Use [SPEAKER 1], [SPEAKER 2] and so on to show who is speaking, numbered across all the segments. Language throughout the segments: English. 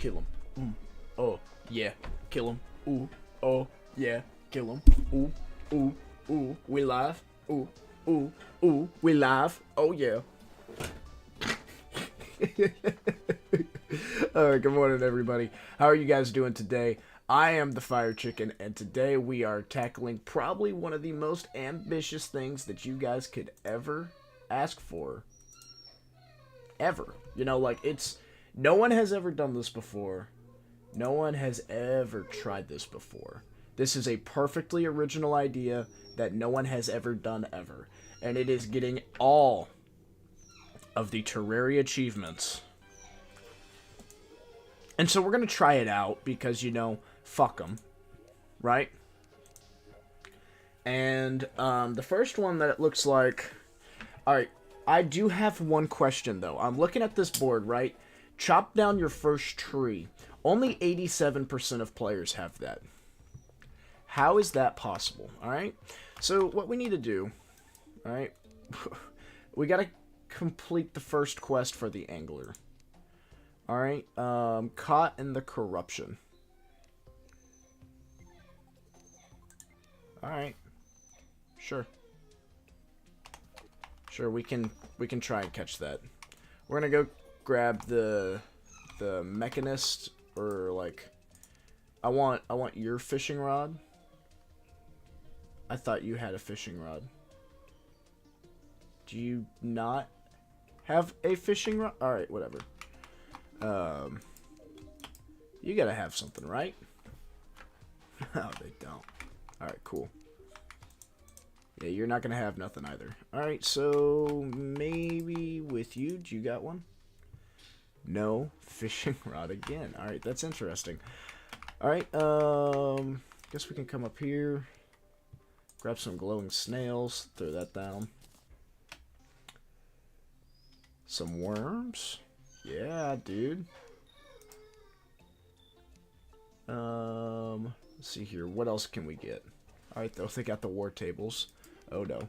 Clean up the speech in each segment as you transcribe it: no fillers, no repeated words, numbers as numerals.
[SPEAKER 1] kill him. Oh, yeah, kill him. Ooh, oh, yeah, kill him. Ooh, ooh, ooh, we live. Ooh, ooh, ooh, we live. Oh, yeah. Alright, good morning, everybody. How are you guys doing today? I am the Fire Chicken, and today we are tackling probably one of the most ambitious things that you guys could ever ask for. Ever. You know, like, it's... No one has ever done this before. No one has ever tried this before. This is a perfectly original idea that no one has ever done ever. And it is getting all of the Terraria achievements. And so we're going to try it out because, you know, fuck them. Right? And the first one that it looks like... Alright, I do have one question, though. I'm looking at this board, right? Chop down your first tree. Only 87% of players have that. How is that possible? Alright? So, what we need to do... Alright? We gotta complete the first quest for the angler. Alright? Caught in the corruption. Alright. Sure. Sure, we can try and catch that. We're gonna go grab the mechanist, or like, I want your fishing rod. I thought you had a fishing rod. Do you not have a fishing rod? Alright, whatever. You gotta have something, right? No, they don't. Alright, cool. Yeah, you're not gonna have nothing either. Alright, so maybe with you, do you got one? No fishing rod again. Alright, that's interesting. Alright, guess we can come up here. Grab some glowing snails. Throw that down. Some worms. Yeah, dude. Let's see here. What else can we get? Alright, though, they got the war tables. Oh, no.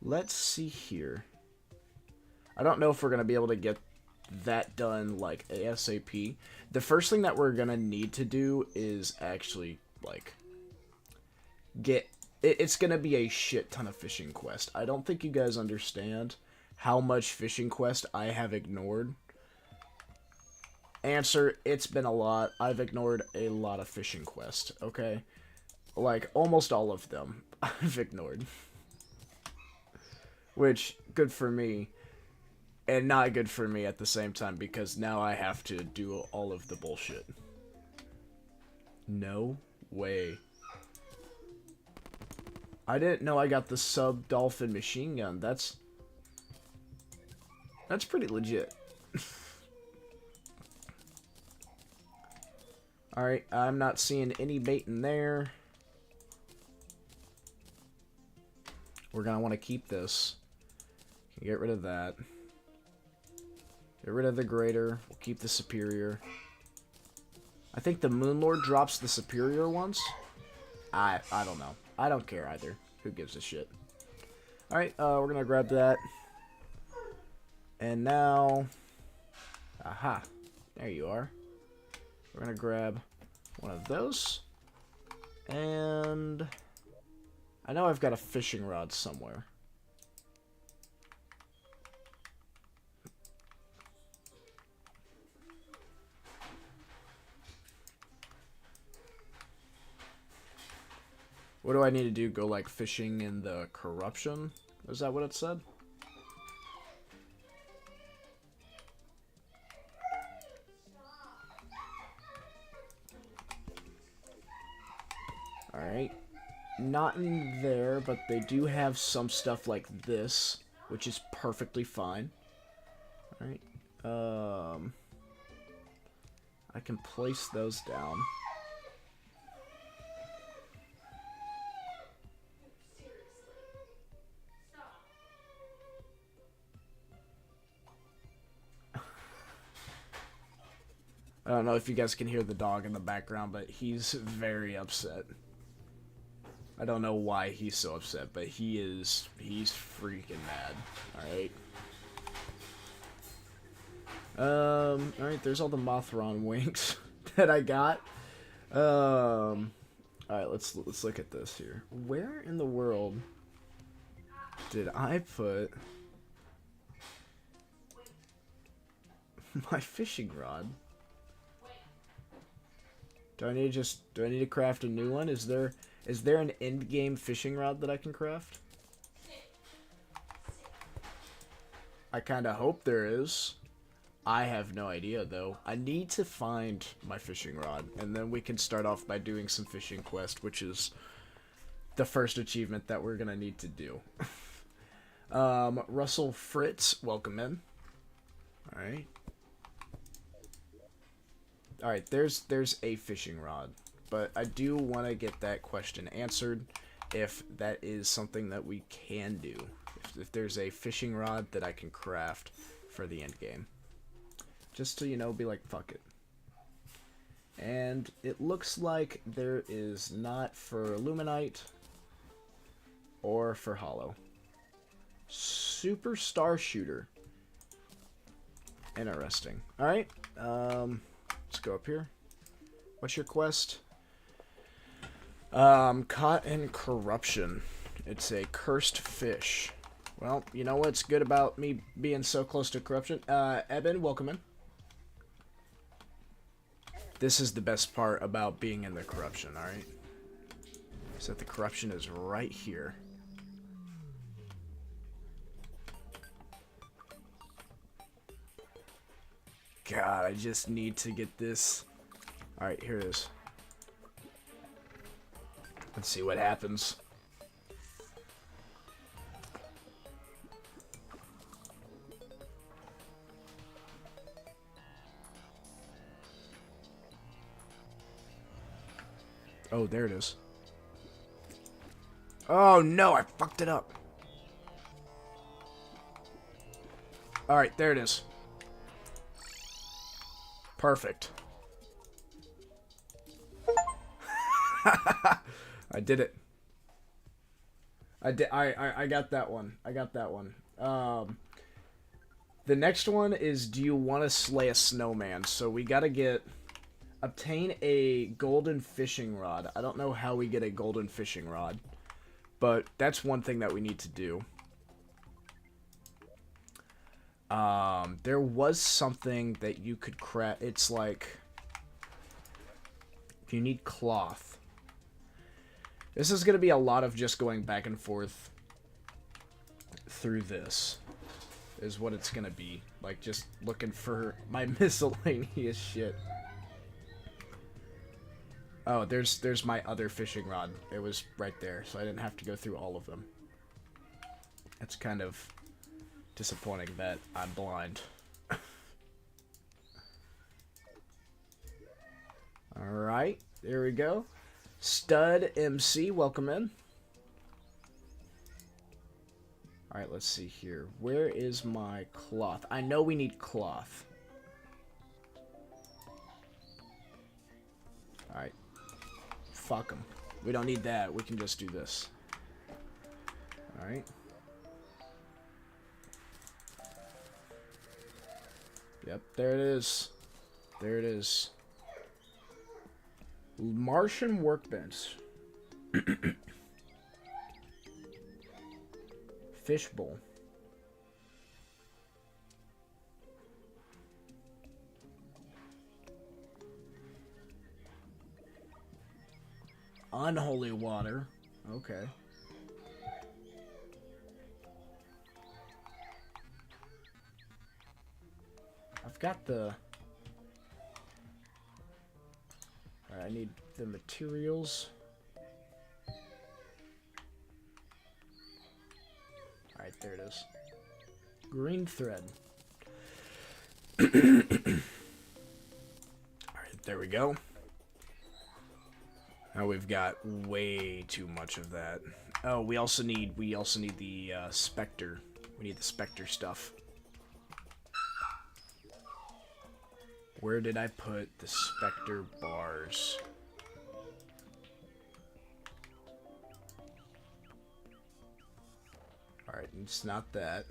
[SPEAKER 1] Let's see here. I don't know if we're going to be able to get that done, like, ASAP. The first thing that we're going to need to do is actually, like, get... It's going to be a shit ton of fishing quest. I don't think you guys understand how much fishing quest I have ignored. Answer, it's been a lot. I've ignored a lot of fishing quests, okay? Like, almost all of them I've ignored. Which, good for me, and not good for me at the same time, because now I have to do all of the bullshit. No way. I didn't know I got the sub-dolphin machine gun. That's pretty legit. Alright, I'm not seeing any bait in there. We're gonna want to keep this. Get rid of that. Get rid of the greater. We'll keep the superior. I think the Moonlord drops the superior ones. I don't know. I don't care either. Who gives a shit? Alright, we're gonna grab that. And now... Aha. There you are. We're gonna grab one of those. And... I know I've got a fishing rod somewhere. What do I need to do? Go, like, fishing in the corruption? Is that what it said? Alright. Not in there, but they do have some stuff like this, which is perfectly fine. Alright. I can place those down. I don't know if you guys can hear the dog in the background, but he's very upset. I don't know why he's so upset, but he's freaking mad. Alright? Alright, there's all the Mothron wings that I got. Alright, let's look at this here. Where in the world did I put my fishing rod? Do I need to craft a new one? Is there an end game fishing rod that I can craft? I kind of hope there is. I have no idea though. I need to find my fishing rod, and then we can start off by doing some fishing quest, which is the first achievement that we're gonna need to do. Russell Fritz, welcome in. Alright. Alright, there's a fishing rod. But I do want to get that question answered, if that is something that we can do. If there's a fishing rod that I can craft for the end game. Just to, you know, be like, fuck it. And it looks like there is not for Illuminite or for Hollow. Super Star Shooter. Interesting. Alright, let's go up here. What's your quest? Caught in corruption. It's a cursed fish. Well, you know what's good about me being so close to corruption? Eben, welcome in. This is the best part about being in the corruption, alright? So the corruption is right here. God, I just need to get this. Alright, here it is. Let's see what happens. Oh, there it is. Oh no, I fucked it up. Alright, there it is. Perfect. I did it. I got that one. I got that one. The next one is, do you want to slay a snowman? So we gotta obtain a golden fishing rod. I don't know how we get a golden fishing rod, but that's one thing that we need to do. There was something that you could craft. It's like, you need cloth. This is going to be a lot of just going back and forth through this, is what it's going to be. Like, just looking for my miscellaneous shit. Oh, there's my other fishing rod. It was right there, so I didn't have to go through all of them. It's kind of disappointing that I'm blind. Alright, there we go. Stud MC, welcome in. Alright, let's see here. Where is my cloth? I know we need cloth. Alright. Fuck them. We don't need that. We can just do this. Alright. Yep, there it is. There it is. Martian workbench. Fishbowl. Unholy water. Okay. I've got the... Alright, I need the materials. Alright, there it is. Green thread. Alright, there we go. Now we've got way too much of that. Oh, we also need the Spectre. We need the Spectre stuff. Where did I put the Spectre bars? Alright, it's not that.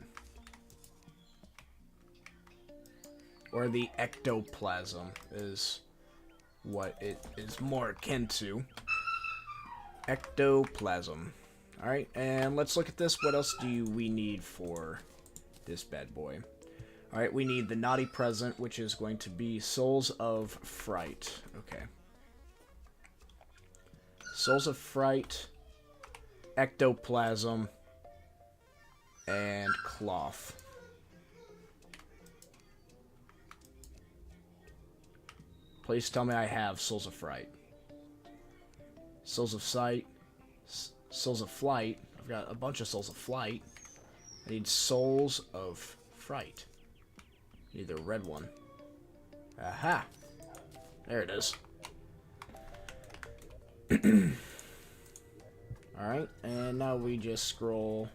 [SPEAKER 1] or the ectoplasm is what it is more akin to. Ectoplasm. Alright, and let's look at this. What else do we need for this bad boy? Alright, we need the naughty present, which is going to be Souls of Fright. Okay. Souls of Fright, ectoplasm, and cloth. Please tell me I have Souls of Fright. Souls of Sight. Souls of Flight. I've got a bunch of Souls of Flight. I need Souls of Fright. I need the red one. Aha! There it is. Alright, and now we just scroll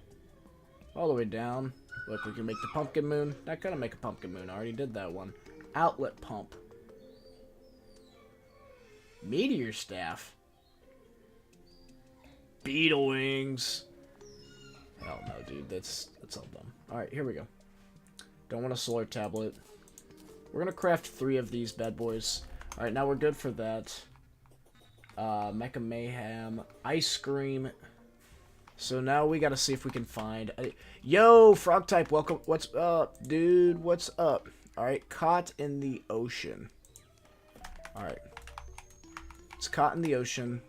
[SPEAKER 1] all the way down. Look, we can make the pumpkin moon. Not gonna make a pumpkin moon. I already did that one. Outlet pump. Meteor staff. Beetle wings. Hell no, dude. That's all dumb. Alright, here we go. Don't want a solar tablet. We're gonna craft 3 of these bad boys. Alright, now we're good for that. Mecha Mayhem. Ice cream. So now we gotta see if we can find... Yo, frog type, welcome. What's up, dude? What's up? Alright, caught in the ocean. Alright. It's caught in the ocean.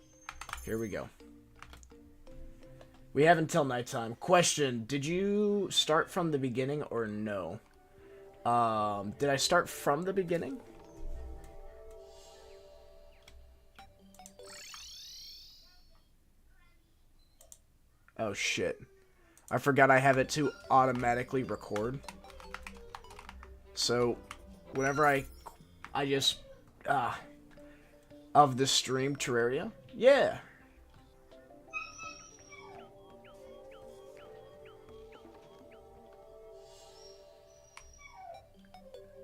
[SPEAKER 1] Here we go. We have until nighttime. Question, did you start from the beginning or no? Did I start from the beginning? Oh shit. I forgot I have it to automatically record. So, whenever I just, of the stream Terraria? Yeah.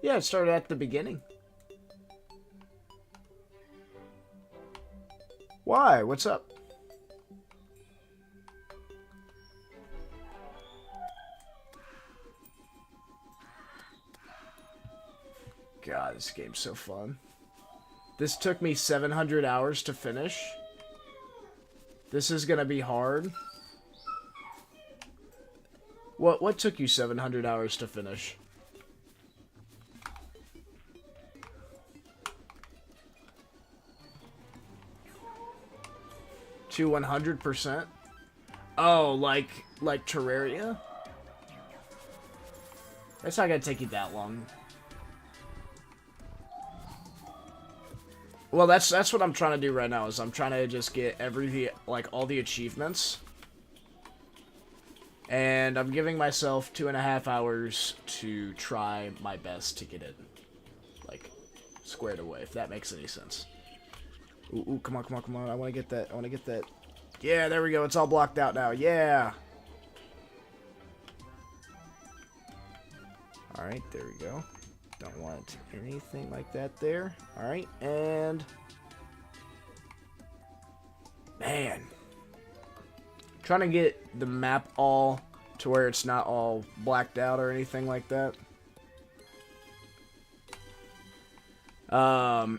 [SPEAKER 1] Yeah, it started at the beginning. Why? What's up? God, this game's so fun. This took me 700 hours to finish. This is gonna be hard. What took you 700 hours to finish? To 100%? Oh, like Terraria? It's not gonna take you that long. Well, that's what I'm trying to do right now. Is I'm trying to just get all the achievements, and I'm giving myself 2.5 hours to try my best to get it like squared away. If that makes any sense. Ooh, come on, come on, come on. I want to get that. I want to get that. Yeah, there we go. It's all blocked out now. Yeah. Alright, there we go. Don't want anything like that there. Alright, and... Man. Trying to get the map all to where it's not all blacked out or anything like that. I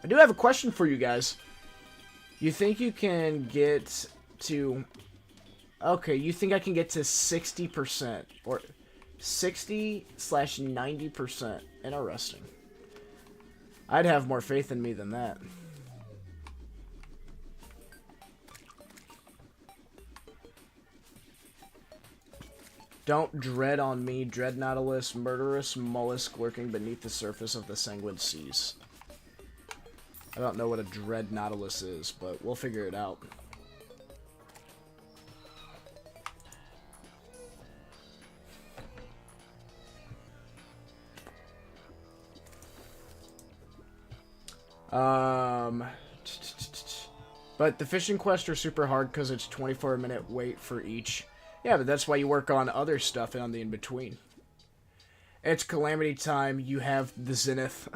[SPEAKER 1] do have a question for you guys. You think you can get to... Okay, you think I can get to 60% or 60/90%? Interesting. I'd have more faith in me than that. Don't dread on me, dread nautilus, murderous mollusk lurking beneath the surface of the sanguine seas. I don't know what a dread nautilus is, but we'll figure it out. But the fishing quests are super hard because it's 24-minute wait for each. Yeah, but that's why you work on other stuff on the in-between. It's calamity time. You have the zenith.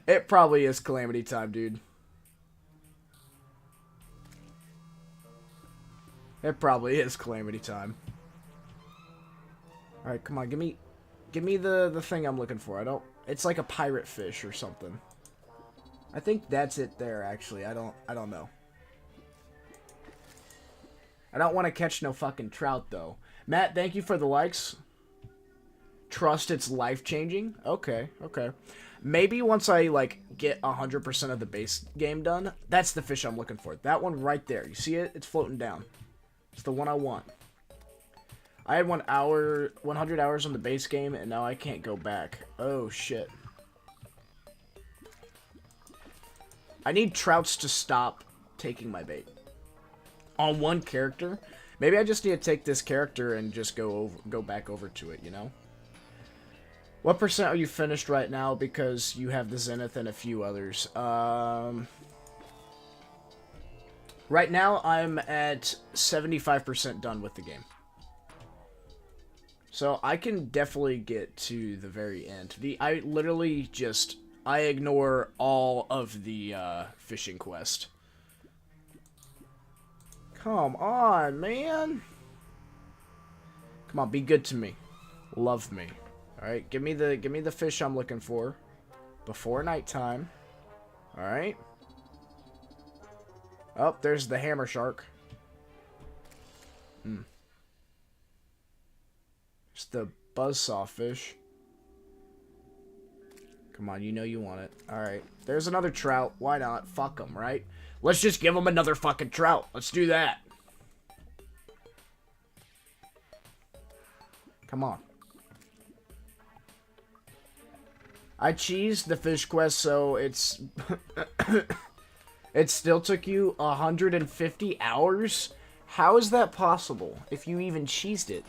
[SPEAKER 1] It probably is calamity time, dude. It probably is calamity time. Alright, come on, give me... Give me the thing I'm looking for. I don't... It's like a pirate fish or something. I think that's it there, actually. I don't know. I don't want to catch no fucking trout, though. Matt, thank you for the likes. Trust it's life-changing? Okay, okay. Maybe once I, like, get 100% of the base game done, that's the fish I'm looking for. That one right there. You see it? It's floating down. It's the one I want. I had 100 hours on the base game, and now I can't go back. Oh, shit. I need trouts to stop taking my bait. On one character. Maybe I just need to take this character and just go back over to it, you know? What % are you finished right now? Because you have the Zenith and a few others. Right now, I'm at 75% done with the game. So I can definitely get to the very end. I literally just... I ignore all of the fishing quest. Come on, man. Come on, be good to me. Love me. Alright, give me the fish I'm looking for. Before nighttime. Alright. Oh, there's the hammer shark. It's the buzzsaw fish. Come on, you know you want it. Alright. There's another trout. Why not? Fuck them, right? Let's just give them another fucking trout. Let's do that. Come on. I cheesed the fish quest, so it's... It still took you 150 hours? How is that possible, if you even cheesed it?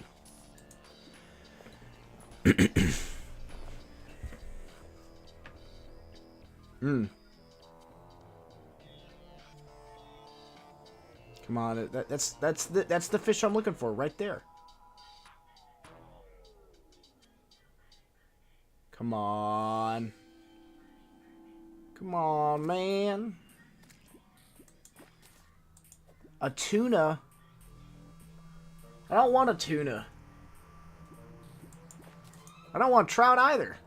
[SPEAKER 1] Come on, that's the fish I'm looking for right there. Come on. Come on, man. A tuna? I don't want a tuna. I don't want trout either.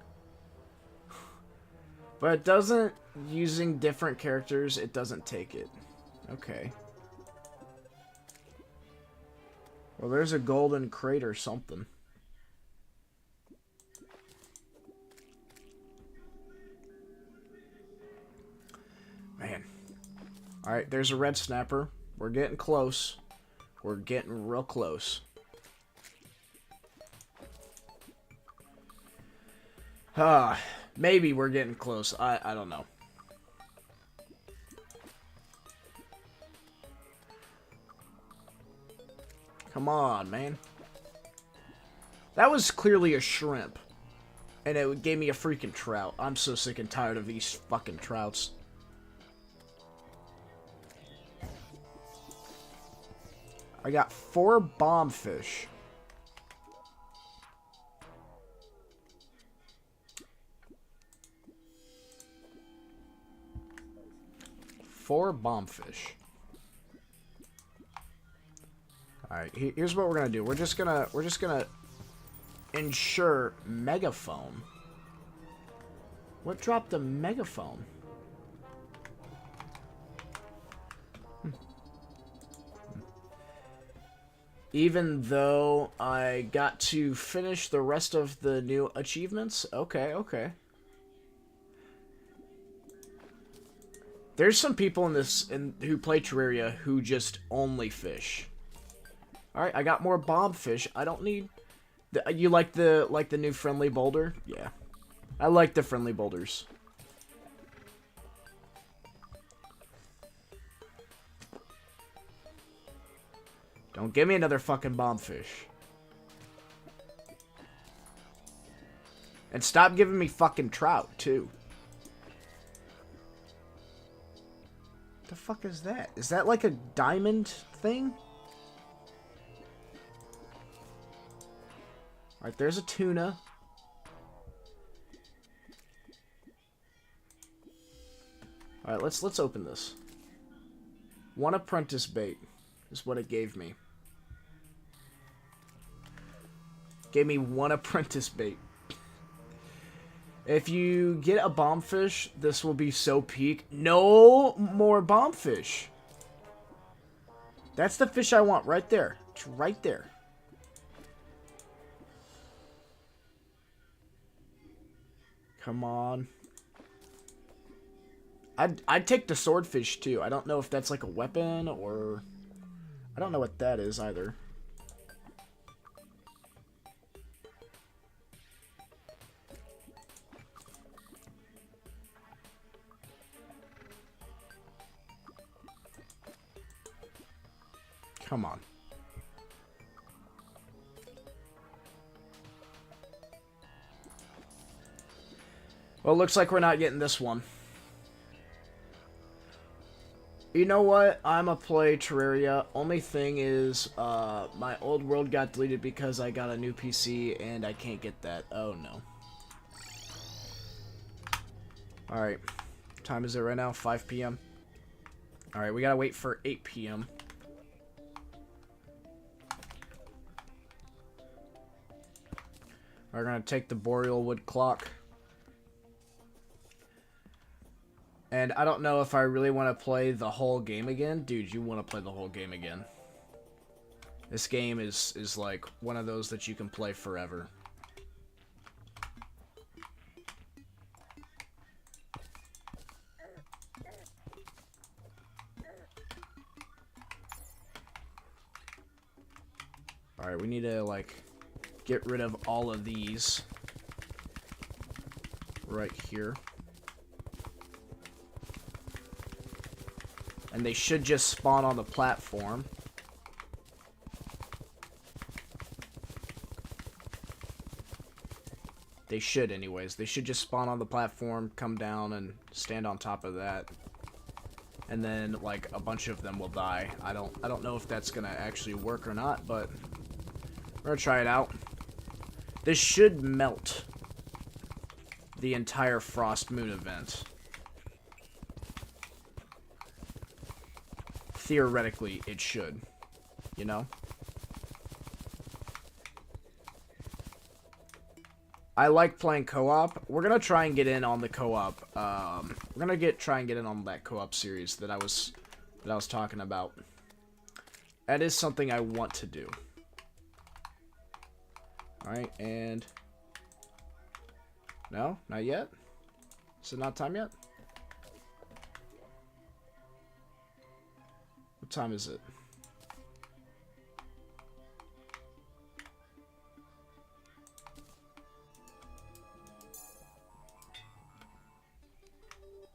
[SPEAKER 1] But it doesn't, using different characters, it doesn't take it. Okay. Well, there's a golden crate or something. Man. Alright, there's a red snapper. We're getting close. We're getting real close. Maybe we're getting close. I don't know. Come on, man. That was clearly a shrimp. And it gave me a freaking trout. I'm so sick and tired of these fucking trouts. I got 4 bombfish. Four bombfish. Alright, here's what we're gonna do. We're just gonna ensure megaphone. What dropped the megaphone? Even though I got to finish the rest of the new achievements? Okay, okay. There's some people who play Terraria who just only fish. Alright, I got more bombfish. I don't need... You like the new friendly boulder? Yeah. I like the friendly boulders. Don't give me another fucking bombfish. And stop giving me fucking trout, too. What the fuck is that? Is that like a diamond thing? Alright, there's a tuna. Alright, let's open this. One apprentice bait is what it gave me. Gave me one apprentice bait. If you get a bombfish, this will be so peak. No more bombfish. That's the fish I want right there. It's right there. Come on. I'd take the swordfish too. I don't know if that's like a weapon or... I don't know what that is either. Come on. Well, looks like we're not getting this one. You know what? I'ma play Terraria. Only thing is, my old world got deleted because I got a new PC and I can't get that. Oh no. Alright. What time is it right now? 5 p.m. Alright, we gotta wait for 8 p.m. We're gonna take the boreal wood clock. And I don't know if I really want to play the whole game again. Dude, you want to play the whole game again. This game is like one of those that you can play forever. Alright, we need to, like, get rid of all of these right here. And they should just spawn on the platform. They should anyways. They should just spawn on the platform, come down, and stand on top of that. And then, like, a bunch of them will die. I don't know if that's gonna actually work or not, but we're gonna try it out. This should melt the entire Frost Moon event. Theoretically, it should, you know? I like playing co-op. We're gonna try and get in on the co-op. We're gonna try and get in on that co-op series that I was talking about. That is something I want to do. All right, and no, not yet. Is it not time yet? What time is it?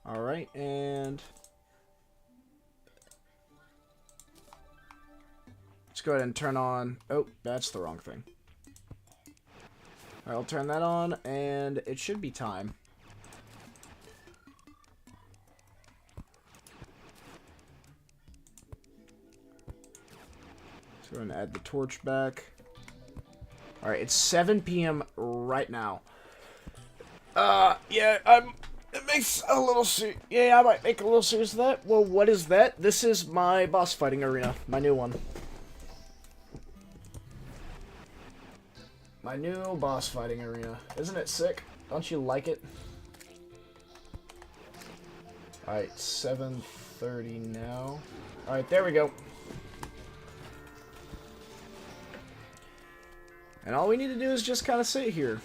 [SPEAKER 1] All right, and let's go ahead and turn on. Oh, that's the wrong thing. All right, I'll turn that on, and it should be time. So we're gonna add the torch back. All right, it's 7 p.m. right now. Yeah, it makes a little yeah, I might make a little serious of that. Well, what is that? This is my boss fighting arena, my new one. My new boss fighting arena. Isn't it sick? Don't you like it? All right, 7:30 now. All right, there we go. And all we need to do is just kind of sit here.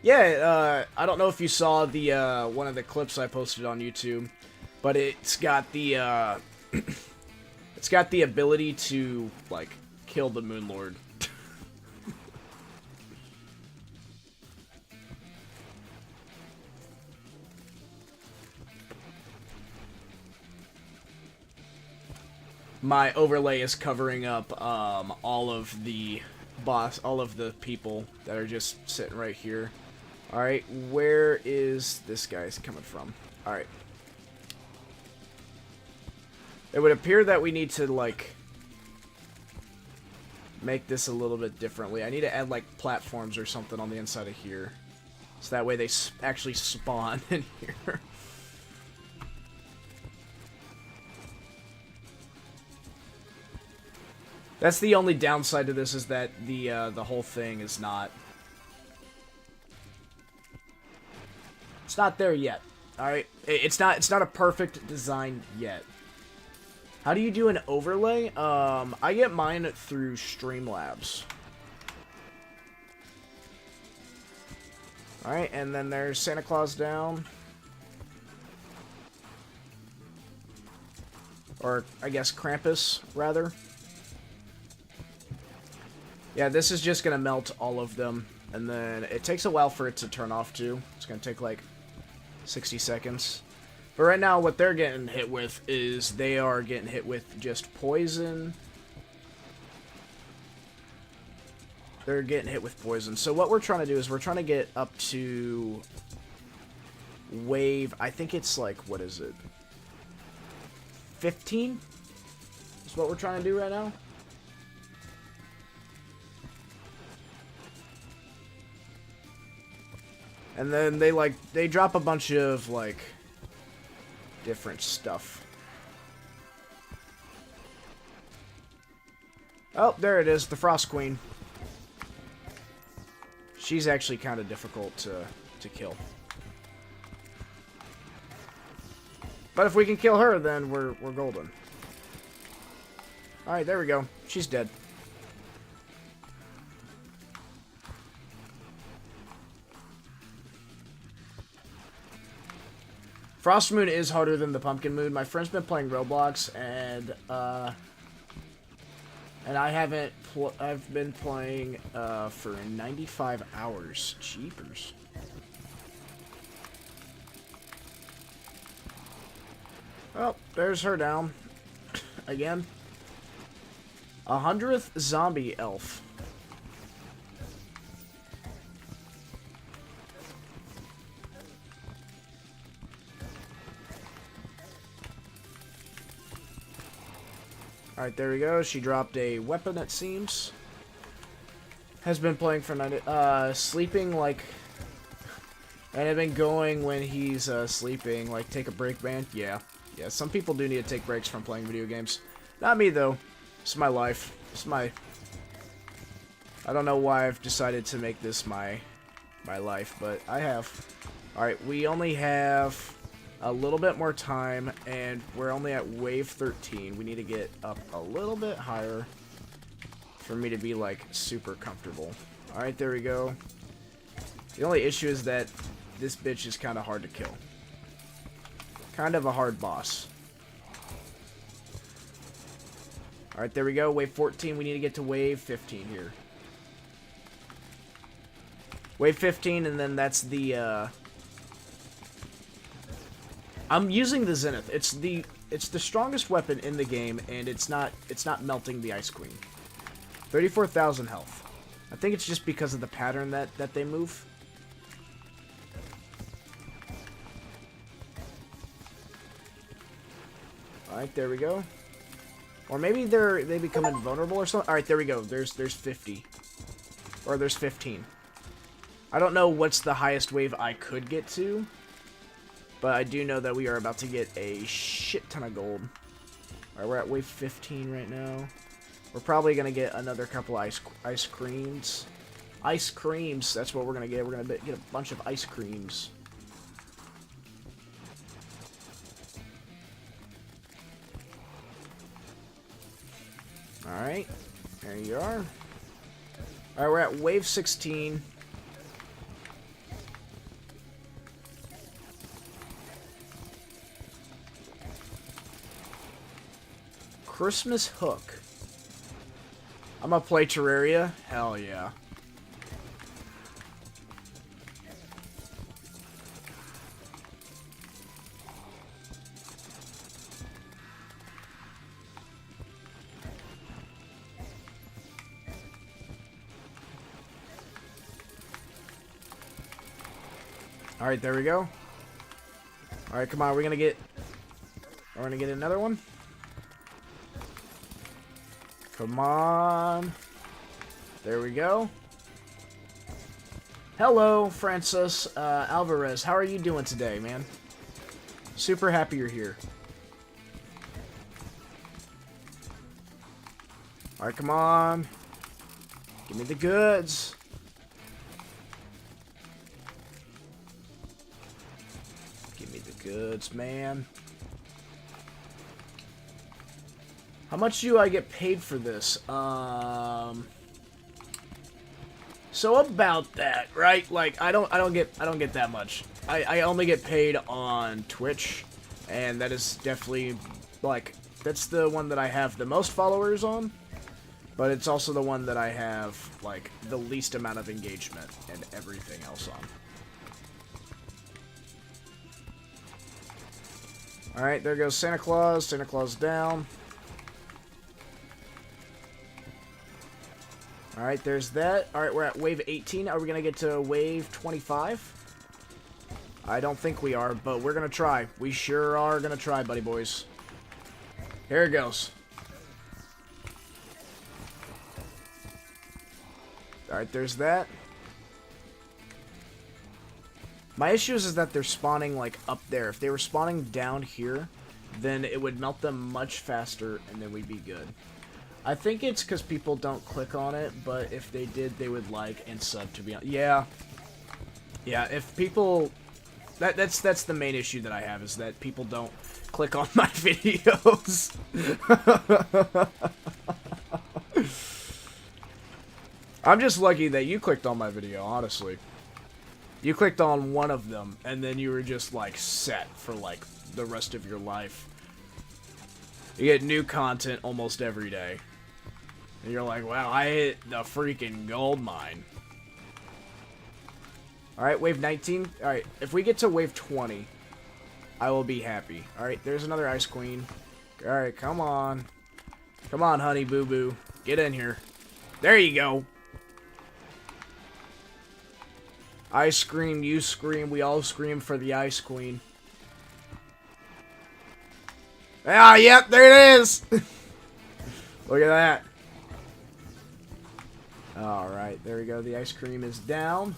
[SPEAKER 1] Yeah, I don't know if you saw the one of the clips I posted on YouTube, but it's got the it's got the ability to, like, kill the Moon Lord. My overlay is covering up all of the people that are just sitting right here. Alright, where is this guy's coming from? Alright. It would appear that we need to, like, make this a little bit differently. I need to add, like, platforms or something on the inside of here. So that way they actually spawn in here. That's the only downside to this, is that the whole thing is not... It's not there yet. All right, it's not a perfect design yet. How do you do an overlay? I get mine through Streamlabs. All right, and then there's Santa Claus down. Or, I guess, Krampus, rather. Yeah, this is just going to melt all of them. And then it takes a while for it to turn off, too. It's going to take, like, 60 seconds. But right now, what they're getting hit with is they are getting hit with just poison. They're getting hit with poison. So what we're trying to do is we're trying to get up to wave, I think it's like, what is it? 15 is what we're trying to do right now. And then they drop a bunch of like different stuff. Oh, there it is, the Frost Queen. She's actually kind of difficult to kill. But if we can kill her, then we're golden. Alright, there we go. She's dead. Frost Moon is harder than the Pumpkin Moon. My friend's been playing Roblox, and I haven't. I've been playing for 95 hours. Jeepers. Oh, there's her down. Again. 100th zombie elf. Alright, there we go. She dropped a weapon, it seems. Has been playing for 90... sleeping, like... And I've been going when he's, sleeping. Like, take a break, man. Yeah. Yeah, some people do need to take breaks from playing video games. Not me, though. It's my life. It's my... I don't know why I've decided to make this my life, but I have. Alright, we only have a little bit more time, and we're only at wave 13. We need to get up a little bit higher for me to be, like, super comfortable. Alright, there we go. The only issue is that this bitch is kind of hard to kill. Kind of a hard boss. Alright, there we go. Wave 14. We need to get to wave 15 here. Wave 15, and then that's the, I'm using the Zenith. It's the strongest weapon in the game, and it's not melting the Ice Queen. 34,000 health. I think it's just because of the pattern that they move. Alright, there we go. Or maybe they become invulnerable or something. Alright, there we go. There's 50. Or there's 15. I don't know what's the highest wave I could get to. But I do know that we are about to get a shit ton of gold. Alright, we're at wave 15 right now. We're probably going to get another couple ice creams. Ice creams, that's what we're going to get. We're going to get a bunch of ice creams. Alright, there you are. Alright, we're at wave 16. Christmas Hook. I'm gonna play Terraria? Hell yeah. Alright, there we go. Alright, come on, we're gonna get another one. Come on. There we go. Hello, Francis Alvarez. How are you doing today, man? Super happy you're here. Alright, come on. Give me the goods. goods, man. How much do I get paid for this? So about that, right? Like I don't get that much. I only get paid on Twitch, and that is definitely like that's the one that I have the most followers on, but it's also the one that I have like the least amount of engagement and everything else on. All right, there goes Santa Claus. Santa Claus down. Alright, there's that. Alright, we're at wave 18. Are we going to get to wave 25? I don't think we are, but we're going to try. We sure are going to try, buddy boys. Here it goes. Alright, there's that. My issue is that they're spawning, like, up there. If they were spawning down here, then it would melt them much faster, and then we'd be good. I think it's because people don't click on it, but if they did, they would like and sub to be on. Yeah. Yeah, if people... That's the main issue that I have, is that people don't click on my videos. I'm just lucky that you clicked on my video, honestly. You clicked on one of them, and then you were just, like, set for, like, the rest of your life. You get new content almost every day. And you're like, wow, I hit the freaking gold mine. Alright, wave 19. Alright, if we get to wave 20, I will be happy. Alright, there's another Ice Queen. Alright, come on. Come on, honey boo boo. Get in here. There you go. I scream, you scream, we all scream for the Ice Queen. Ah, yep, there it is! Look at that. Alright, there we go. The ice cream is down.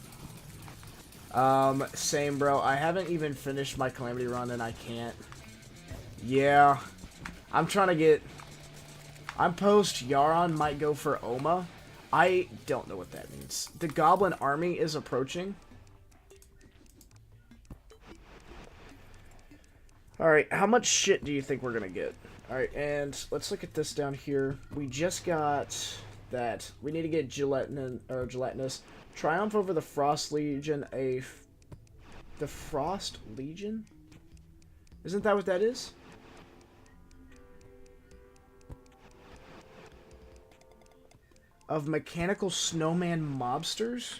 [SPEAKER 1] Same, bro. I haven't even finished my Calamity run, and I can't. Yeah. I'm trying to get... I'm post Yaron might go for Oma. I don't know what that means. The Goblin Army is approaching. Alright, how much shit do you think we're gonna get? Alright, and let's look at this down here. We just got that. We need to get Gelatinous. Triumph over the Frost Legion. The Frost Legion? Isn't that what that is? Of mechanical snowman mobsters?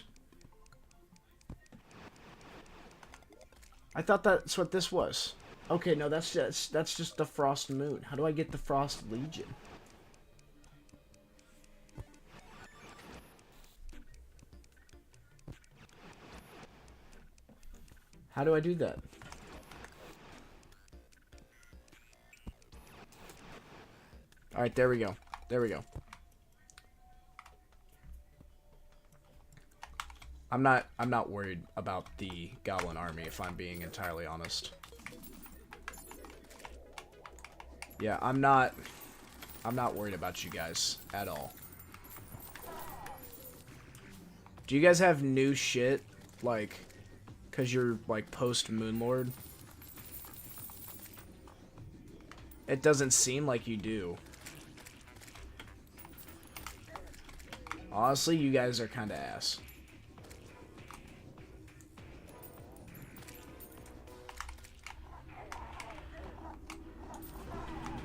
[SPEAKER 1] I thought that's what this was. Okay, no, that's just the Frost Moon. How do I get the Frost Legion? How do I do that? Alright, there we go. There we go. I'm not worried about the Goblin Army, if I'm being entirely honest. Yeah, I'm not worried about you guys at all. Do you guys have new shit, like, cause you're like post Moonlord? It doesn't seem like you do. Honestly, you guys are kinda ass.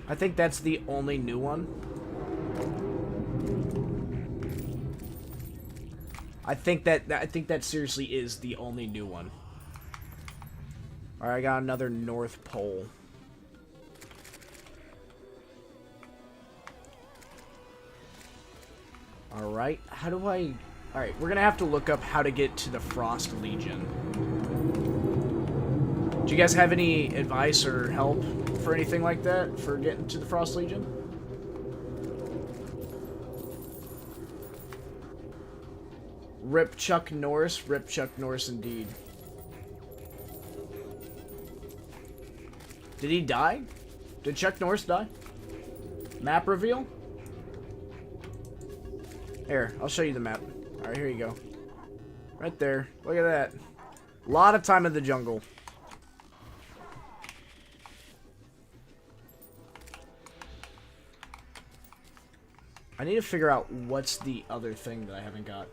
[SPEAKER 1] I think that's the only new one. I think that seriously is the only new one. Alright, I got another North Pole. Alright, how do I... Alright, we're gonna have to look up how to get to the Frost Legion. Do you guys have any advice or help for anything like that, for getting to the Frost Legion? Rip Chuck Norris indeed. Did he die? Did Chuck Norris die? Map reveal? Here, I'll show you the map. Alright, here you go. Right there. Look at that. A lot of time in the jungle. I need to figure out what's the other thing that I haven't got.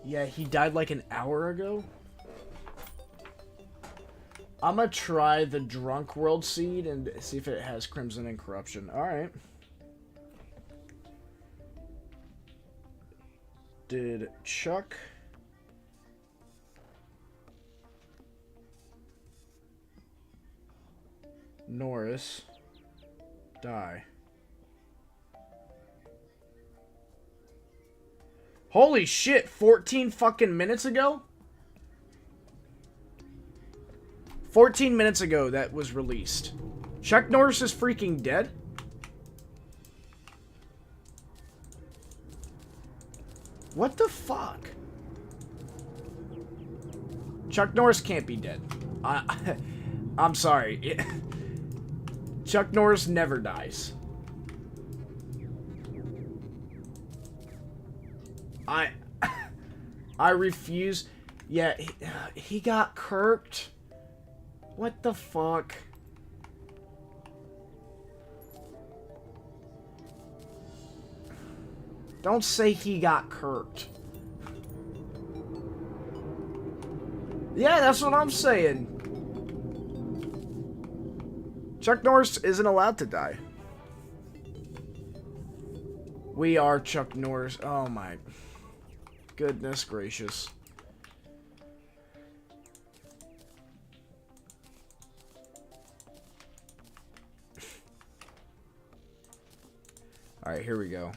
[SPEAKER 1] Yeah, he died like an hour ago. I'm gonna try the Drunk World Seed and see if it has Crimson and Corruption. Alright. Did Chuck Norris die? Holy shit, 14 fucking minutes ago? 14 minutes ago that was released. Chuck Norris is freaking dead? What the fuck? Chuck Norris can't be dead. I'm sorry. Chuck Norris never dies. I refuse. Yeah, he got kirked. What the fuck? Don't say he got kirked. Yeah, that's what I'm saying. Chuck Norris isn't allowed to die. We are Chuck Norris. Oh my goodness gracious. Alright, here we go.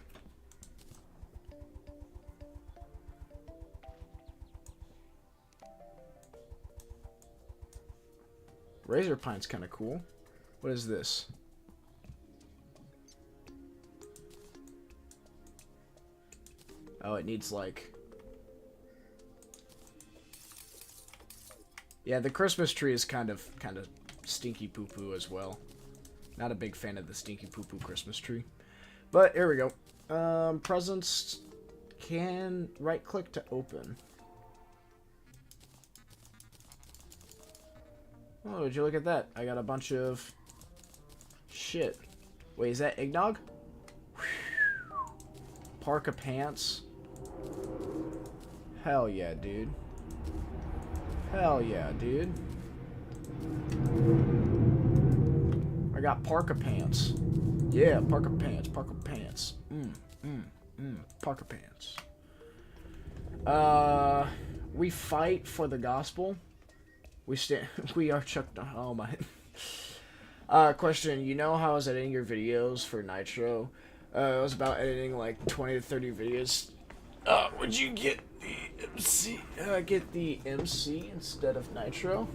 [SPEAKER 1] Razor Pine's kind of cool. What is this? Oh, it needs like... Yeah, the Christmas tree is kind of stinky poo-poo as well. Not a big fan of the stinky poo-poo Christmas tree. But, here we go. Presents can right-click to open. Oh, would you look at that? I got a bunch of shit. Wait, is that eggnog? Parka pants. Hell yeah, dude. Hell yeah, dude. I got parka pants. Yeah, parka pants, parka pants. Parka pants. We fight for the gospel. We are Chuck. Oh my. Question. You know how I was editing your videos for Nitro? It was about editing like 20 to 30 videos. Would you get the MC? Get the MC instead of Nitro?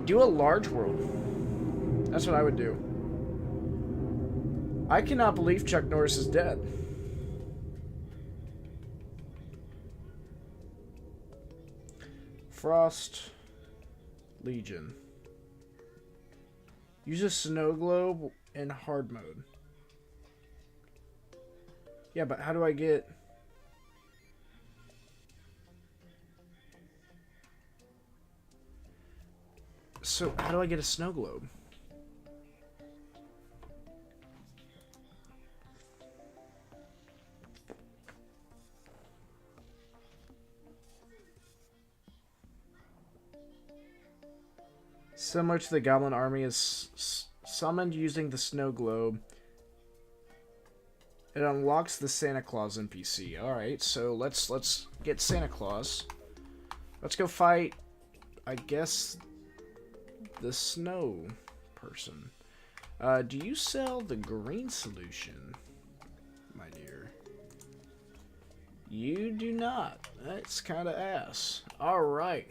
[SPEAKER 1] Do a large world. That's what I would do. I cannot believe Chuck Norris is dead. Frost Legion. Use a snow globe in hard mode. Yeah, but how do I get... So, how do I get a snow globe? Similar to the Goblin Army is summoned using the snow globe. It unlocks the Santa Claus NPC. Alright, so let's get Santa Claus. Let's go fight, I guess, the snow person. Do you sell the green solution, my dear? You do not. That's kind of ass. Alright.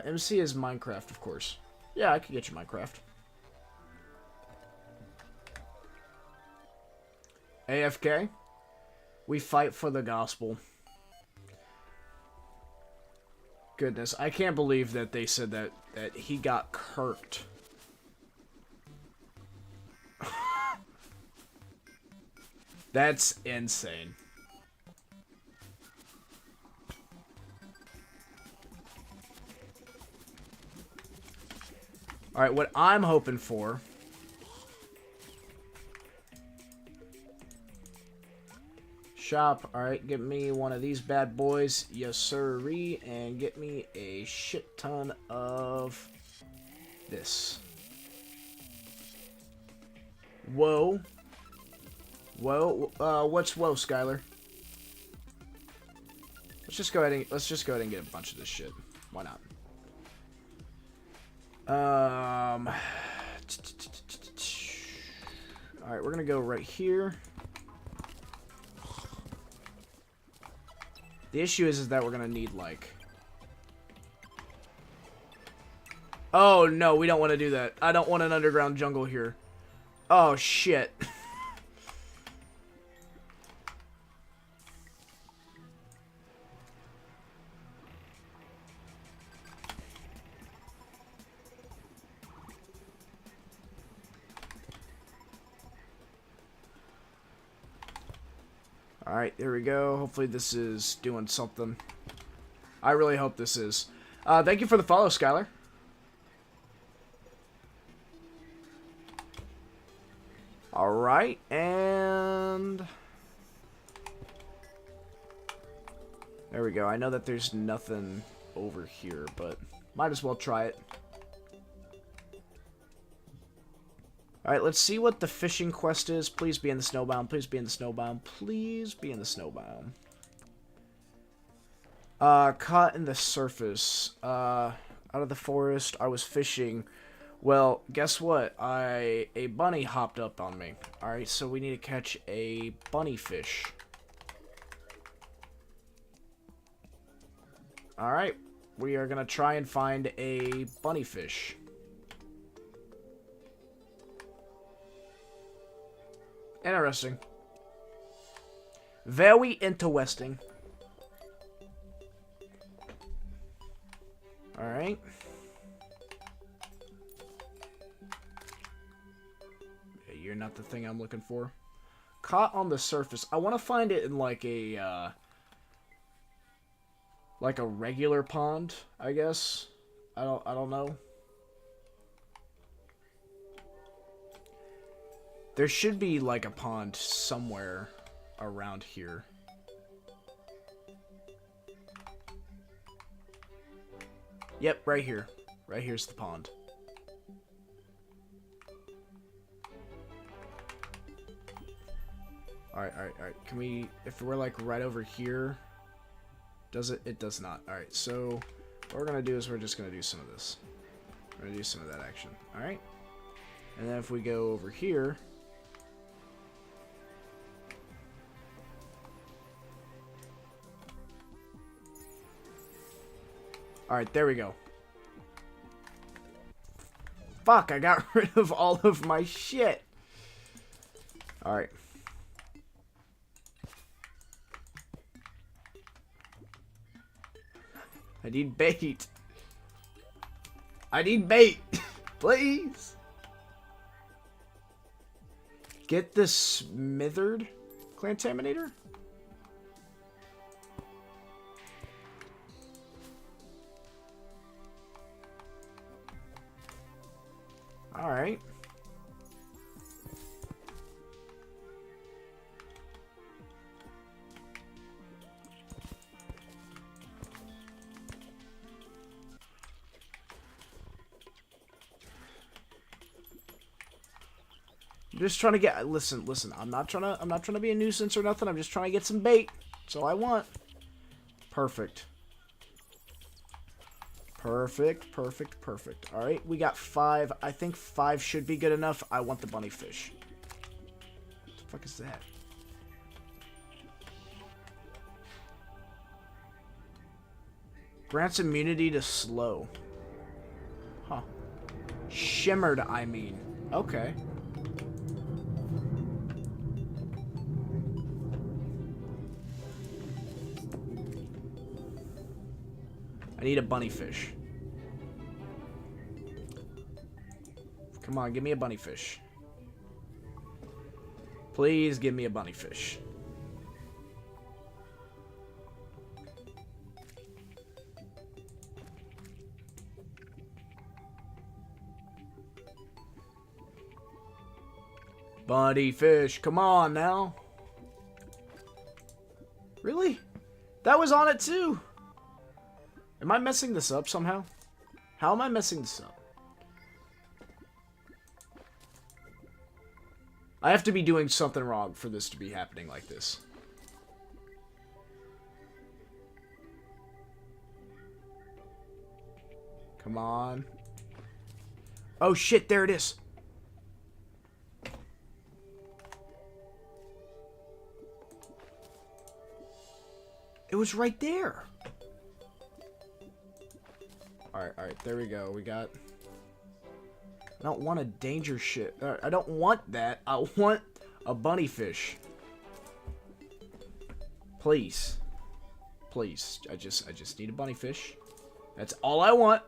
[SPEAKER 1] MC is Minecraft, of course. Yeah, I could get you Minecraft. AFK. We fight for the gospel. Goodness, I can't believe that they said that he got kirked. That's insane. Alright, what I'm hoping for Shop. Alright, get me one of these bad boys. Yes, sirree. And get me a shit ton of this. Whoa. Whoa. What's whoa, Skylar? Let's just go ahead and get a bunch of this shit. Why not? Alright, we're gonna go right here. The issue is that we're gonna need, like... Oh, no, we don't want to do that. I don't want an underground jungle here. Oh, shit. Alright, there we go. Hopefully this is doing something. I really hope this is. Thank you for the follow, Skylar. Alright, and... there we go. I know that there's nothing over here, but might as well try it. Alright, let's see what the fishing quest is. Please be in the snow biome. Please be in the snow biome. Please be in the snow biome. Caught in the surface. Out of the forest. I was fishing. Well, guess what? A bunny hopped up on me. Alright, so we need to catch a bunny fish. Alright, we are gonna try and find a bunny fish. Interesting. Very interesting. Alright. You're not the thing I'm looking for. Caught on the surface. I want to find it in like a regular pond, I guess. I don't know. There should be like a pond somewhere around here. Yep, right here. Right here's the pond. Alright. Can we, if we're like right over here, does it? It does not. Alright, so what we're gonna do is we're just gonna do some of this. We're gonna do some of that action. Alright. And then if we go over here, alright, there we go. Fuck, I got rid of all of my shit. Alright. I need bait. I need bait. Please. Get the smithered contaminator? Alright. I'm just trying to get, listen, I'm not trying to be a nuisance or nothing. I'm just trying to get some bait. That's all I want. Perfect. Perfect. All right, we got 5. I think 5 should be good enough. I want the bunny fish. What the fuck is that? Grants immunity to slow. Huh. Shimmered, I mean. Okay. I need a bunny fish. Come on, give me a bunny fish. Please give me a bunny fish. Bunny fish, come on now. Really? That was on it too. Am I messing this up somehow? How am I messing this up? I have to be doing something wrong for this to be happening like this. Come on. Oh shit, there it is. It was right there. Alright, there we go. We got... I don't want a danger shit. I don't want that. I want a bunny fish. Please. Please. I just need a bunny fish. That's all I want.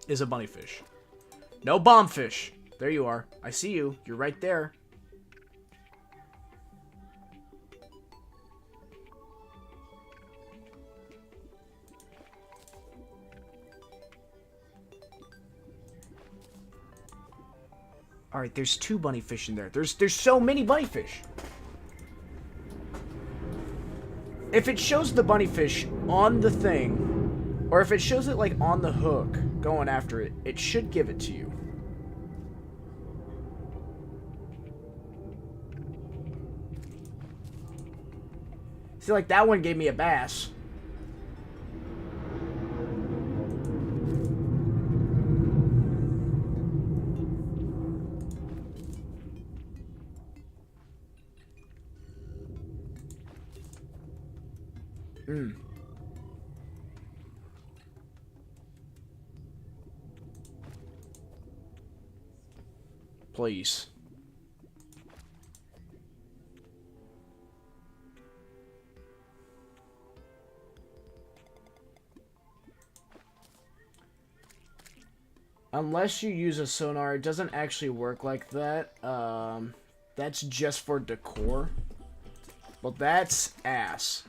[SPEAKER 1] Is a bunny fish. No bomb fish. There you are. I see you. You're right there. Alright, there's 2 bunny fish in there. There's so many bunny fish. If it shows the bunny fish on the thing, or if it shows it like on the hook going after it, it should give it to you. See, like that one gave me a bass. Please. Unless you use a sonar, it doesn't actually work like that. That's just for decor. Well, that's ass.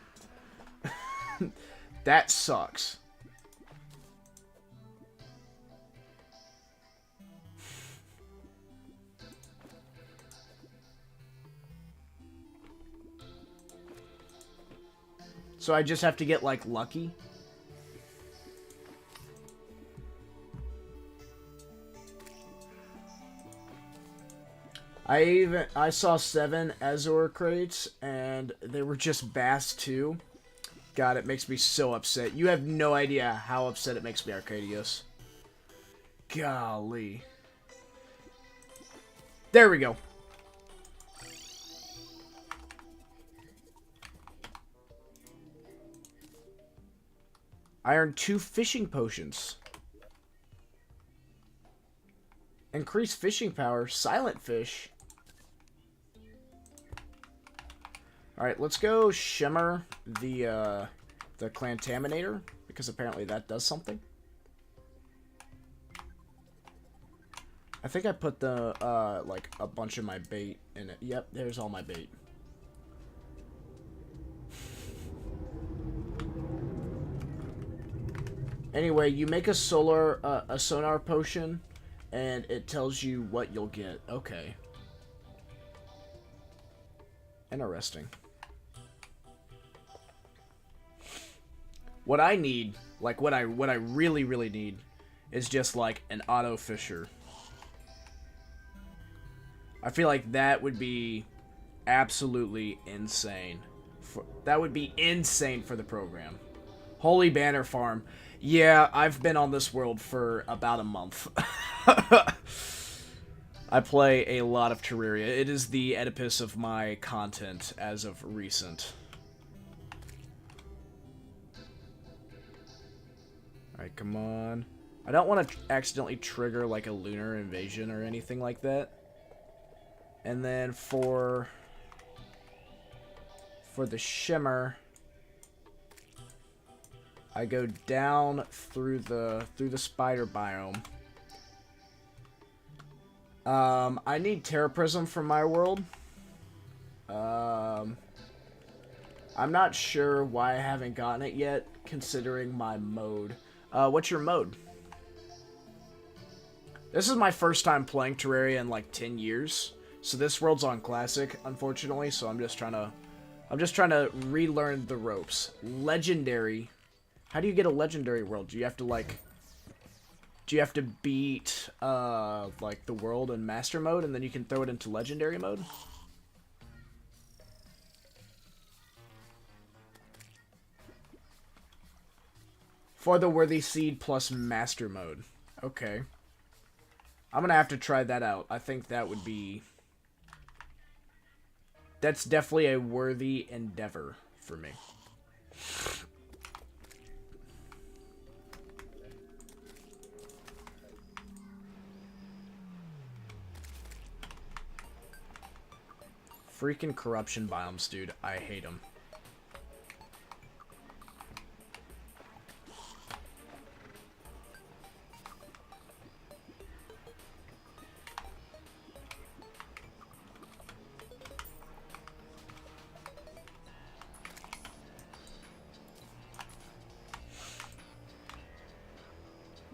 [SPEAKER 1] That sucks. So I just have to get, like, lucky? I saw 7 Azure crates, and they were just bass too. God, it makes me so upset. You have no idea how upset it makes me, Arcadius. Golly. There we go. I earned 2 fishing potions. Increase fishing power. Silent fish. Alright, let's go shimmer the Clantaminator, because apparently that does something. I think I put the, like, a bunch of my bait in it. Yep, there's all my bait. Anyway, you make a sonar potion, and it tells you what you'll get. Okay. Interesting. What I need, like what I really need, is just like an auto fisher. I feel like that would be absolutely insane. That would be insane for the program. Holy Banner Farm. Yeah, I've been on this world for about a month. I play a lot of Terraria. It is the Oedipus of my content as of recent. Alright, come on. I don't want to accidentally trigger like a lunar invasion or anything like that. And then for the shimmer, I go down through the spider biome. I need Terra Prism for my world. I'm not sure why I haven't gotten it yet, considering my mode. What's your mode? This is my first time playing Terraria in like 10 years. So this world's on Classic, unfortunately, so I'm just trying to I'm just trying to relearn the ropes. Legendary. How do you get a legendary world? Do you have to, like... Do you have to beat, like, the world in Master Mode, and then you can throw it into Legendary Mode? For the Worthy Seed plus Master Mode. Okay. I'm gonna have to try that out. I think that would be... That's definitely a worthy endeavor for me. Freaking corruption biomes, dude. I hate them.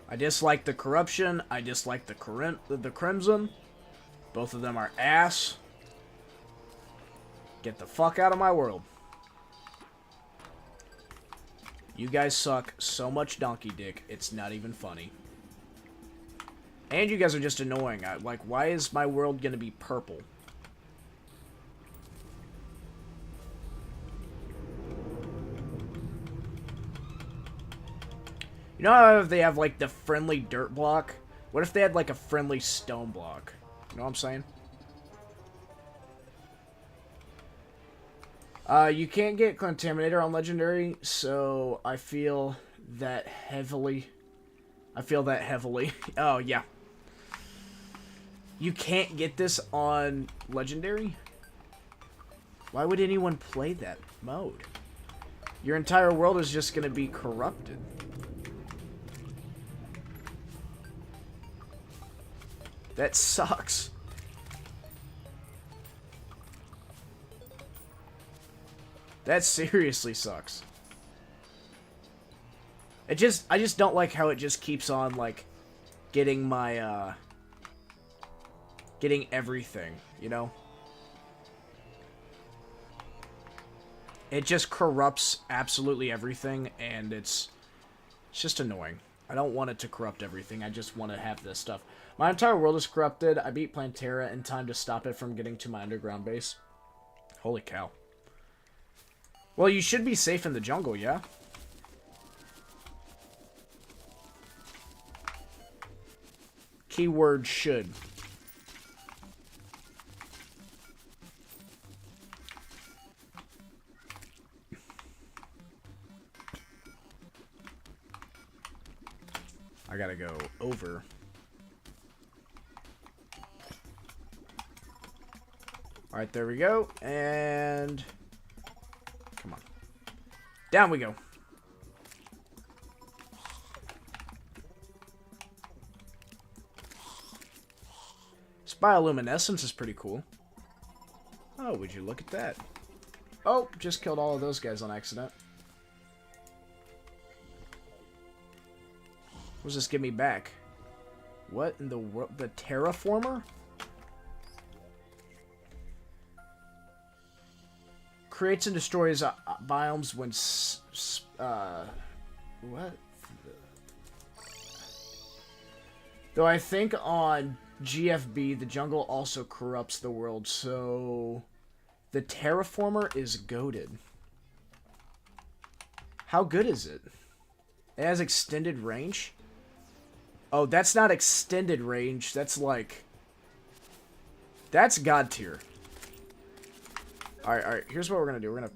[SPEAKER 1] I dislike the corruption. I dislike the crimson. Both of them are ass. Get the fuck out of my world. You guys suck so much donkey dick, it's not even funny. And you guys are just annoying. Like, why is my world gonna be purple? You know how if they have, like, the friendly dirt block? What if they had, like, a friendly stone block? You know what I'm saying? You can't get Contaminator on Legendary, so I feel that heavily. Oh, yeah. You can't get this on Legendary? Why would anyone play that mode? Your entire world is just going to be corrupted. That sucks. That seriously sucks. I just don't like how it just keeps on, like, getting my, getting everything, you know? It just corrupts absolutely everything, and it's just annoying. I don't want it to corrupt everything, I just want to have this stuff. My entire world is corrupted. I beat Plantera in time to stop it from getting to my underground base. Holy cow. Well, you should be safe in the jungle, yeah? Keyword should. I gotta go over. Alright, there we go. And... come on. Down we go. This bioluminescence is pretty cool. Oh, would you look at that? Oh, just killed all of those guys on accident. What does this give me back? What in the world? The terraformer? Creates and destroys biomes when what? Though I think on GFB the jungle also corrupts the world, so the terraformer is goated. How good is it? It has extended range? Oh, that's not extended range. That's like... that's God tier. Alright. Here's what we're gonna do. We're gonna...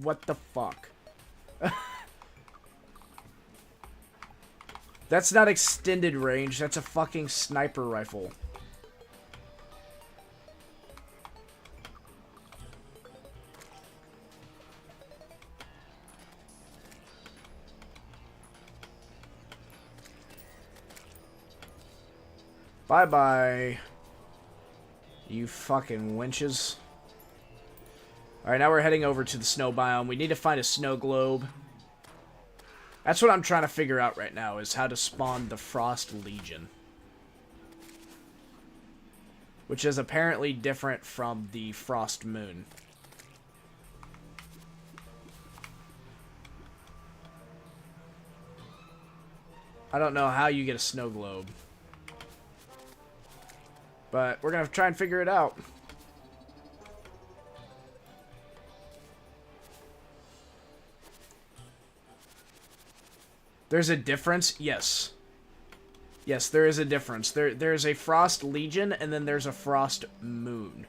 [SPEAKER 1] what the fuck? That's not extended range. That's a fucking sniper rifle. Bye-bye. You fucking winches. Alright, now we're heading over to the snow biome. We need to find a snow globe. That's what I'm trying to figure out right now, is how to spawn the Frost Legion. which is apparently different from the frost moon. I don't know how you get a snow globe, but we're gonna try and figure it out. There's a difference? Yes. Yes, there is a difference. There's a Frost Legion, and then there's a Frost Moon.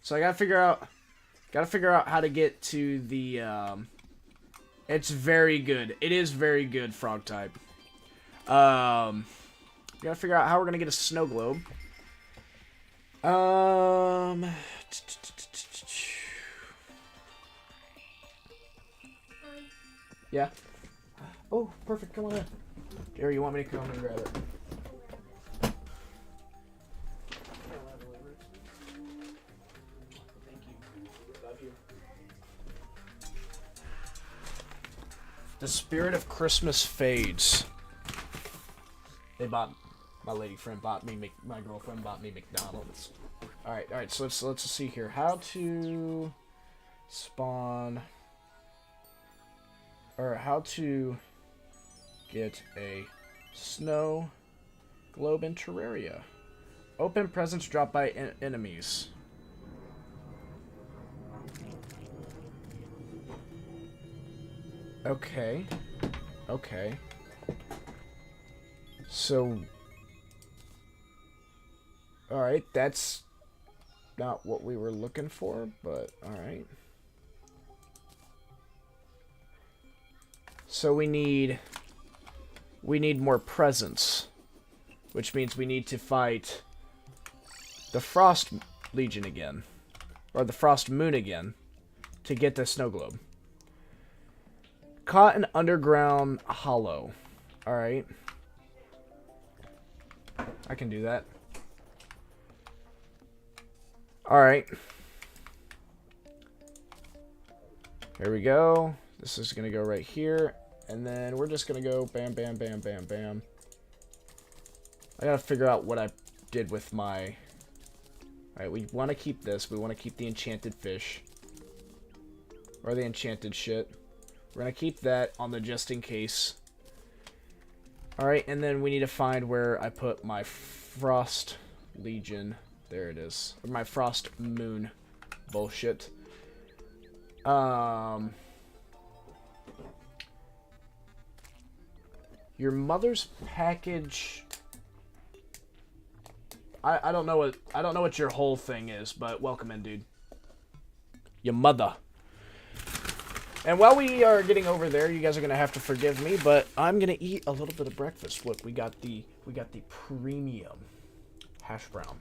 [SPEAKER 1] So I gotta figure out how to get to the, it's very good. It is very good, frog type. Gotta figure out how we're gonna get a snow globe. Yeah. Oh, perfect. Come on in. Gary, you want me to come and grab it? Thank you. Love you. The spirit of Christmas fades. My lady friend bought me, my girlfriend bought me McDonald's. All right. So let's see here. How to spawn. Or how to get a snow globe in Terraria. Open presents dropped by enemies. Okay. So, alright, that's not what we were looking for, but alright. So we need more presents, which means we need to fight the Frost Legion again, or the Frost Moon again, to get the snow globe. Caught an underground hollow. Alright. I can do that. Alright. Here we go. This is going to go right here. And then we're just going to go bam, bam, bam, bam, bam. I got to figure out what I did with my... Alright, we want to keep this. We want to keep the enchanted fish. Or the enchanted shit. We're going to keep that on the just in case. Alright, and then we need to find where I put my Frost Legion. There it is. Or my Frost Moon bullshit. Your mother's package. I don't know what your whole thing is, but welcome in, dude. Your mother. And while we are getting over there, you guys are gonna have to forgive me, but I'm gonna eat a little bit of breakfast. Look, we got the premium hash brown.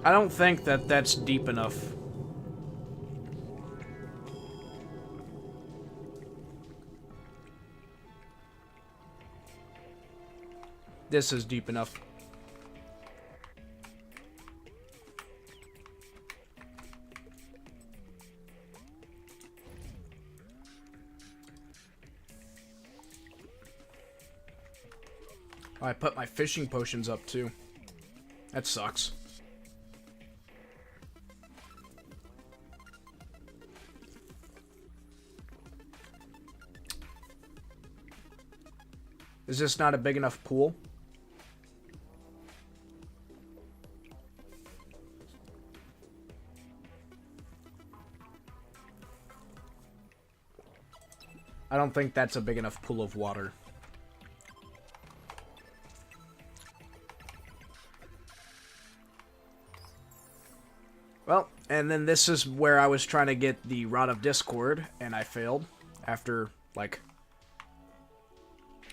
[SPEAKER 1] I don't think that's deep enough. This is deep enough. I put my fishing potions up too. That sucks. Is this not a big enough pool? I don't think that's a big enough pool of water. Well, and then this is where I was trying to get the Rod of Discord, and I failed after, like,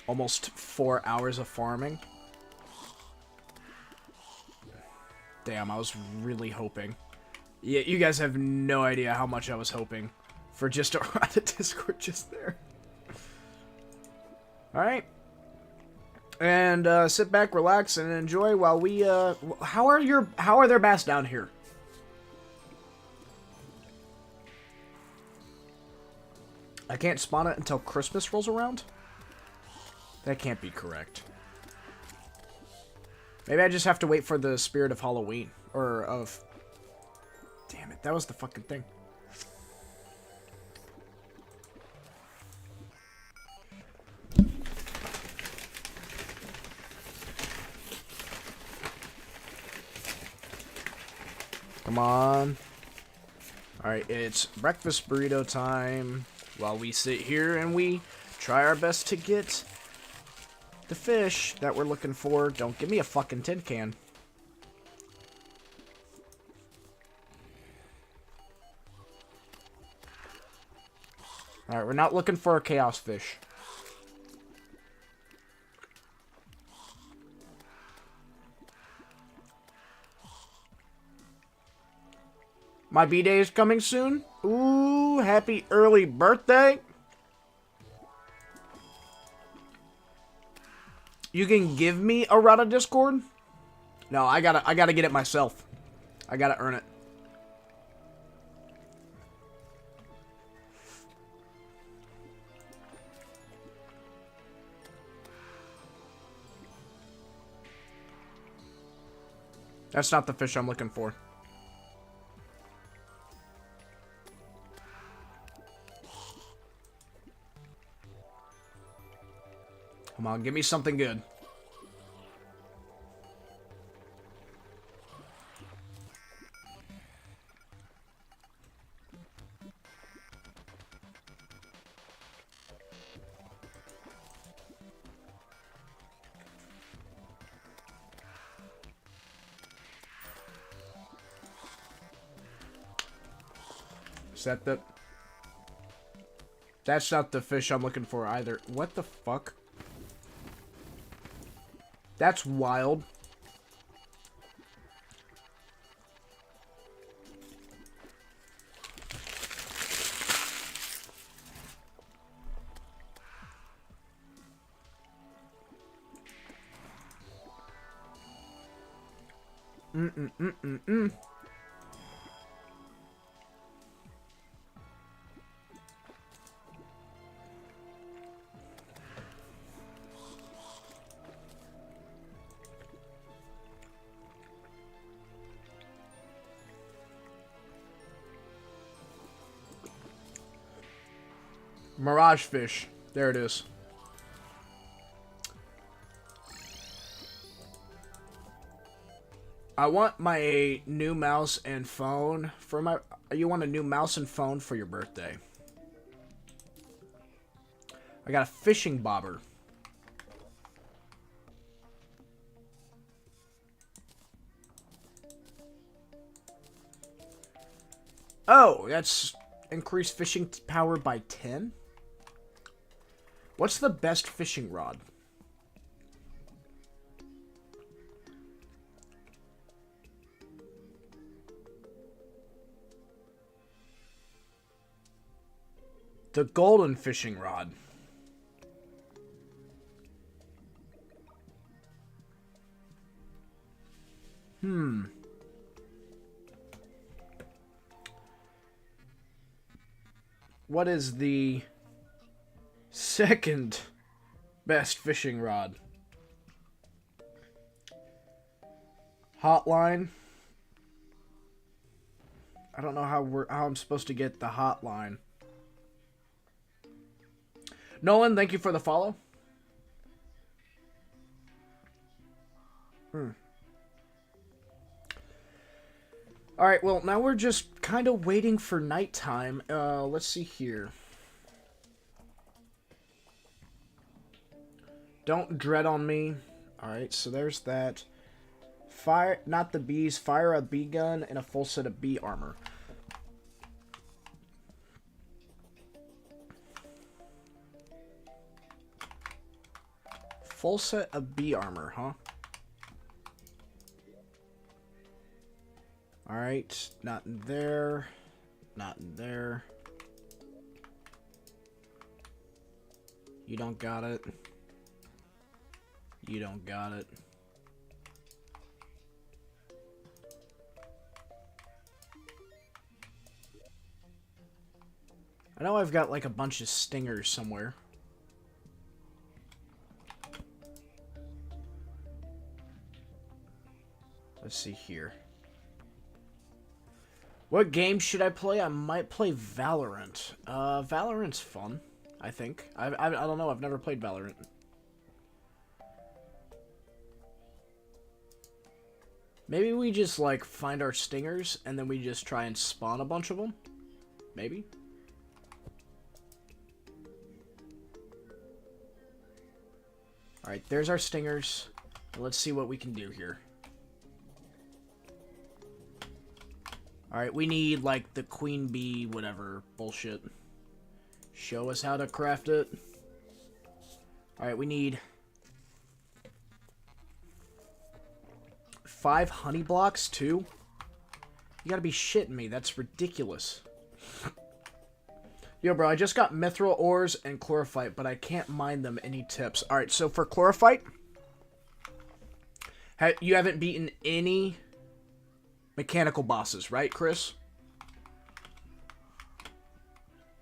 [SPEAKER 1] almost 4 hours of farming. Damn, I was really hoping. Yeah, you guys have no idea how much I was hoping for just a Rod of Discord just there. Alright. And sit back, relax, and enjoy while we how are their bass down here? I can't spawn it until Christmas rolls around? That can't be correct. Maybe I just have to wait for the spirit of Halloween. Or of... Damn it, that was the fucking thing. Come on. Alright, it's breakfast burrito time. While we sit here and we try our best to get the fish that we're looking for. Don't give me a fucking tin can. Alright, we're not looking for a chaos fish. My B-Day is coming soon. Ooh, happy early birthday. You can give me a Rod of Discord? No, I gotta get it myself. I gotta earn it. That's not the fish I'm looking for. Come on, give me something good. Is that the... That's not the fish I'm looking for either. What the fuck? That's wild. Mirage fish. There it is. I want my new mouse and phone for my... You want a new mouse and phone for your birthday. I got a fishing bobber. Oh, that's increased fishing power by 10? What's the best fishing rod? The golden fishing rod. What is the second best fishing rod? Hotline. I don't know how I'm supposed to get the hotline. Nolan, thank you for the follow. Alright, well, now we're just kind of waiting for nighttime. Let's see here. Don't dread on me. Alright, so there's that. Fire, not the bees. Fire a bee gun and a full set of bee armor. Full set of bee armor, huh? Alright, not in there. Not in there. You don't got it. You don't got it. I know I've got like a bunch of stingers somewhere. Let's see here. What game should I play? I might play Valorant. Valorant's fun, I think. I don't know. I've never played Valorant. Maybe we just, like, find our stingers, and then we just try and spawn a bunch of them? Maybe? Alright, there's our stingers. Let's see what we can do here. Alright, we need, like, the queen bee, whatever, bullshit. Show us how to craft it. Alright, we need 5 honey blocks, too? You gotta be shitting me, that's ridiculous. Yo, bro, I just got mithril ores and chlorophyte, but I can't mine them. Any tips? Alright, so for chlorophyte, you haven't beaten any mechanical bosses, right, Chris?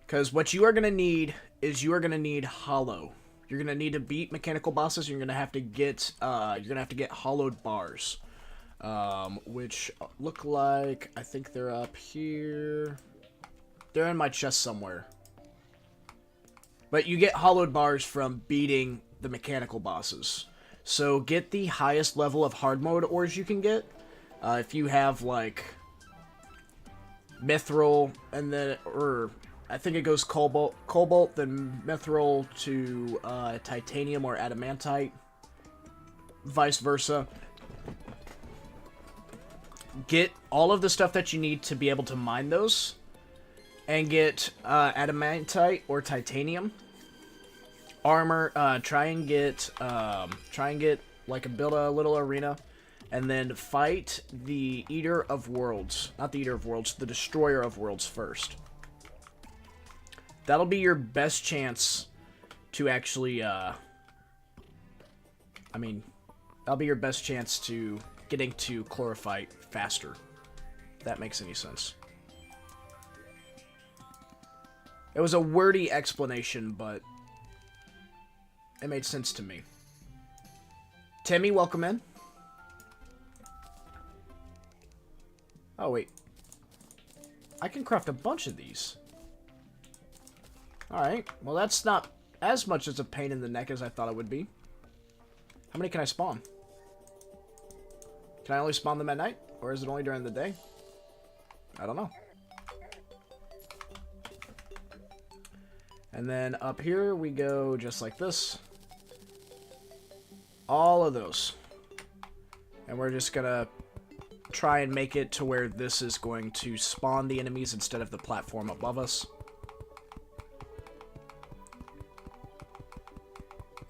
[SPEAKER 1] Because what you are going to need is you are going to need hollow. You're going to need to beat mechanical bosses. You're going to have to get hollowed bars, which look like, I think they're up here. They're in my chest somewhere. But you get hollowed bars from beating the mechanical bosses. So get the highest level of hard mode ores you can get. If you have, like, mithril, and then, or I think it goes cobalt, then mithril to titanium or adamantite, vice versa. Get all of the stuff that you need to be able to mine those, and get adamantite or titanium armor. Try and get like build a little arena, and then fight the Eater of Worlds. Not the Eater of Worlds, the Destroyer of Worlds first. That'll be your best chance to actually, that'll be your best chance to getting to chlorophyte faster. If that makes any sense. It was a wordy explanation, but it made sense to me. Timmy, welcome in. Oh, wait. I can craft a bunch of these. Alright. Well, that's not as much as a pain in the neck as I thought it would be. How many can I spawn? Can I only spawn them at night? Or is it only during the day? I don't know. And then up here we go just like this. All of those. And we're just gonna try and make it to where this is going to spawn the enemies instead of the platform above us.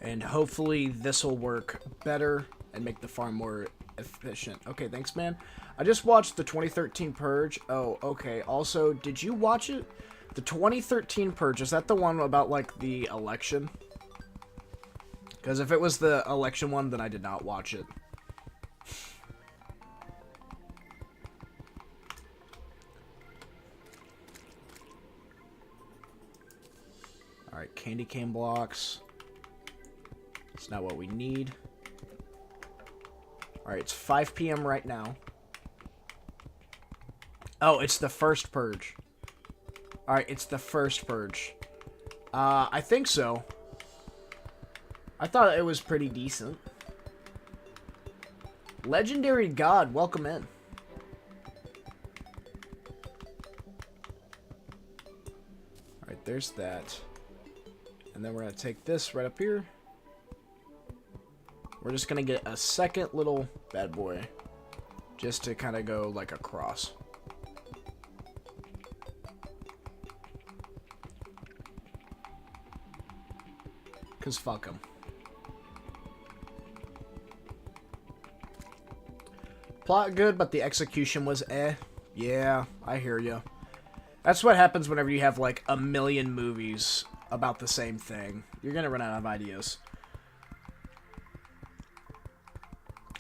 [SPEAKER 1] And hopefully this will work better and make the farm more efficient. Okay, thanks, man. I just watched the 2013 Purge. Oh, okay. Also, did you watch it? The 2013 Purge, is that the one about, like, the election? Because if it was the election one, then I did not watch it. Alright, candy cane blocks. It's not what we need. Alright, it's 5 p.m. right now. Oh, it's the first Purge. Alright, it's the first Purge. I think so. I thought it was pretty decent. Legendary God, welcome in. Alright, there's that. And then we're going to take this right up here. We're just going to get a second little bad boy. just to kind of go like across. Because fuck them. Plot good, but the execution was eh. Yeah, I hear ya. That's what happens whenever you have like a million movies about the same thing. You're gonna run out of ideas.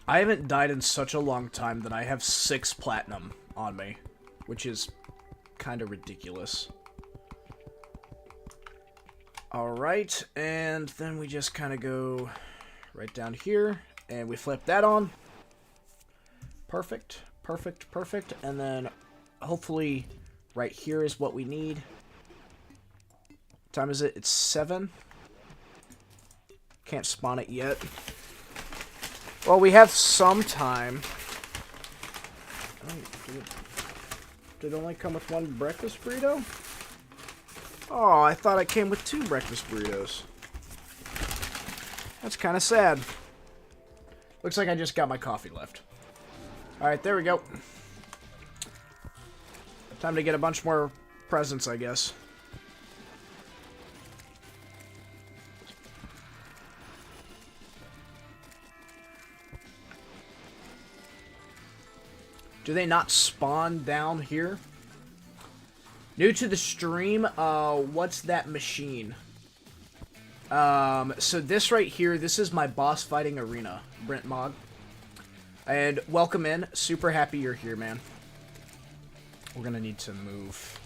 [SPEAKER 1] I haven't died in such a long time that I have 6 platinum on me, which is kind of ridiculous. Alright, and then we just kind of go right down here, and we flip that on. Perfect, perfect, perfect, and then hopefully right here is what we need. What time is it? It's 7. Can't spawn it yet. Well, we have some time. Oh, did it only come with 1 breakfast burrito? Oh, I thought it came with 2 breakfast burritos. That's kind of sad. Looks like I just got my coffee left. Alright, there we go. Time to get a bunch more presents, I guess. Do they not spawn down here? New to the stream, what's that machine? So this right here, this is my boss fighting arena, Brent Mog. And welcome in. Super happy you're here, man. We're gonna need to move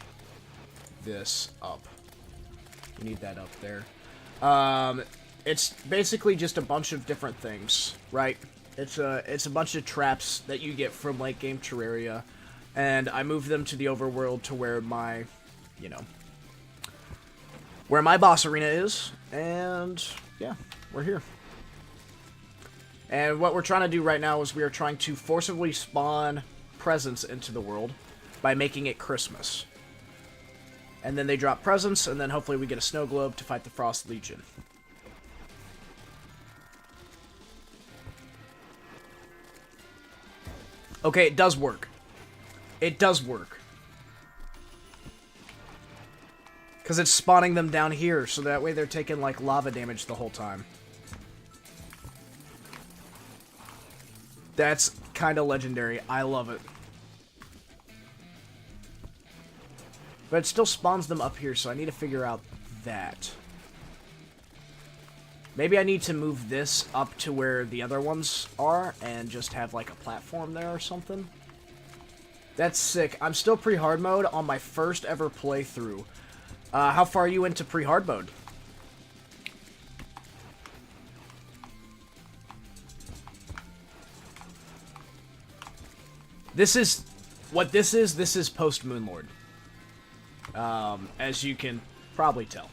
[SPEAKER 1] this up. We need that up there. It's basically just a bunch of different things, right? It's a bunch of traps that you get from late game Terraria, and I moved them to the overworld to where my, you know, where my boss arena is, and yeah, we're here. And what we're trying to do right now is we are trying to forcibly spawn presents into the world by making it Christmas. And then they drop presents, and then hopefully we get a snow globe to fight the Frost Legion. Okay, it does work. It does work. Because it's spawning them down here, so that way they're taking, like, lava damage the whole time. That's kind of legendary. I love it. But it still spawns them up here, so I need to figure out that. Maybe I need to move this up to where the other ones are and just have like a platform there or something. That's sick. I'm still pre-hard mode on my first ever playthrough. How far are you into pre-hard mode? This is post Moonlord. As you can probably tell.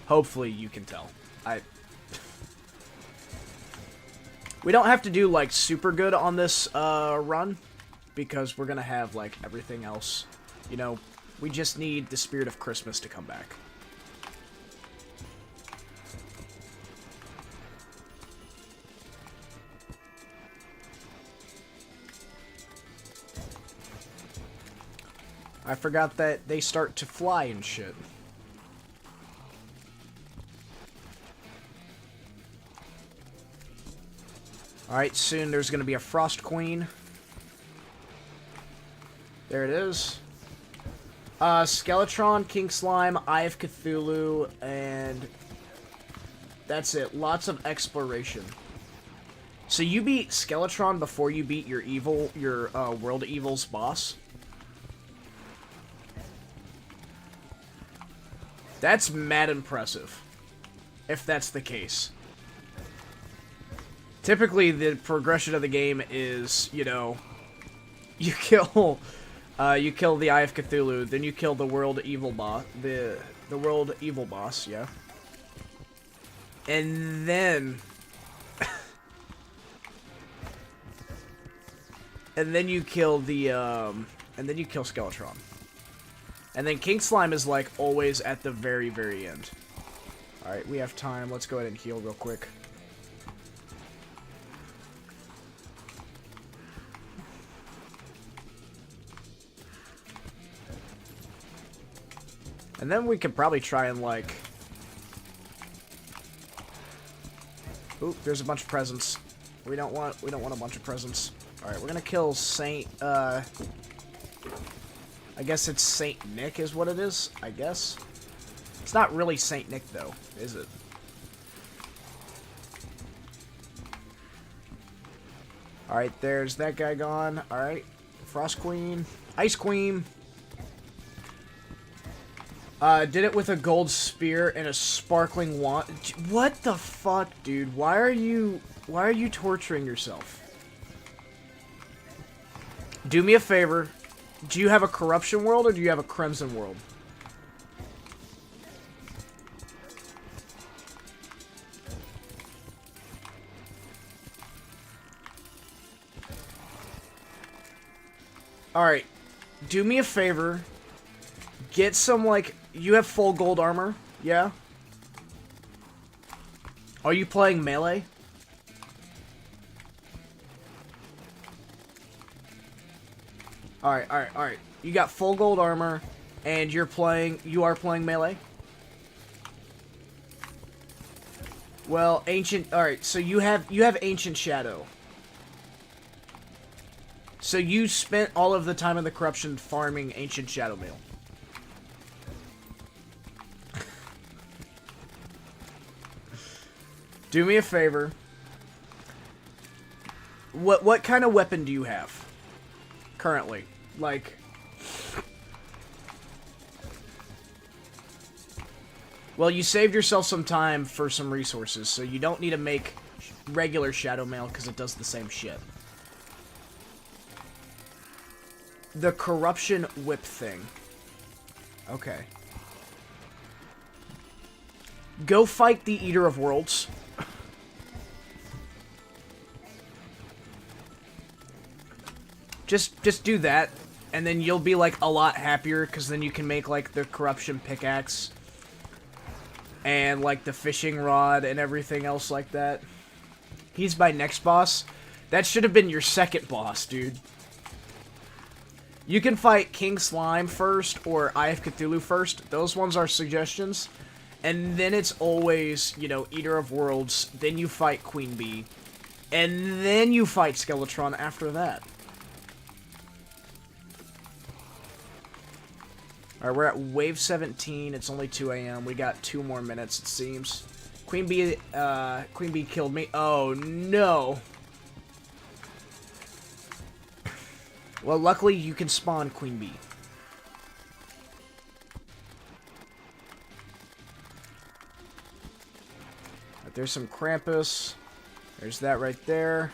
[SPEAKER 1] Hopefully you can tell. We don't have to do, like, super good on this, run, because we're gonna have, like, everything else. You know, we just need the spirit of Christmas to come back. I forgot that they start to fly and shit. Alright, soon there's going to be a Frost Queen. There it is. Skeletron, King Slime, Eye of Cthulhu, and that's it. Lots of exploration. So you beat Skeletron before you beat your World Evil's boss? That's mad impressive, if that's the case. Typically, the progression of the game is, you know, you kill the Eye of Cthulhu, then you kill the World Evil boss, the World Evil boss, yeah, and then you kill the and then you kill Skeletron. And then King Slime is, like, always at the very, very end. Alright, we have time. Let's go ahead and heal real quick. And then we could probably try and, like... Oop, there's a bunch of presents. We don't want a bunch of presents. Alright, we're gonna kill Saint, I guess it's Saint Nick is what it is, I guess. It's not really Saint Nick, though, is it? Alright, there's that guy gone. Alright, Frost Queen. Ice Queen. Did it with a gold spear and a sparkling wand. What the fuck, dude? Why are you torturing yourself? Do me a favor. Do you have a corruption world or do you have a crimson world? Alright. Do me a favor. Get some, like... You have full gold armor? Yeah? Are you playing melee? Alright, alright, alright. You got full gold armor, and you are playing melee? Well, ancient... Alright, so you have ancient shadow. So you spent all of the time in the corruption farming ancient shadow mail. Do me a favor. What kind of weapon do you have currently? Like, well, you saved yourself some time for some resources, so you don't need to make regular shadow mail because it does the same shit. The corruption whip thing. Okay. Go fight the Eater of Worlds. Just do that, and then you'll be, like, a lot happier, because then you can make, like, the corruption pickaxe, and, like, the fishing rod, and everything else like that. He's my next boss. That should have been your second boss, dude. You can fight King Slime first, or Eye of Cthulhu first. Those ones are suggestions. And then it's always, you know, Eater of Worlds, then you fight Queen Bee, and then you fight Skeletron after that. Alright, we're at wave 17. It's only 2 a.m. We got 2 more minutes, it seems. Queen Bee killed me. Oh, no. Well, luckily, you can spawn Queen Bee. Right, there's some Krampus. There's that right there.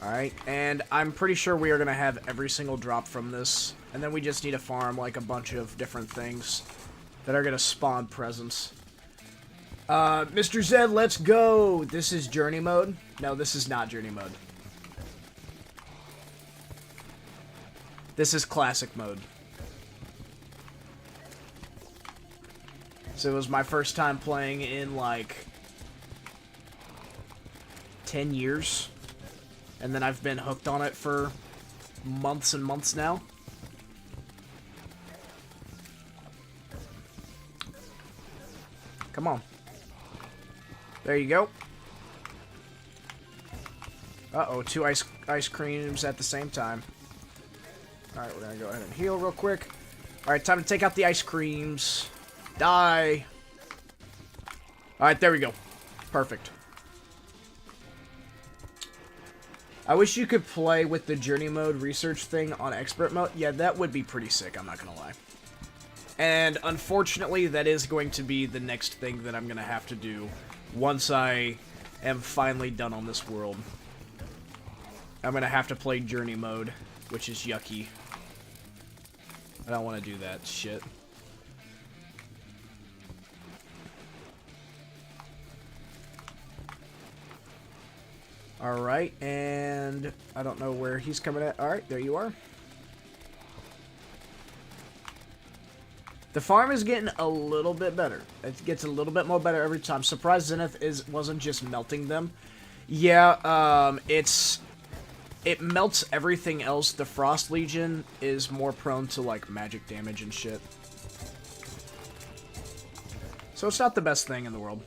[SPEAKER 1] Alright, and I'm pretty sure we are going to have every single drop from this. And then we just need to farm, like, a bunch of different things that are going to spawn presents. Mr. Zed, let's go! This is journey mode? No, this is not journey mode. This is classic mode. So it was my first time playing in, like, 10 years. And then I've been hooked on it for months and months now. Come on. There you go. Uh-oh, 2 ice creams at the same time. Alright, we're gonna go ahead and heal real quick. Alright, time to take out the ice creams. Die. Alright, there we go. Perfect. I wish you could play with the journey mode research thing on expert mode. Yeah, that would be pretty sick, I'm not gonna lie. And unfortunately, that is going to be the next thing that I'm gonna have to do once I am finally done on this world. I'm gonna have to play journey mode, which is yucky. I don't want to do that shit. Alright, and I don't know where he's coming at. Alright, there you are. The farm is getting a little bit better. It gets a little bit more better every time. Surprised Zenith wasn't just melting them. Yeah, it's it melts everything else. The Frost Legion is more prone to, like, magic damage and shit. So it's not the best thing in the world.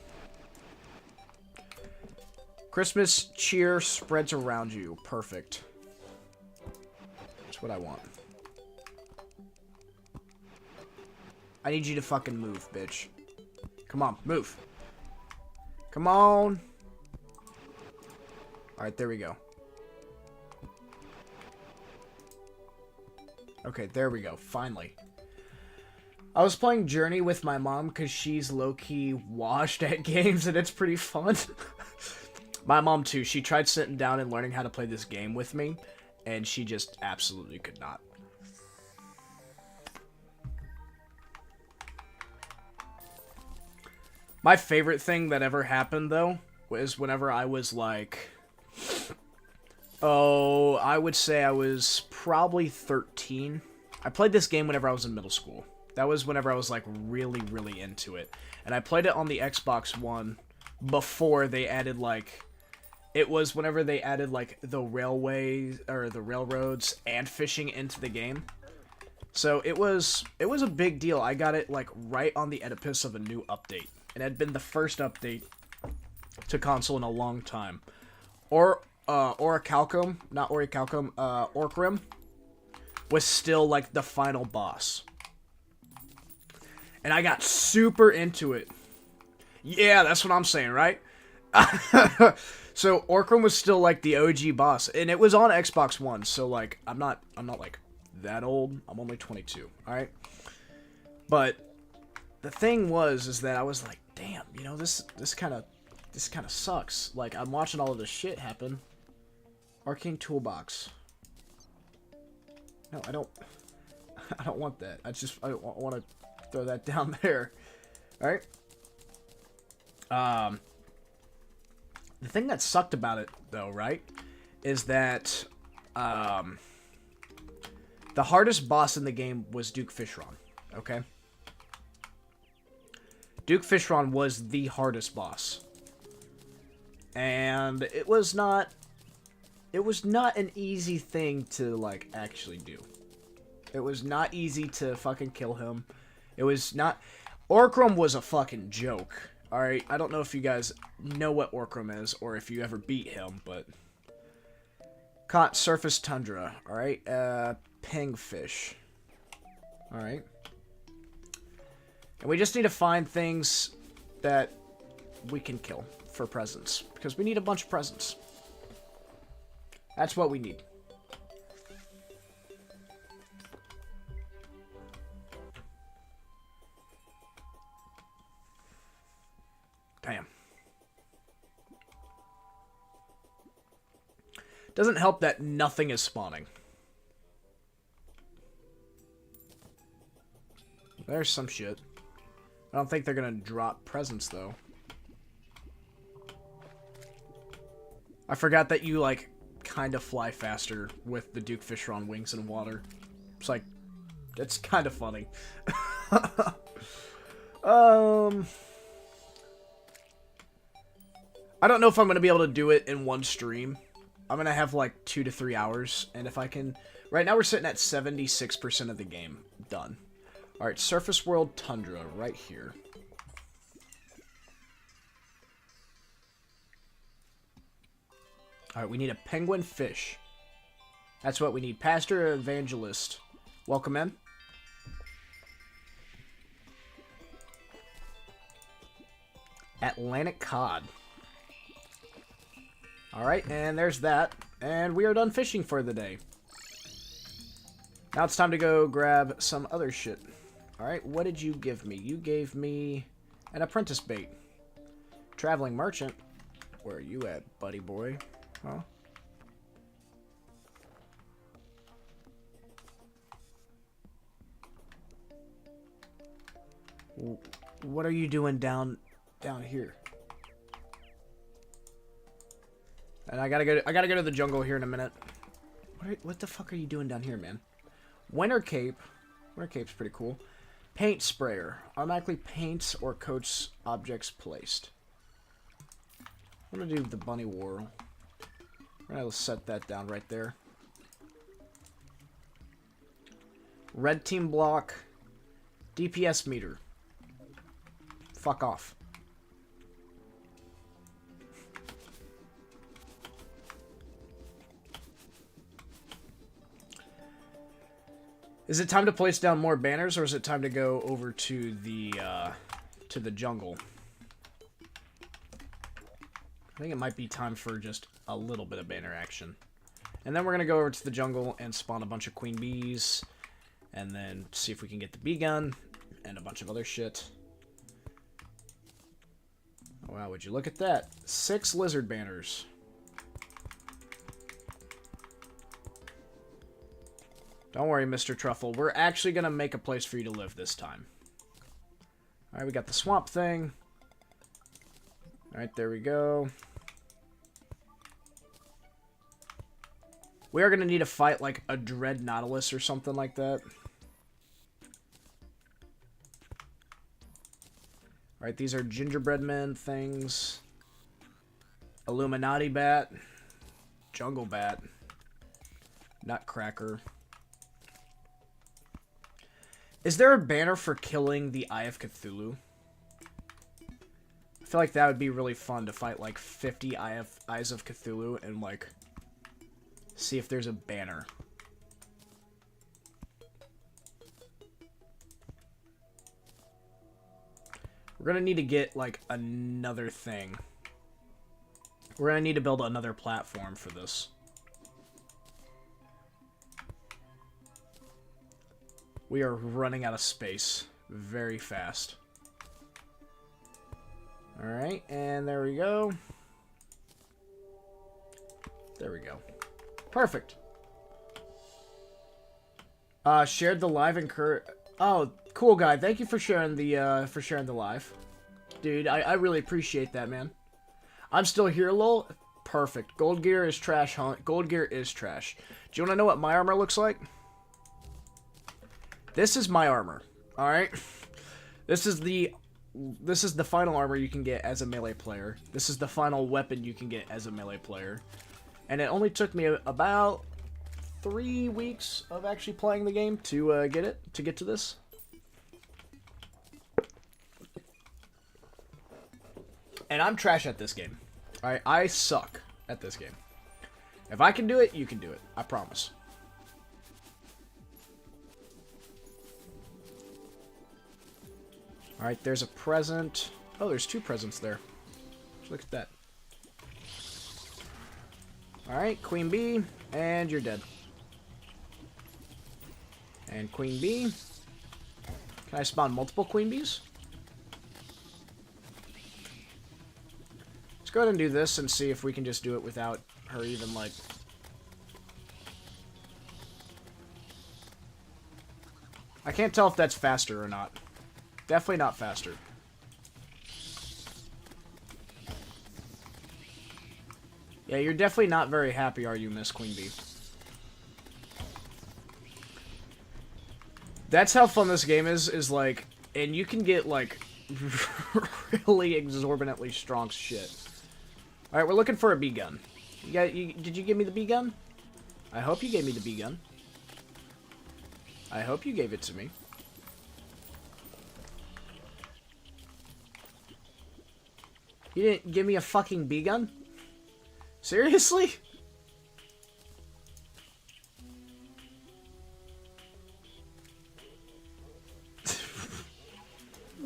[SPEAKER 1] Christmas cheer spreads around you. Perfect. That's what I want. I need you to fucking move, bitch. Come on, move. Come on. Alright, there we go. Okay, there we go. Finally. I was playing Journey with my mom because she's low-key washed at games and it's pretty fun. My mom, too. She tried sitting down and learning how to play this game with me, and she just absolutely could not. My favorite thing that ever happened, though, was whenever I was, like... Oh, I would say I was probably 13. I played this game whenever I was in middle school. That was whenever I was, like, really, really into it. And I played it on the Xbox One before they added, like... It was whenever they added, like, the railways, or the railroads and fishing into the game. So it was a big deal. I got it, like, right on the precipice of a new update. It had been the first update to console in a long time. Orichalcum, not Orichalcum, Orcrim was still, like, the final boss. And I got super into it. Yeah, that's what I'm saying, right? So Orcrim was still like the OG boss, and it was on Xbox One. So like, I'm not like that old. I'm only 22. All right. But the thing is that I was like, damn, you know, this kind of sucks. Like, I'm watching all of this shit happen. Arcane Toolbox. No, I don't want that. I want to throw that down there. All right. The thing that sucked about it, though, right, is that the hardest boss in the game was Duke Fishron, okay? Duke Fishron was the hardest boss. And it was not an easy thing to, like, actually do. It was not easy to fucking kill him. It was not... Orcrim was a fucking joke. Alright, I don't know if you guys know what Orcrim is, or if you ever beat him, but... Caught surface tundra, alright? Pingfish. Alright. And we just need to find things that we can kill for presents. Because we need a bunch of presents. That's what we need. Damn. Doesn't help that nothing is spawning. There's some shit. I don't think they're gonna drop presents, though. I forgot that you, like, kind of fly faster with the Duke Fishron wings in water. It's like, it's kind of funny. I don't know if I'm going to be able to do it in one stream. I'm going to have like 2 to 3 hours. And if I can... Right now we're sitting at 76% of the game done. Alright, Surface World Tundra right here. Alright, we need a penguin fish. That's what we need. Pastor Evangelist. Welcome in. Atlantic Cod. Alright, and there's that. And we are done fishing for the day. Now it's time to go grab some other shit. Alright, what did you give me? You gave me an apprentice bait. Traveling merchant. Where are you at, buddy boy? Huh? What are you doing down here? And I gotta go to the jungle here in a minute. What the fuck are you doing down here, man? Winter Cape. Winter Cape's pretty cool. Paint sprayer. Automatically paints or coats objects placed. I'm gonna do the bunny whirl. I'll set that down right there. Red team block. DPS meter. Fuck off. Is it time to place down more banners, or is it time to go over to the jungle? I think it might be time for just a little bit of banner action. And then we're going to go over to the jungle and spawn a bunch of queen bees. And then see if we can get the bee gun and a bunch of other shit. Oh, wow, would you look at that? 6 lizard banners. Don't worry, Mr. Truffle. We're actually going to make a place for you to live this time. Alright, we got the swamp thing. Alright, there we go. We are going to need to fight like a Dread Nautilus or something like that. Alright, these are gingerbread men things. Illuminati bat. Jungle bat. Nutcracker. Is there a banner for killing the Eye of Cthulhu? I feel like that would be really fun to fight like 50 Eyes of Cthulhu and like see if there's a banner. We're gonna need to get like another thing. We're gonna need to build another platform for this. We are running out of space very fast. Alright, and there we go. There we go. Perfect. Shared the live and Oh, cool guy. Thank you for sharing the live. Dude, I really appreciate that, man. I'm still here, lol. Perfect. Gold gear is trash, huh? Gold gear is trash. Do you want to know what my armor looks like? This is my armor. Alright? This is the final armor you can get as a melee player. This is the final weapon you can get as a melee player. And it only took me about 3 weeks of actually playing the game to get to this. And I'm trash at this game. Alright, I suck at this game. If I can do it, you can do it. I promise. Alright, there's a present. Oh, there's 2 presents there. Look at that. Alright, Queen Bee, and you're dead. And Queen Bee. Can I spawn multiple Queen Bees? Let's go ahead and do this and see if we can just do it without her even, like... I can't tell if that's faster or not. Definitely not faster. Yeah, you're definitely not very happy, are you, Miss Queen Bee? That's how fun this game is like, and you can get, like, really exorbitantly strong shit. Alright, we're looking for a bee gun. Did you give me the bee gun? I hope you gave me the bee gun. I hope you gave it to me. You didn't give me a fucking bee gun? Seriously?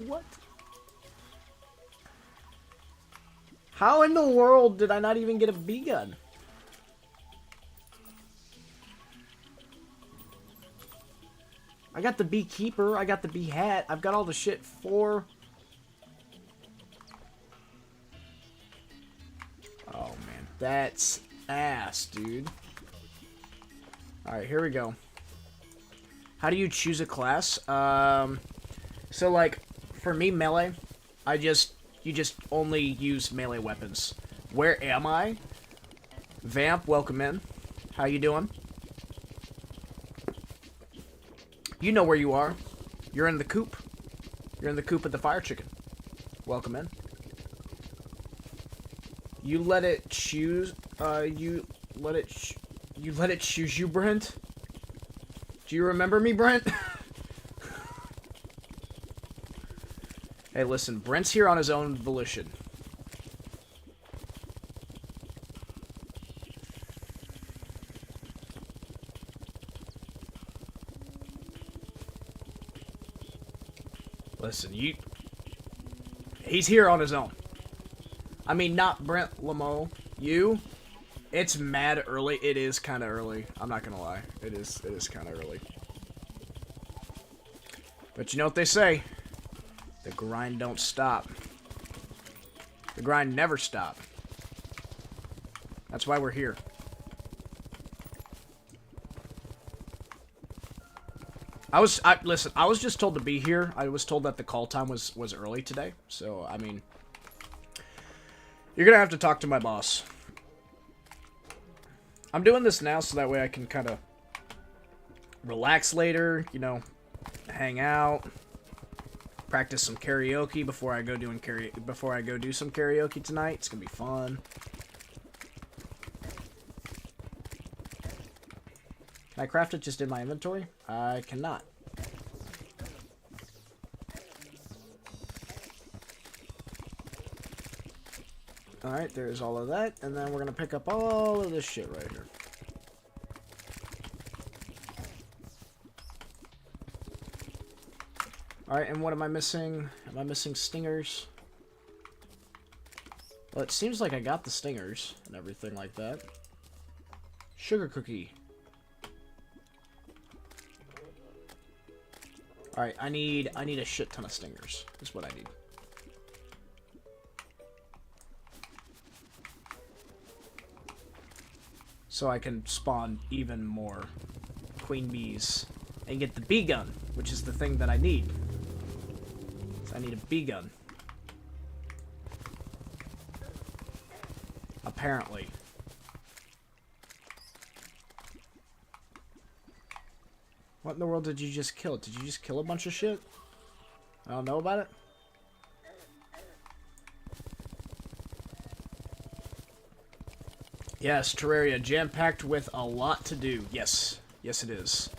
[SPEAKER 1] What? How in the world did I not even get a bee gun? I got the beekeeper, I got the bee hat, I've got all the shit for... Oh man, that's ass, dude. Alright, here we go. How do you choose a class? So like, for me, melee, you just only use melee weapons. Where am I? Vamp, welcome in. How you doing? You know where you are. You're in the coop. You're in the coop of the fire chicken. Welcome in. You let it choose. You let it you let it choose you, Brent? Do you remember me, Brent? Hey, listen, Brent's here on his own volition. Listen, he's here on his own. I mean, not Brent Lamo. You? It's mad early. It is kind of early. I'm not gonna lie. It is kind of early. But you know what they say? The grind don't stop. The grind never stop. That's why we're here. Listen, I was just told to be here. I was told that the call time was early today. So, I mean, you're gonna have to talk to my boss. I'm doing this now so that way I can kind of relax later, you know, hang out, practice some karaoke before I go do some karaoke tonight. It's gonna be fun. Can I craft it just in my inventory? I cannot. Alright, there's all of that, and then we're gonna pick up all of this shit right here. Alright, and what am I missing? Am I missing stingers? Well, it seems like I got the stingers and everything like that. Sugar cookie. Alright, I need a shit ton of stingers. Is what I need. So I can spawn even more queen bees and get the bee gun, which is the thing that I need. So I need a bee gun. Apparently. What in the world did you just kill? Did you just kill a bunch of shit? I don't know about it. Yes, Terraria, jam-packed with a lot to do. Yes. Yes, it is.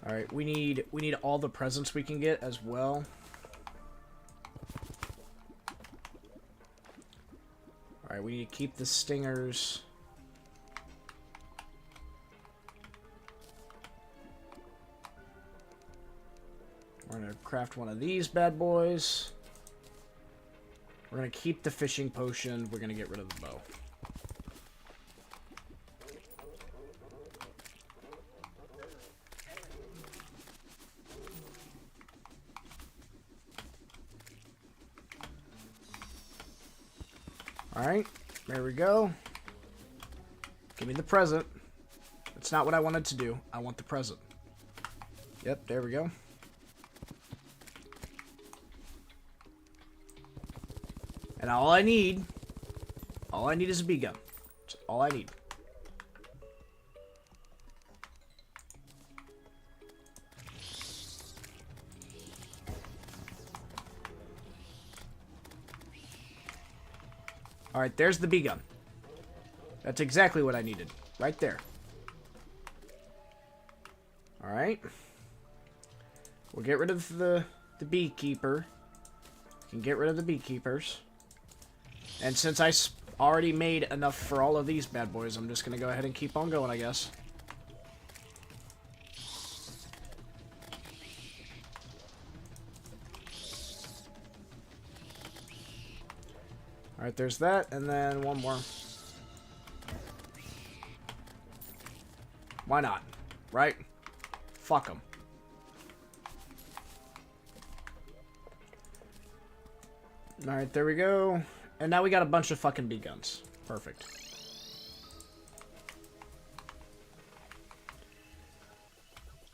[SPEAKER 1] Alright, we need all the presents we can get as well. Alright, we need to keep the stingers. We're gonna craft one of these bad boys. We're gonna keep the fishing potion. We're gonna get rid of the bow. Alright, there we go. Give me the present. That's not what I wanted to do. I want the present. Yep, there we go. And all I need is a bee gun. That's all I need. Alright, there's the bee gun. That's exactly what I needed. Right there. Alright. We'll get rid of the beekeeper. We can get rid of the beekeepers. And since I already made enough for all of these bad boys, I'm just going to go ahead and keep on going, I guess. Alright, there's that, and then one more. Why not? Right? Fuck them. Alright, there we go. And now we got a bunch of fucking bee guns. Perfect.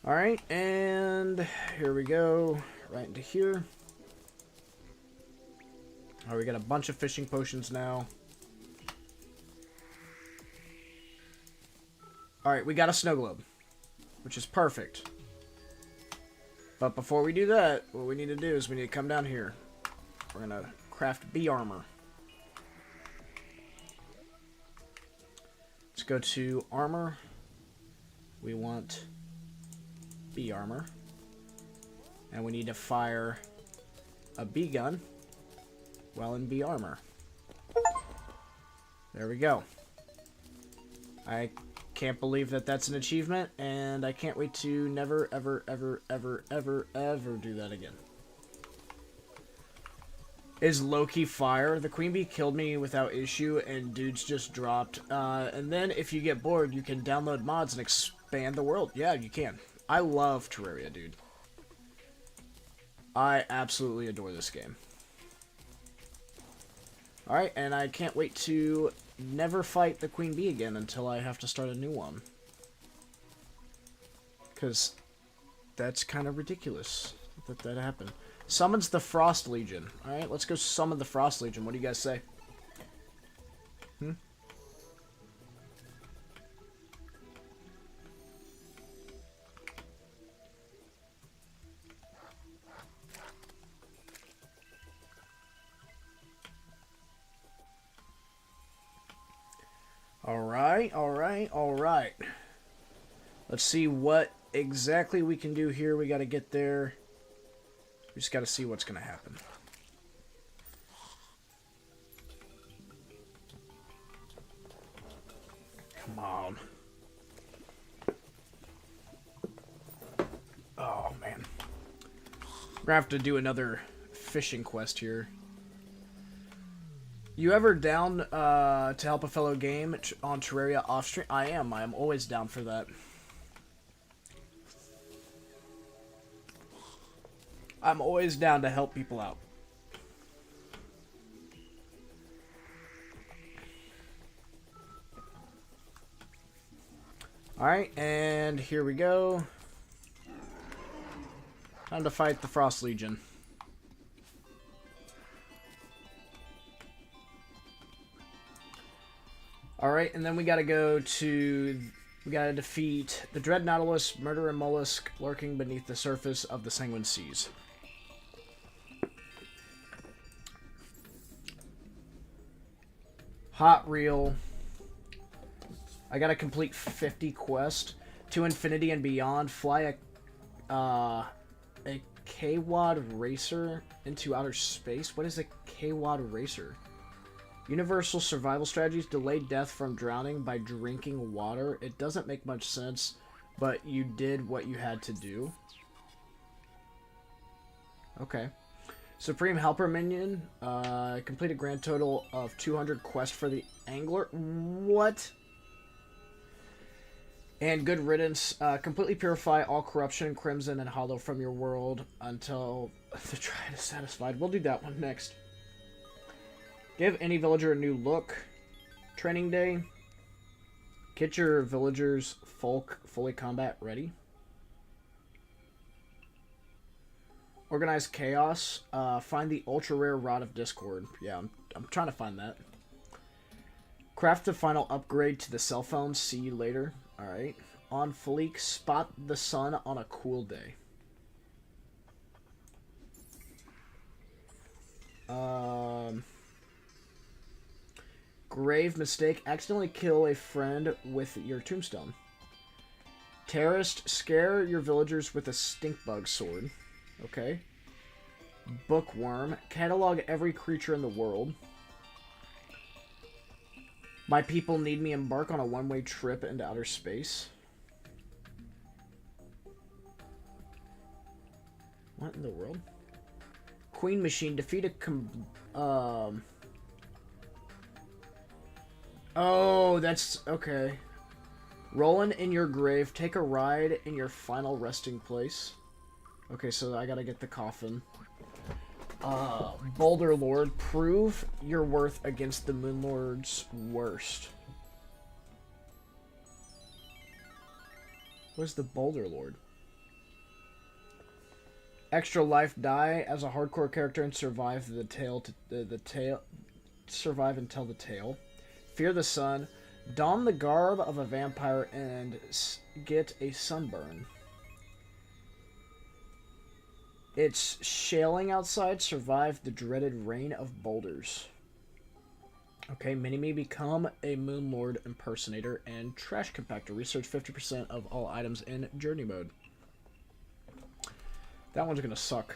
[SPEAKER 1] Alright, and here we go. Right into here. Alright, we got a bunch of fishing potions now. Alright, we got a snow globe. Which is perfect. But before we do that, what we need to do is we need to come down here. We're gonna craft bee armor. Let's go to armor. We want B armor. And we need to fire a B gun while in B armor. There we go. I can't believe that that's an achievement, and I can't wait to never, ever, ever, ever, ever, ever do that again. Is Loki fire? The queen bee killed me without issue, and dudes just dropped. And then if you get bored, you can download mods and expand the world. Yeah, you can. I love Terraria, dude. I absolutely adore this game. Alright, and I can't wait to never fight the queen bee again until I have to start a new one. Because that's kind of ridiculous that happened. Summons the Frost Legion. Alright, let's go summon the Frost Legion. What do you guys say? Alright. Let's see what exactly we can do here. We gotta get there. We just gotta see what's gonna happen. Come on. Oh, man. We're gonna have to do another fishing quest here. You ever down to help a fellow game on Terraria off stream? I am always down for that. I'm always down to help people out. Alright, and here we go. Time to fight the Frost Legion. Alright, and then we gotta go to... We gotta defeat the Dread Nautilus, Murderer Mollusk, lurking beneath the surface of the Sanguine Seas. Hot Reel. I gotta complete 50 quests. To Infinity and Beyond. Fly a K-Wad Racer into outer space. What is a K-Wad Racer? Universal survival strategies. Delay death from drowning by drinking water. It doesn't make much sense, but you did what you had to do. Okay. Supreme Helper Minion. Complete a grand total of 200 quests for the Angler. What? And Good Riddance. Completely purify all corruption, crimson, and hollow from your world until the triad is satisfied. We'll do that one next. Give any villager a new look. Training day. Get your villagers fully combat ready. Organize chaos. Find the ultra rare Rod of Discord. Yeah, I'm trying to find that. Craft the final upgrade to the cell phone. See you later. Alright. On fleek. Spot the sun on a cool day. Grave mistake. Accidentally kill a friend with your tombstone. Terrorist. Scare your villagers with a stink bug sword. Okay. Bookworm. Catalog every creature in the world. My people need me. Embark on a one-way trip into outer space. What in the world? Queen Machine. Defeat a Oh, that's... Okay. Rolling in your grave. Take a ride in your final resting place. Okay, so I gotta get the coffin. Boulder Lord. Prove your worth against the Moon Lord's worst. Where's the Boulder Lord? Extra life. Die as a hardcore character and survive the tale. Survive and tell the tale. Fear the sun. Don the garb of a vampire and get a sunburn. It's shaling outside. Survive the dreaded rain of boulders. Okay, Mini-Me, become a Moon Lord impersonator and trash compactor. Research 50% of all items in journey mode. That one's gonna suck.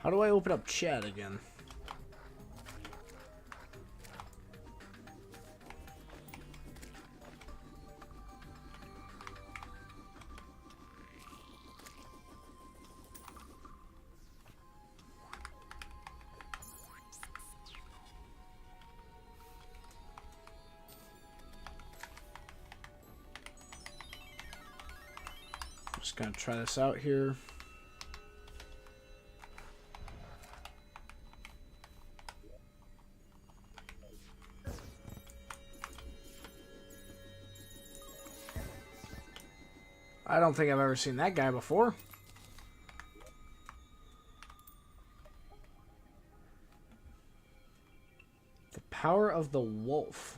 [SPEAKER 1] How do I open up chat again? Just gonna try this out here. I don't think I've ever seen that guy before. The power of the wolf.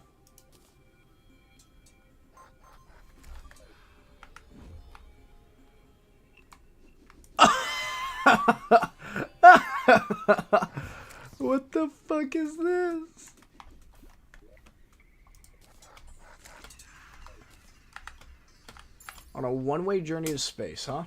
[SPEAKER 1] What the fuck is this? On a one-way journey to space, huh?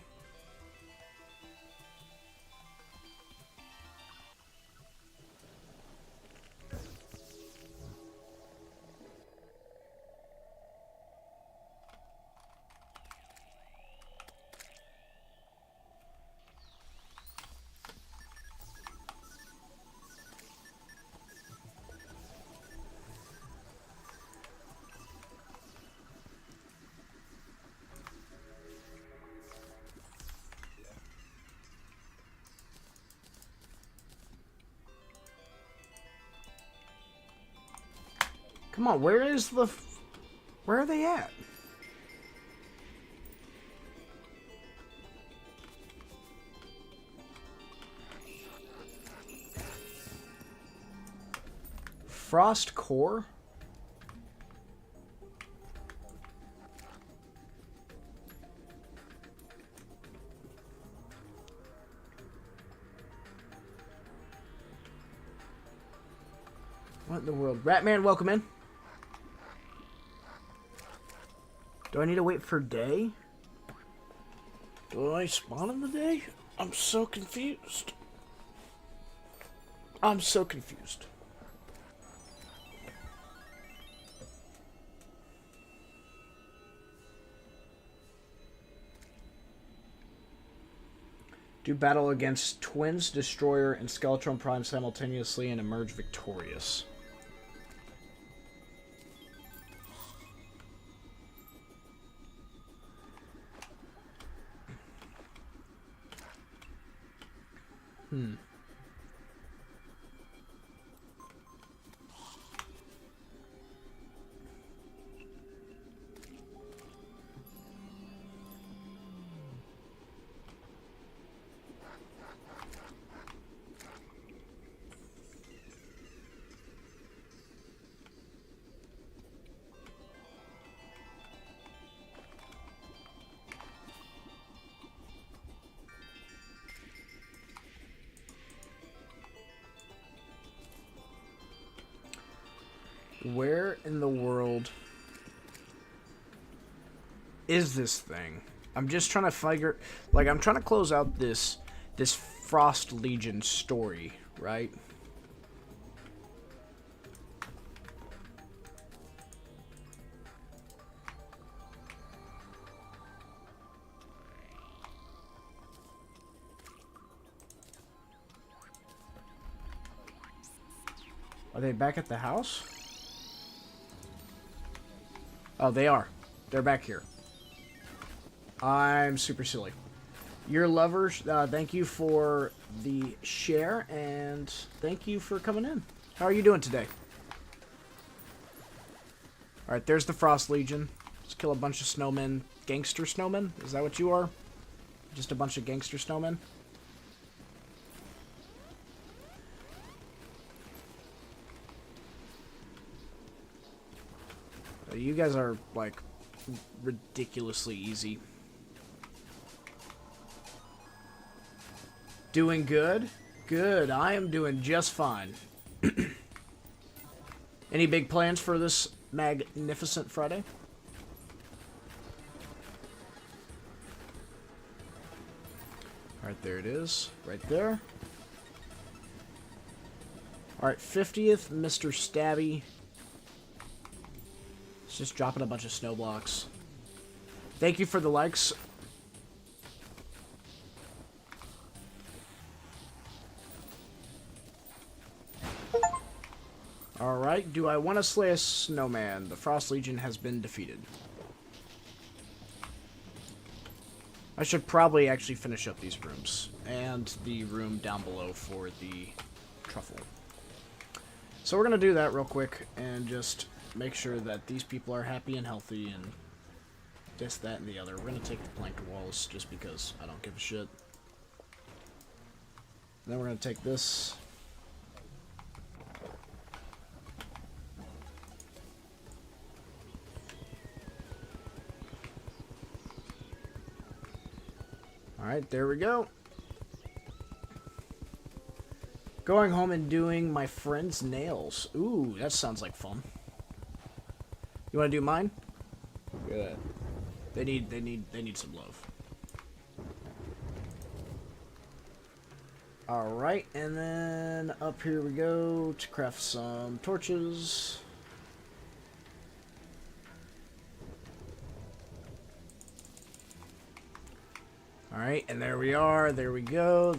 [SPEAKER 1] Come on, where is the... Where are they at? Frost Core? What in the world? Ratman, welcome in. Do I need to wait for day? Do I spawn in the day? I'm so confused. I'm so confused. Do battle against Twins, Destroyer, and Skeletron Prime simultaneously and emerge victorious. Where in the world is this thing? I'm just trying to figure... Like, I'm trying to close out this Frost Legion story, right? Are they back at the house? Oh, they are. They're back here. I'm super silly. Your lovers, thank you for the share, and thank you for coming in. How are you doing today? Alright, there's the Frost Legion. Let's kill a bunch of snowmen. Gangster snowmen? Is that what you are? Just a bunch of gangster snowmen? You guys are, like, ridiculously easy. Doing good? Good. I am doing just fine. Any big plans for this magnificent Friday? Alright, there it is. Right there. Alright, 50th, Mr. Stabby. It's just dropping a bunch of snow blocks. Thank you for the likes. Alright, do I want to slay a snowman? The Frost Legion has been defeated. I should probably actually finish up these rooms. And the room down below for the truffle. So we're going to do that real quick and just make sure that these people are happy and healthy and this, that, and the other. We're going to take the planked walls just because I don't give a shit. Then we're going to take this. Alright, there we go. Going home and doing my friend's nails. Ooh, that sounds like fun. You want to do mine? Good. They need some love. Alright, and then up here we go to craft some torches. Alright, and there we are, there we go,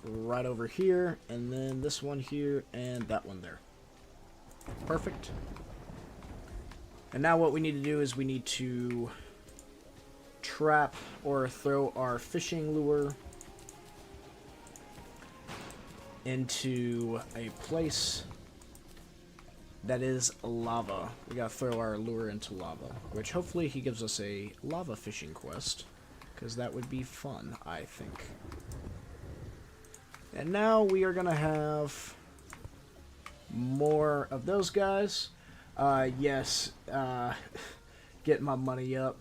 [SPEAKER 1] right over here, and then this one here, and that one there. Perfect. And now what we need to do is we need to trap or throw our fishing lure into a place that is lava. We gotta throw our lure into lava, which hopefully he gives us a lava fishing quest. Because that would be fun, I think. And now we are going to have more of those guys. Yes, get my money up.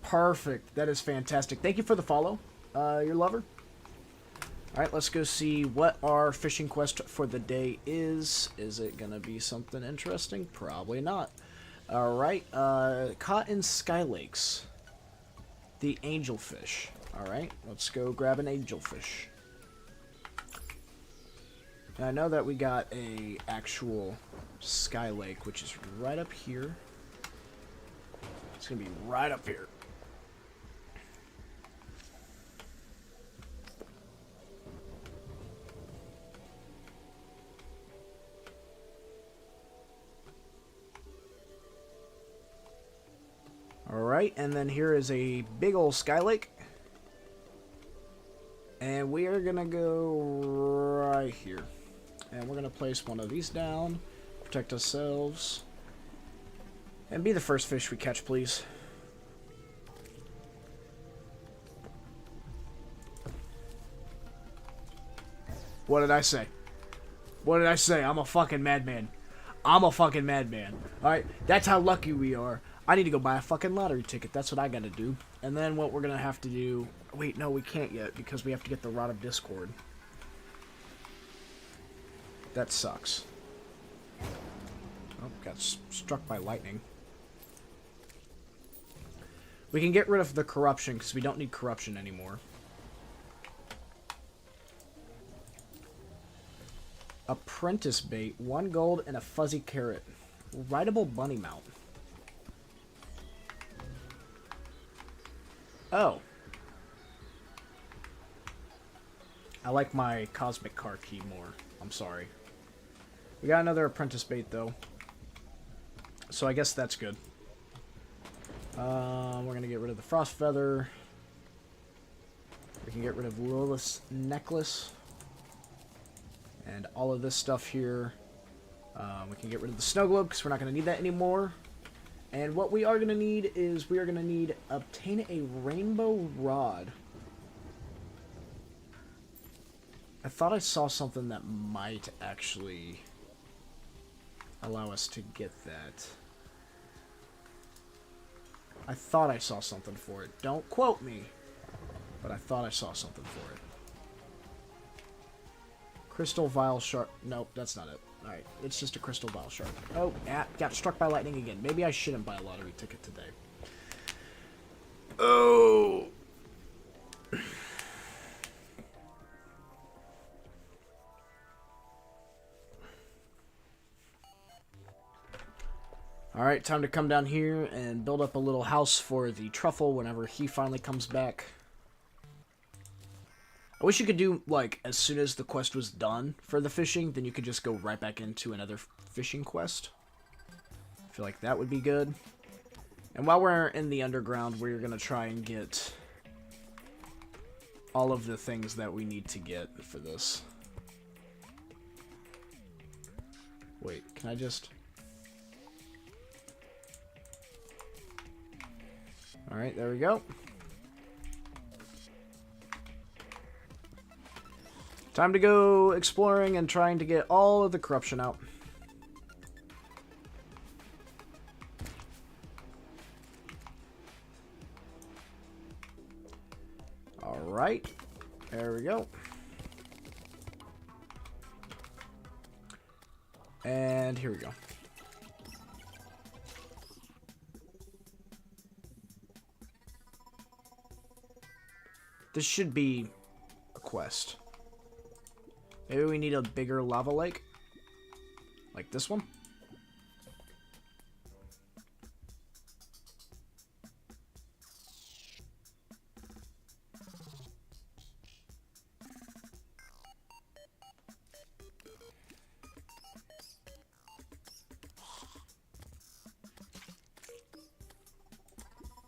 [SPEAKER 1] Perfect. That is fantastic. Thank you for the follow, your lover. Alright, let's go see what our fishing quest for the day is. Is it going to be something interesting? Probably not. Alright, caught in Sky Lakes. The angelfish. Alright, let's go grab an angelfish. And I know that we got a actual sky lake, which is right up here. It's gonna be right up here. Alright, and then here is a big old sky lake. And we are gonna go right here. And we're gonna place one of these down, protect ourselves, and be the first fish we catch, please. What did I say? What did I say? I'm a fucking madman. I'm a fucking madman. Alright, that's how lucky we are. I need to go buy a fucking lottery ticket. That's what I gotta do. And then what we're gonna have to do... Wait, no, we can't yet because we have to get the Rod of Discord. That sucks. Oh, got struck by lightning. We can get rid of the corruption because we don't need corruption anymore. Apprentice bait, 1 gold and a fuzzy carrot. Rideable bunny mount. Oh. I like my cosmic car key more. I'm sorry. We got another apprentice bait though. So I guess that's good. We're gonna get rid of the frost feather. We can get rid of Lilith's necklace. And all of this stuff here. We can get rid of the snow globe because we're not going to need that anymore. And what we are going to need is we are going to need obtain a rainbow rod. I thought I saw something that might actually allow us to get that. I thought I saw something for it. Don't quote me. But I thought I saw something for it. Crystal vial shard. Nope, that's not it. Alright, it's just a crystal vial shard. Oh, got struck by lightning again. Maybe I shouldn't buy a lottery ticket today. Oh! Alright, time to come down here and build up a little house for the truffle whenever he finally comes back. I wish you could do, like, as soon as the quest was done for the fishing, then you could just go right back into another fishing quest. I feel like that would be good. And while we're in the underground, we're going to try and get all of the things that we need to get for this. Wait, can I just... Alright, there we go. Time to go exploring and trying to get all of the corruption out. Alright, there we go. And here we go. This should be a quest. Maybe we need a bigger lava lake. Like this one.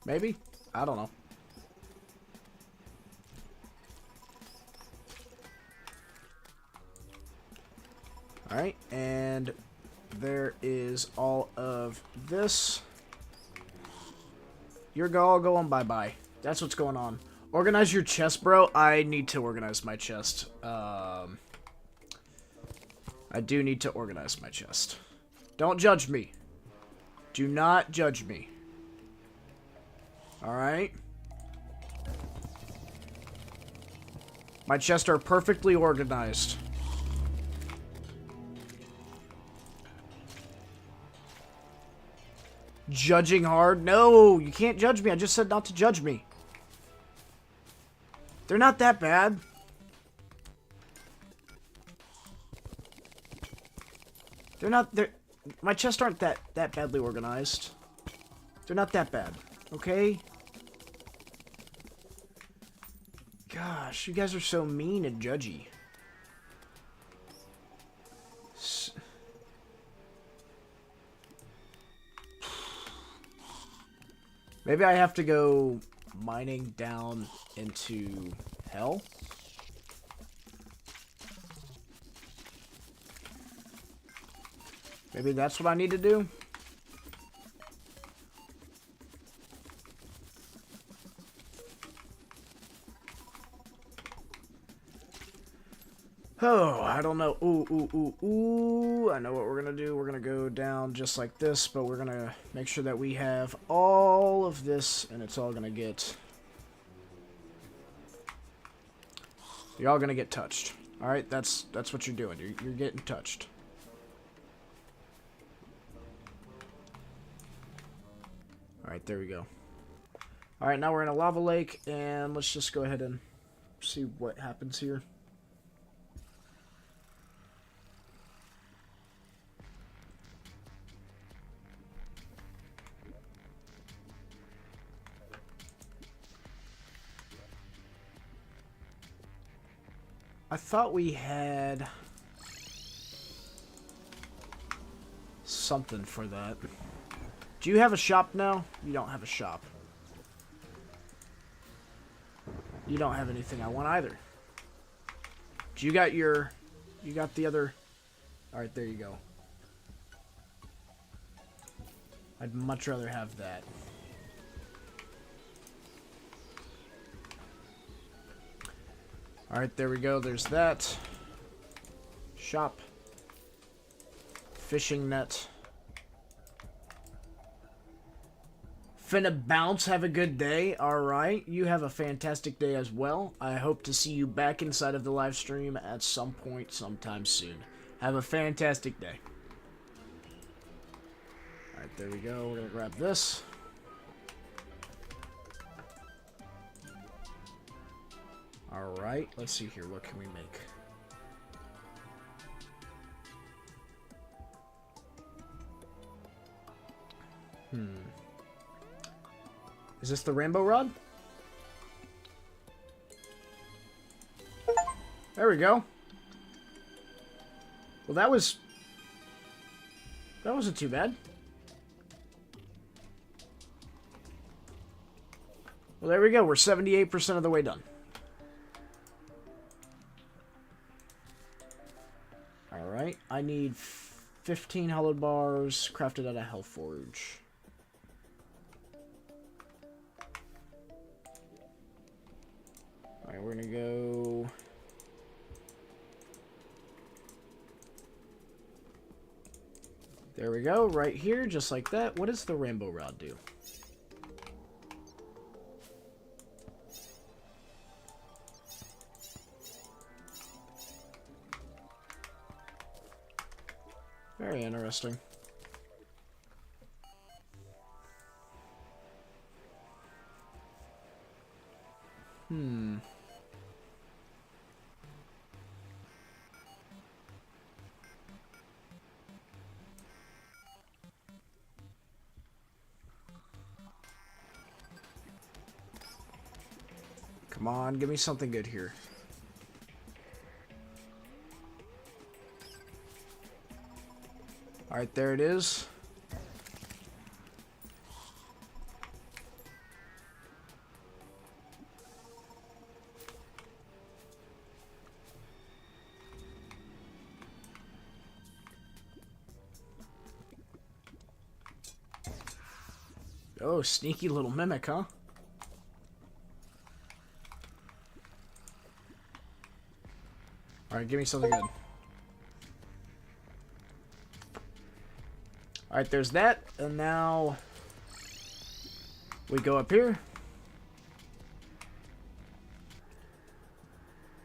[SPEAKER 1] Maybe? I don't know. Alright, and there is all of this. You're all going bye-bye. That's what's going on. Organize your chest, bro. I need to organize my chest. I do need to organize my chest. Don't judge me. Do not judge me. Alright? My chests are perfectly organized. Judging hard? No, you can't judge me. I just said not to judge me. They're not that bad. My chests aren't that badly organized. They're not that bad. Okay? Gosh, you guys are so mean and judgy. Maybe I have to go mining down into hell? Maybe that's what I need to do? Oh, I don't know. Ooh. I know what we're going to do. We're going to go down just like this, but we're going to make sure that we have all of this, and it's all going to get... You're all going to get touched. Alright, that's what you're doing. You're getting touched. Alright, there we go. Alright, now we're in a lava lake, and let's just go ahead and see what happens here. I thought we had something for that. Do you have a shop now? You don't have a shop. You don't have anything I want either. But you got your... You got the other... Alright, there you go. I'd much rather have that. Alright, there we go. There's that. Shop. Fishing net. Finna bounce. Have a good day. Alright. You have a fantastic day as well. I hope to see you back inside of the live stream at some point sometime soon. Have a fantastic day. Alright, there we go. We're gonna grab this. Alright, let's see here. What can we make? Is this the rainbow rod? There we go. Well, that wasn't too bad. Well, there we go. We're 78% of the way done. Alright, I need 15 hollowed bars crafted out of Hellforge. Alright, we're gonna go... There we go, right here, just like that. What does the rainbow rod do? Very interesting. Come on, give me something good here. Alright, there it is. Oh, sneaky little mimic, huh? Alright, give me something good. Alright, there's that. And now we go up here.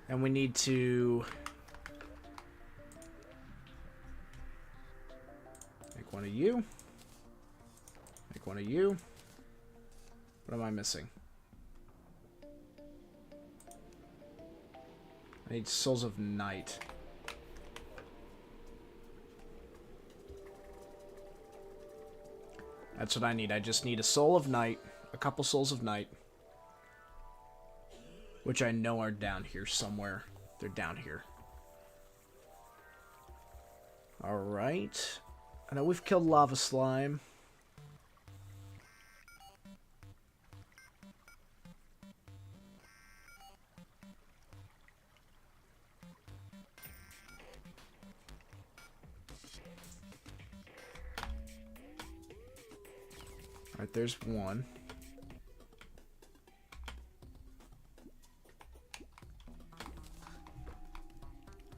[SPEAKER 1] And we need to make one of you. Make one of you. What am I missing? I need Souls of Night. That's what I need. I just need a Soul of Night, a couple Souls of Night, which I know are down here somewhere. They're down here. Alright. I know we've killed Lava Slime. Alright, there's one.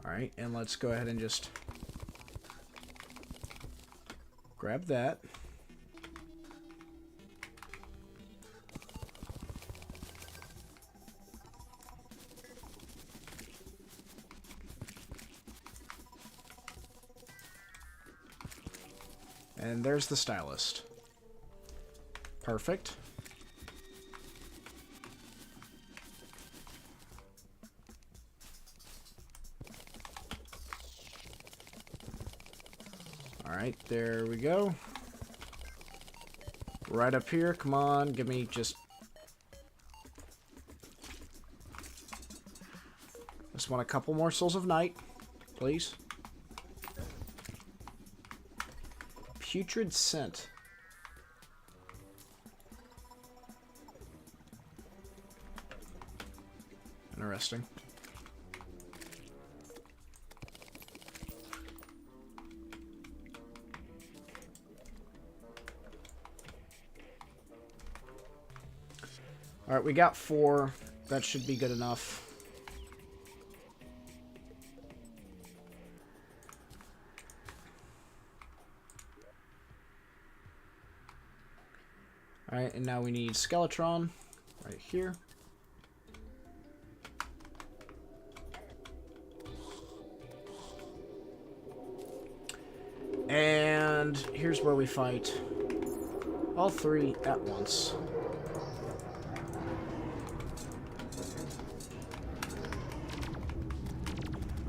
[SPEAKER 1] Alright, and let's go ahead and just grab that. And there's the stylist. Perfect. Alright, there we go. Right up here, come on, give me just want a couple more Souls of Night, please. Putrid Scent. Interesting. Alright, we got 4. That should be good enough. Alright, and now we need Skeletron right here. And here's where we fight all 3 at once.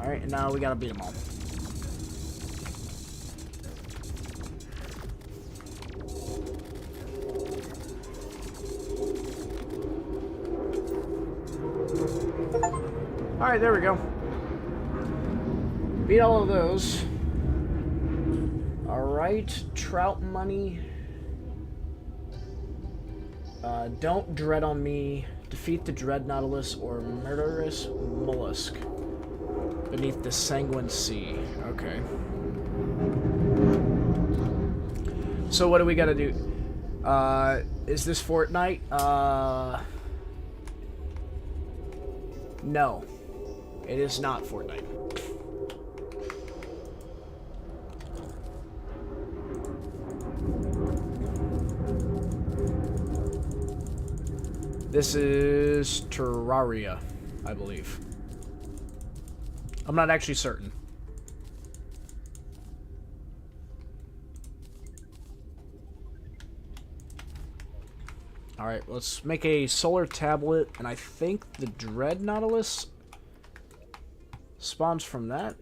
[SPEAKER 1] Alright, and now we gotta beat them all. Alright, there we go. Beat all of those. Alright, trout money. Don't dread on me. Defeat the dread nautilus or murderous mollusk beneath the sanguine sea. Okay. So what do we gotta do? Is this Fortnite? No. It is not Fortnite. This is Terraria, I believe. I'm not actually certain. Alright, let's make a solar tablet, and I think the Dread Nautilus spawns from that.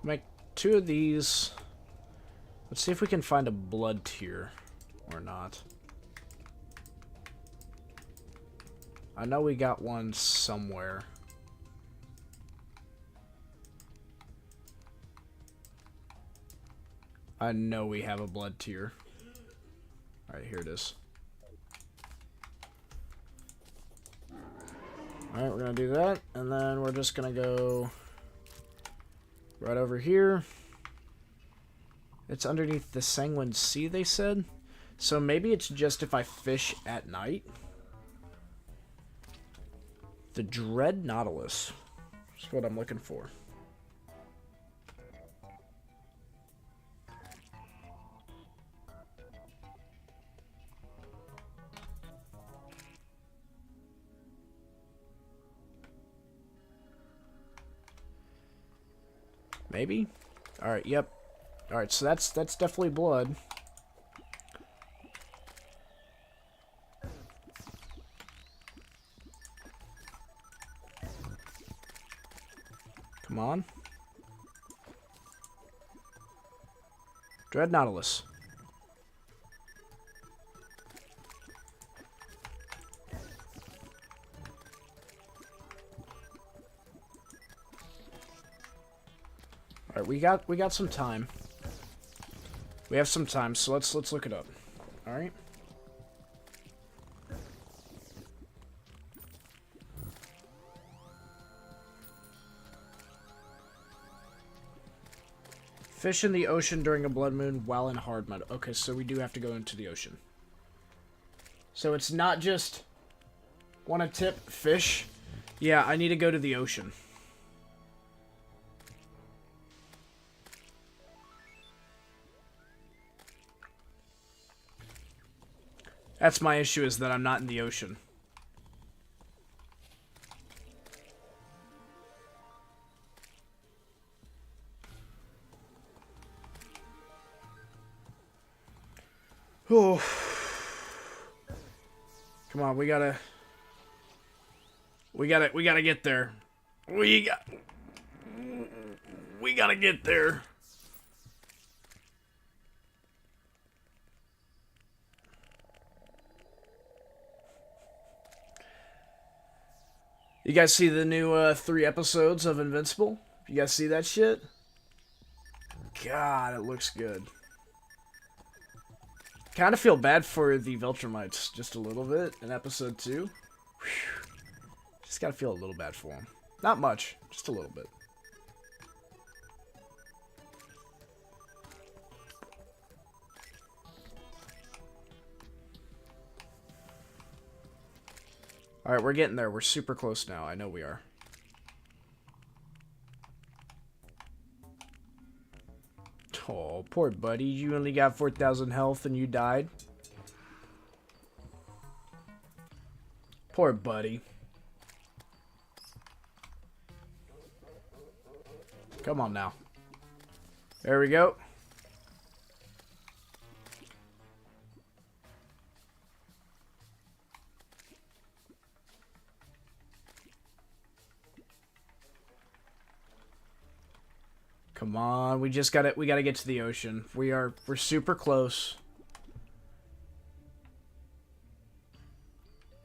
[SPEAKER 1] Make 2 of these. Let's see if we can find a blood tier or not. I know we got one somewhere. I know we have a blood tier. Alright, here it is. Alright, we're gonna do that, and then we're just gonna go right over here. It's underneath the Sanguine Sea, they said. So maybe it's just if I fish at night. The Dread Nautilus. That's what I'm looking for. Maybe? Alright, yep. Alright, so that's definitely blood. Come on. Dread Nautilus. Alright, we got some time. We have some time, so let's look it up. Alright. Fish in the ocean during a blood moon while in hard mode. Okay, so we do have to go into the ocean. So it's not just... Want a tip? Fish? Yeah, I need to go to the ocean. That's my issue, is that I'm not in the ocean. Oh. Come on, we gotta get there. We gotta get there. You guys see the new 3 episodes of Invincible? You guys see that shit? God, it looks good. Kind of feel bad for the Viltrumites just a little bit in episode 2. Whew. Just gotta feel a little bad for them. Not much, just a little bit. Alright, we're getting there. We're super close now. I know we are. Oh, poor buddy. You only got 4,000 health and you died. Poor buddy. Come on now. There we go. Come on, we gotta get to the ocean. We're super close.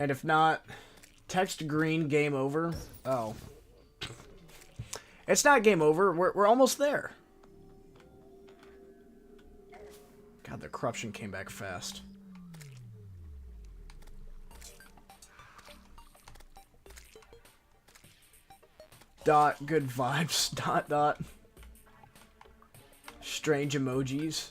[SPEAKER 1] And if not, text green game over. Oh. It's not game over. We're almost there. God, the corruption came back fast. Dot, good vibes. Dot, dot. Strange emojis.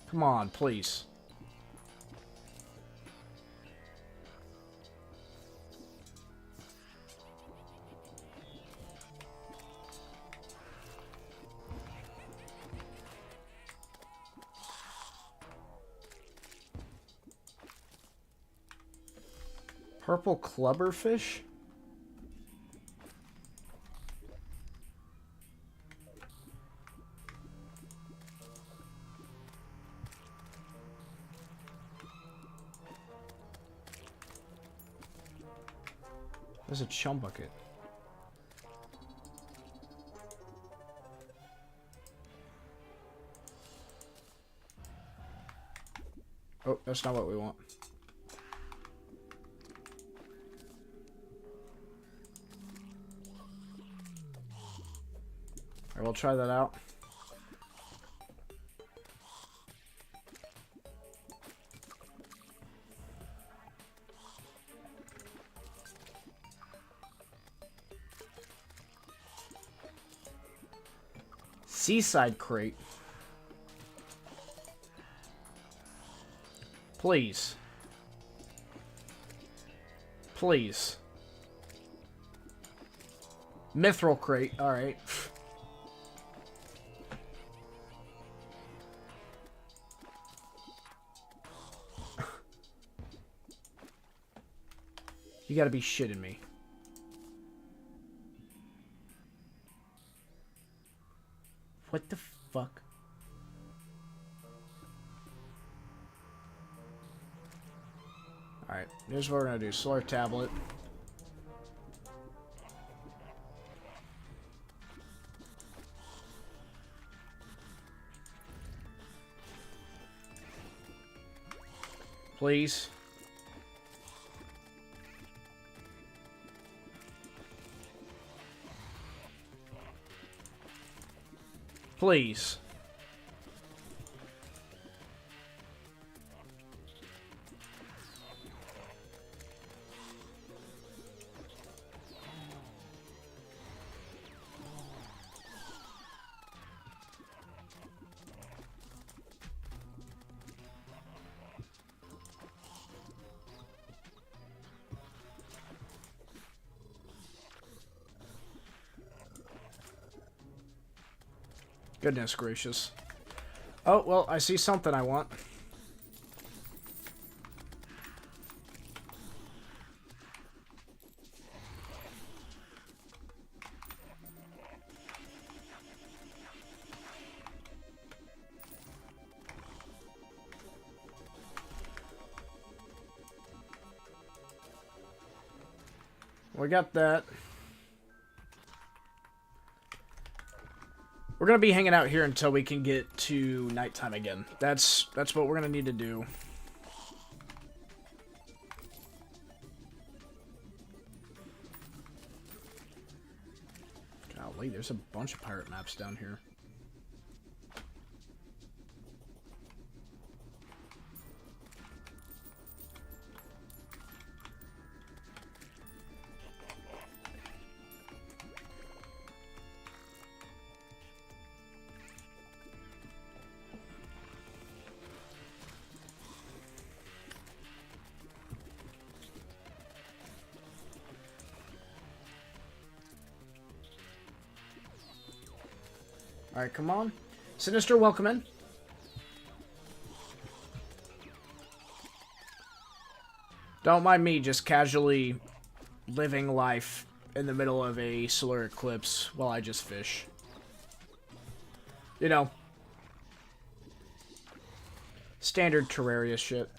[SPEAKER 1] Come on, please. Purple clubberfish? There's a chum bucket. Oh, that's not what we want. Alright, we'll try that out. Seaside crate. Please. Please. Mithril crate. Alright. You gotta be shitting me. What the fuck? Alright, here's what we're gonna do. Solar tablet. Please. Please. Goodness gracious. Oh, well, I see something I want. We got that. We're gonna be hanging out here until we can get to nighttime again. That's what we're gonna need to do. Golly, there's a bunch of pirate maps down here. Alright, come on. Sinister, welcome in. Don't mind me just casually living life in the middle of a solar eclipse while I just fish. You know. Standard Terraria shit.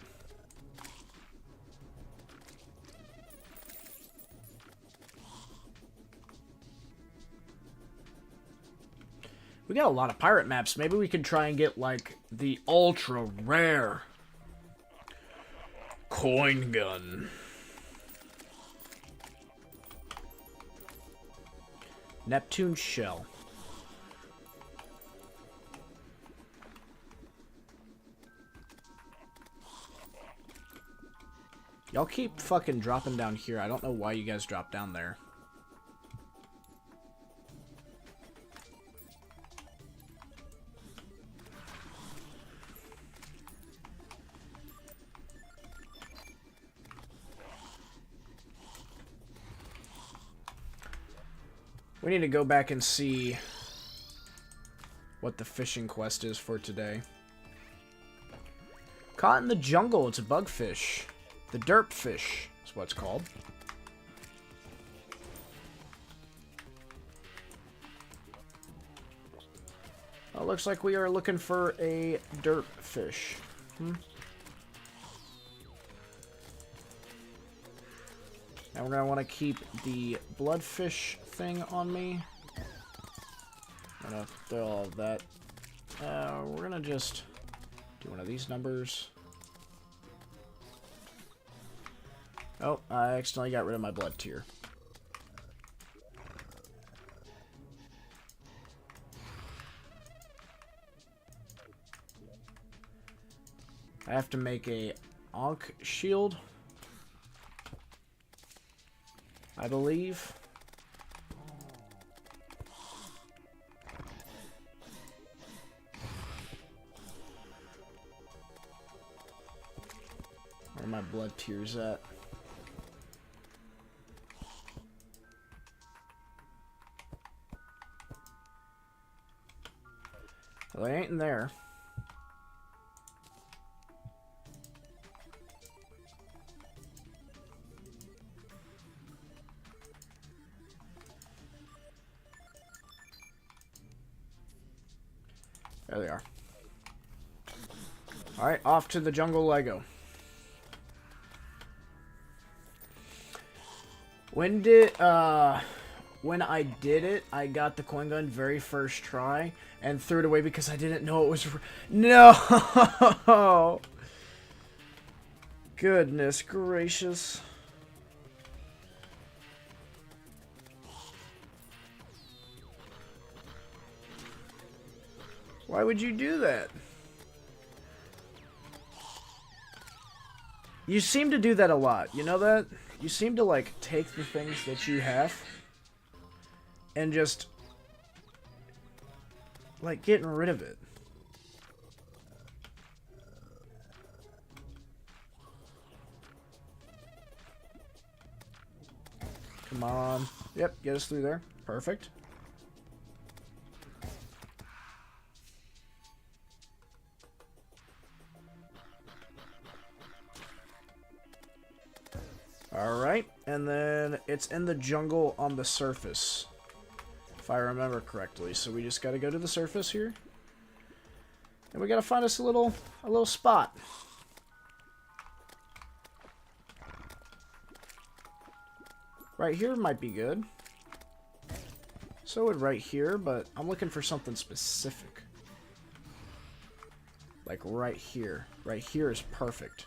[SPEAKER 1] We got a lot of pirate maps. Maybe we could try and get, like, the ultra rare coin gun. Neptune shell. Y'all keep fucking dropping down here. I don't know why you guys drop down there. We need to go back and see what the fishing quest is for today. Caught in the jungle. It's a bugfish. The derp fish is what it's called. Well, it looks like we are looking for a derp fish. Now we're going to want to keep the bloodfish thing on me. I'm going to throw all of that. We're going to just do one of these numbers. Oh, I accidentally got rid of my blood tier. I have to make a Ankh shield, I believe. Where are my blood tiers at? Well, they ain't in there. There they are. Alright, off to the jungle Lego. When I did it, I got the coin gun very first try and threw it away because I didn't know it was... No! Goodness gracious. Why would you do that? You seem to do that a lot. You know that? You seem to, like, take the things that you have and just, like, getting rid of it. Come on. Yep, get us through there. Perfect. Alright, and then it's in the jungle on the surface, if I remember correctly. So we just gotta go to the surface here. And we gotta find us a little spot. Right here might be good. So would right here, but I'm looking for something specific. Like right here. Right here is perfect.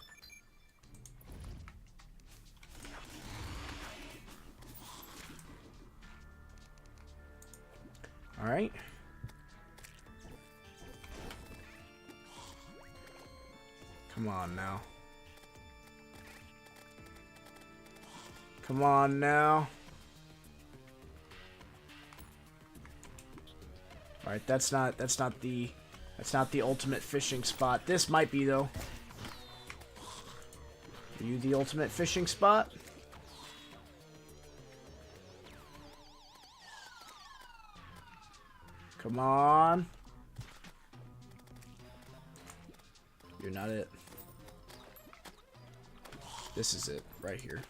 [SPEAKER 1] Alright. Come on now. Come on now. Alright, that's not the ultimate fishing spot. This might be though. Are you the ultimate fishing spot? Come on. You're not it. This is it, right here.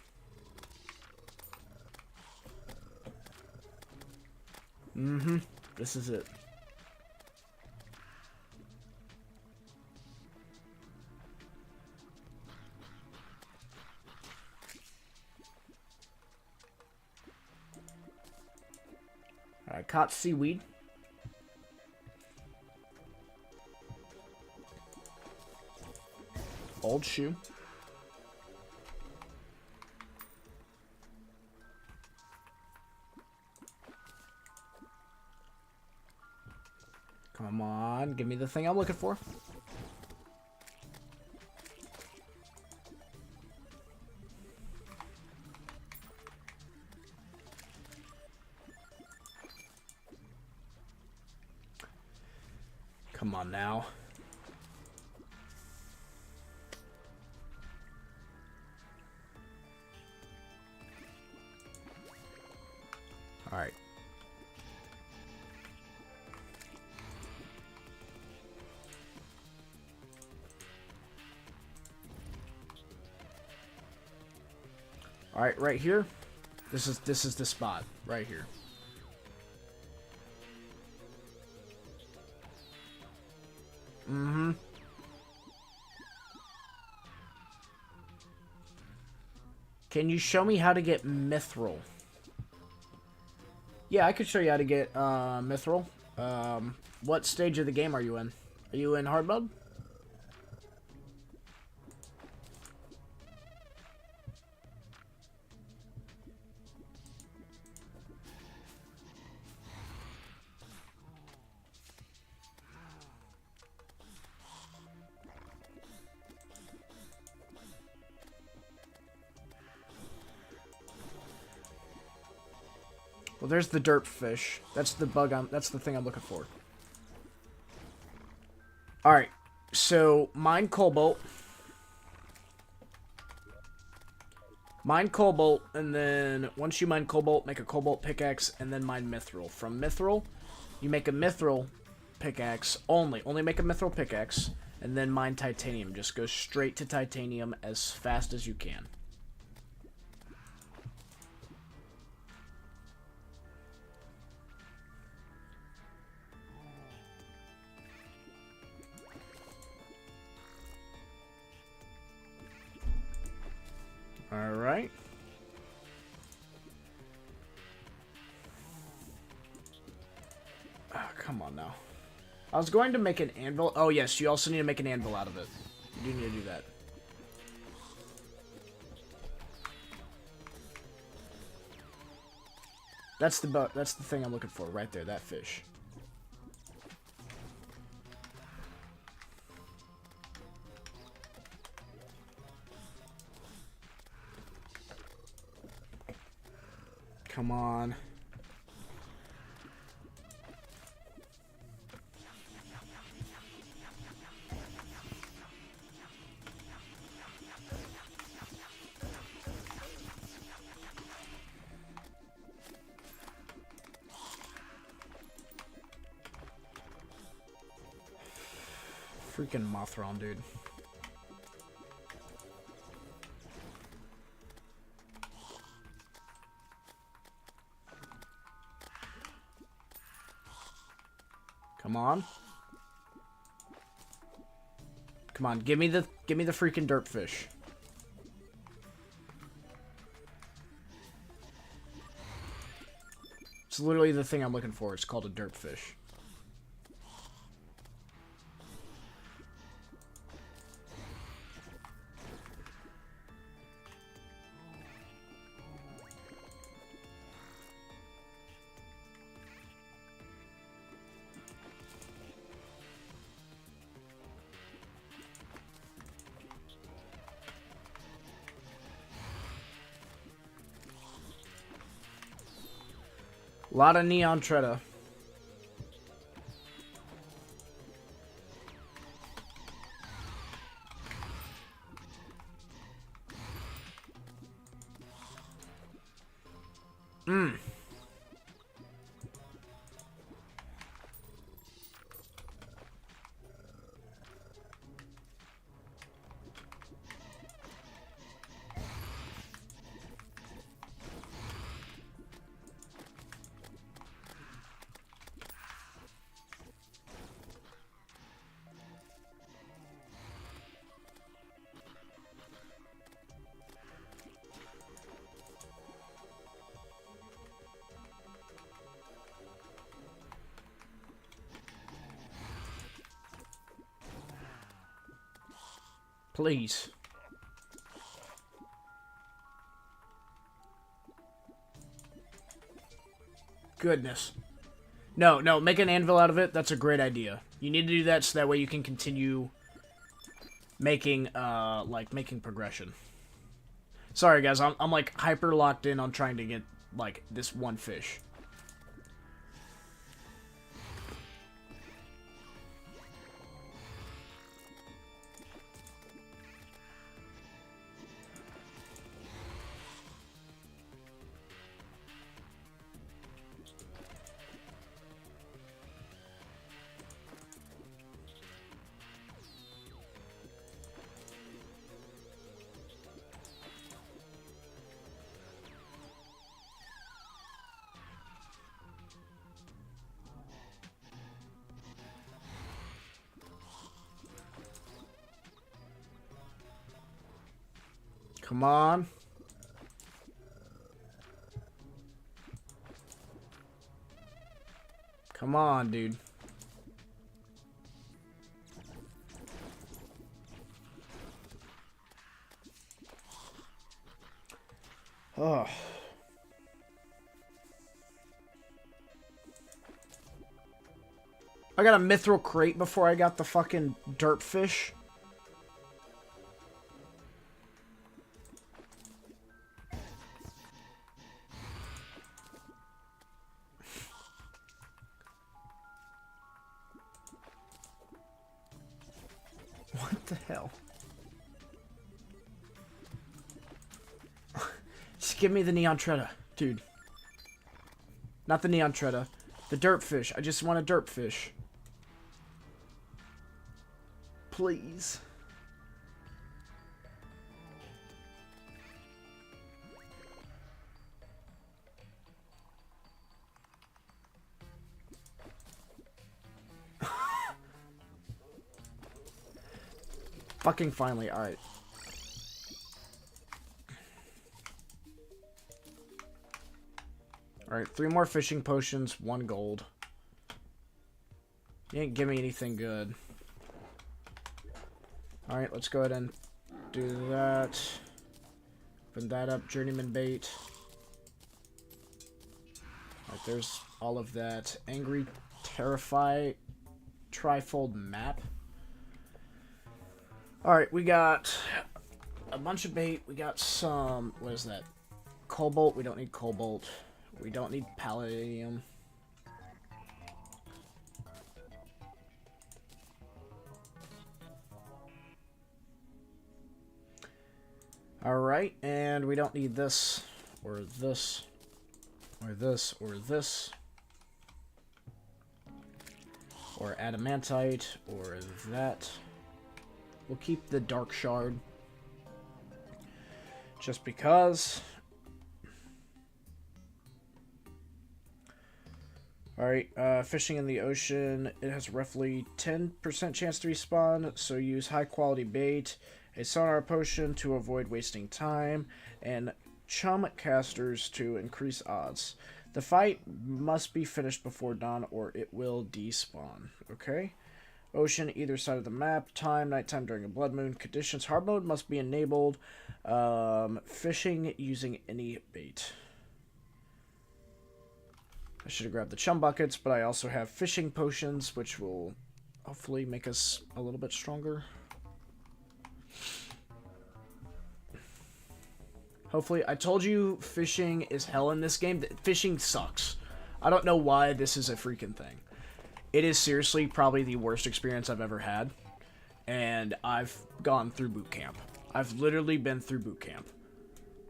[SPEAKER 1] Mm-hmm. This is it. Alright, caught seaweed. Old shoe. Come on, give me the thing I'm looking for. Come on now. All right. All right, right here. This is the spot right here. Mm-hmm. Can you show me how to get mithril? Yeah, I could show you how to get mithril. What stage of the game are you in? Are you in hard mode? Well, there's the derp fish. That's the bug. That's the thing I'm looking for. All right. So mine cobalt. Mine cobalt, and then once you mine cobalt, make a cobalt pickaxe, and then mine mithril. From mithril, you make a mithril pickaxe only. Only make a mithril pickaxe, and then mine titanium. Just go straight to titanium as fast as you can. Alright. Oh, come on now. I was going to make an anvil. Oh, yes, you also need to make an anvil out of it. You do need to do that. That's the thing I'm looking for right there, that fish. Come on. Freaking Mothron, dude. Come on. Come on, give me the freaking derp fish. It's literally the thing I'm looking for. It's called a derp fish. A lot of neon treader. Please. Goodness. No, no, make an anvil out of it. That's a great idea. You need to do that so that way you can continue making, making progression. Sorry, guys. I'm like, hyper locked in on trying to get, like, this one fish. Come on. Come on, dude. Oh. I got a mithril crate before I got the fucking derp fish. What the hell? Just give me the neon treader, dude. Not the neon treader. The derp fish. I just want a derp fish. Please. Fucking finally, alright. Alright, 3 more fishing potions, 1 gold. You didn't give me anything good. Alright, let's go ahead and do that. Open that up, journeyman bait. Alright, there's all of that. Angry, terrify, trifold map. Alright, we got a bunch of bait. We got some, what is that? Cobalt. We don't need cobalt. We don't need palladium. Alright, and we don't need this, or this, or this, or this, or adamantite, or that. We'll keep the dark shard, just because. Alright, fishing in the ocean, it has roughly 10% chance to respawn, so use high quality bait, a sonar potion to avoid wasting time, and chum casters to increase odds. The fight must be finished before dawn or it will despawn. Okay? Ocean, either side of the map. Time, nighttime during a blood moon. Conditions, hard mode must be enabled. Fishing using any bait. I should have grabbed the chum buckets, but I also have fishing potions, which will hopefully make us a little bit stronger. Hopefully, I told you fishing is hell in this game. Fishing sucks. I don't know why this is a freaking thing. It is seriously probably the worst experience I've ever had. And I've gone through boot camp. I've literally been through boot camp.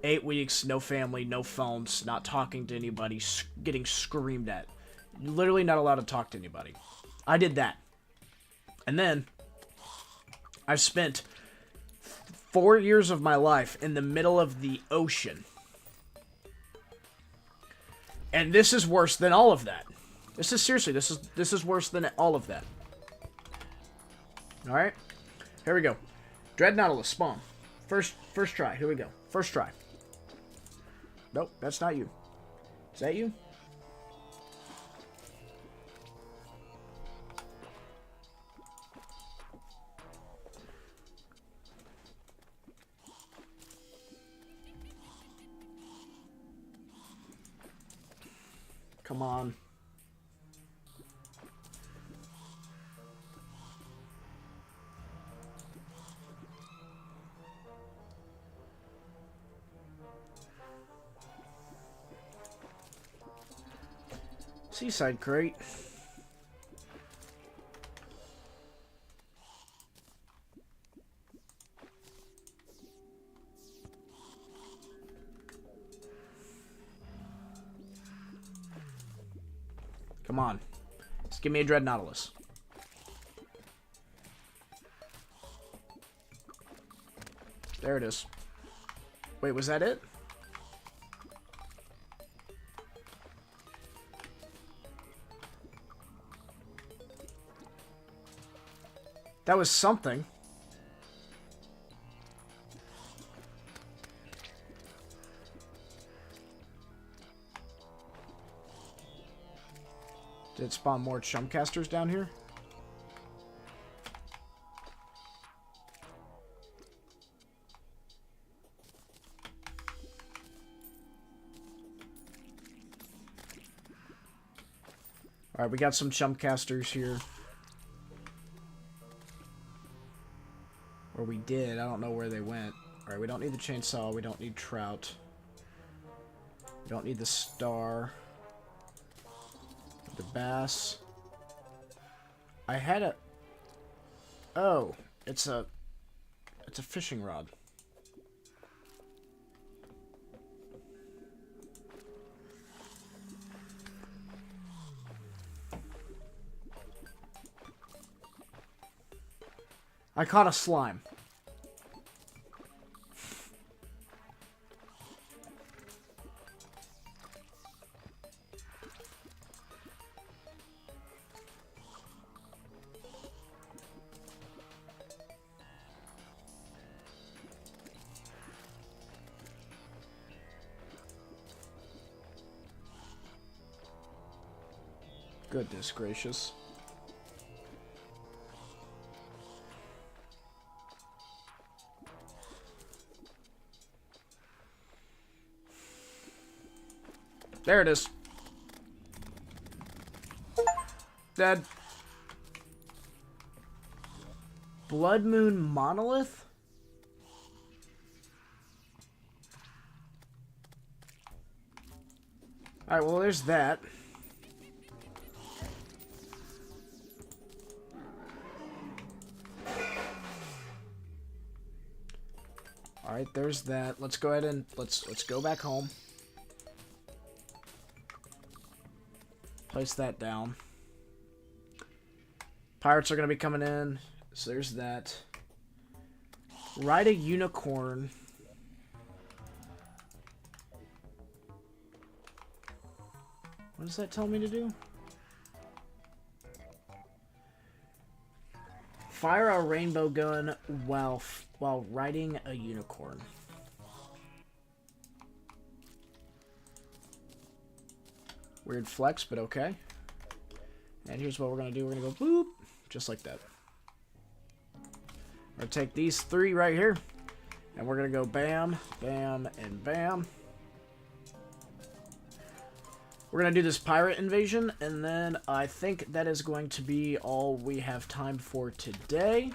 [SPEAKER 1] 8 weeks, no family, no phones, not talking to anybody, getting screamed at. Literally not allowed to talk to anybody. I did that. And then, I've spent 4 years of my life in the middle of the ocean. And this is worse than all of that. This is seriously, this is worse than all of that. Alright? Here we go. Dread Nautilus, spawn. First try. Here we go. First try. Nope, that's not you. Is that you? Come on. Seaside crate. Come on. Just give me a Dread Nautilus. There it is. Wait, was that it? That was something. Did it spawn more chumcasters down here? Alright, we got some chumcasters here. Or we did. I don't know where they went. Alright, we don't need the chainsaw. We don't need trout. We don't need the star. The bass. I had a... Oh, it's a fishing rod. I caught a slime. Goodness gracious. There it is. Dead. Blood Moon Monolith? Alright, well, there's that. Alright, there's that. Let's go ahead and let's go back home. Place that down. Pirates are going to be coming in. So there's that. Ride a unicorn. What does that tell me to do? Fire a rainbow gun while riding a unicorn. Weird flex, but okay. And here's what we're going to do. We're going to go boop, just like that. We're going to take these 3 right here, and we're going to go bam, bam, and bam. We're going to do this pirate invasion, and then I think that is going to be all we have time for today.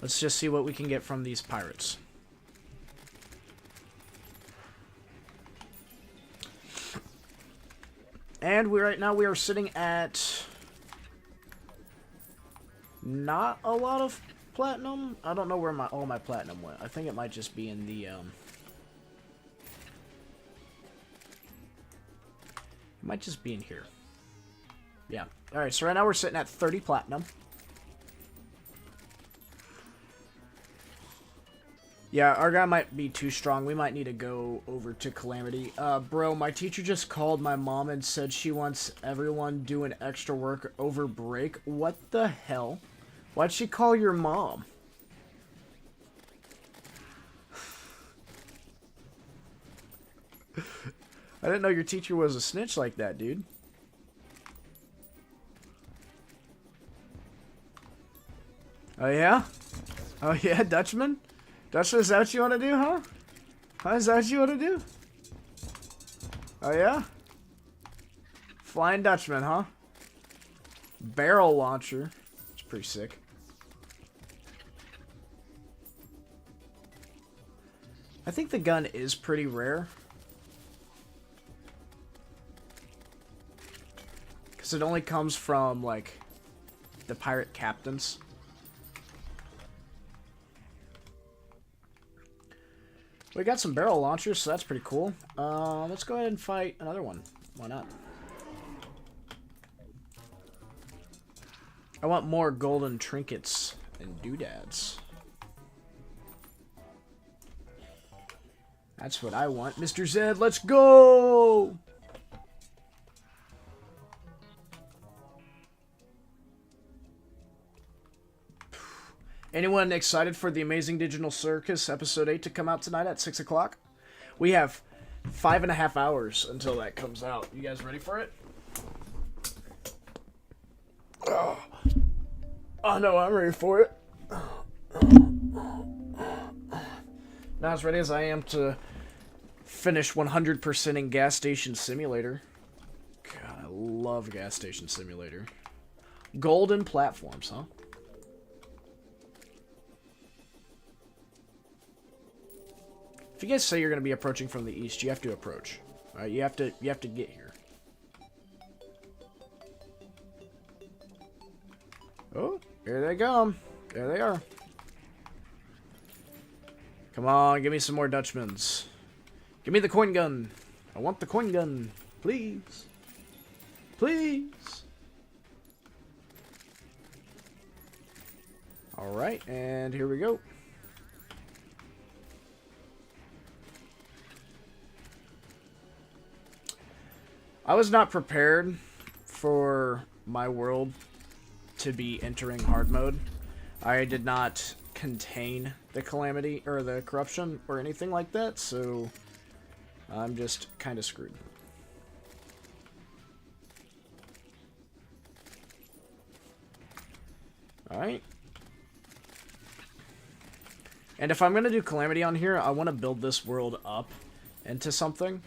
[SPEAKER 1] Let's just see what we can get from these pirates. And right now we are sitting at not a lot of platinum. I don't know where all my platinum went. I think it might just be in the it might just be in here. Yeah. All right, so right now we're sitting at 30 platinum. Yeah, our guy might be too strong. We might need to go over to Calamity. Bro, my teacher just called my mom and said she wants everyone doing extra work over break. What the hell? Why'd she call your mom? I didn't know your teacher was a snitch like that, dude. Oh, yeah? Oh, yeah, Dutchman? Dutchman, is that what you want to do, huh? Huh, is that what you want to do? Oh, yeah? Flying Dutchman, huh? Barrel launcher. It's pretty sick. I think the gun is pretty rare. Because it only comes from, like, the pirate captains. We got some barrel launchers, so that's pretty cool. Let's go ahead and fight another one. Why not? I want more golden trinkets and doodads. That's what I want. Mr. Zed, let's go! Anyone excited for The Amazing Digital Circus Episode 8 to come out tonight at 6 o'clock? We have 5.5 hours until that comes out. You guys ready for it? Oh no, I'm ready for it. Not as ready as I am to finish 100% in Gas Station Simulator. God, I love Gas Station Simulator. Golden platforms, huh? If you guys say you're going to be approaching from the east, you have to approach. All right, you have to get here. Oh, here they come. There they are. Come on, give me some more Dutchmans. Give me the coin gun. I want the coin gun. Please. Please. All right, and here we go. I was not prepared for my world to be entering hard mode. I did not contain the calamity or the corruption or anything like that, so I'm just kind of screwed. Alright. And if I'm going to do calamity on here, I want to build this world up into something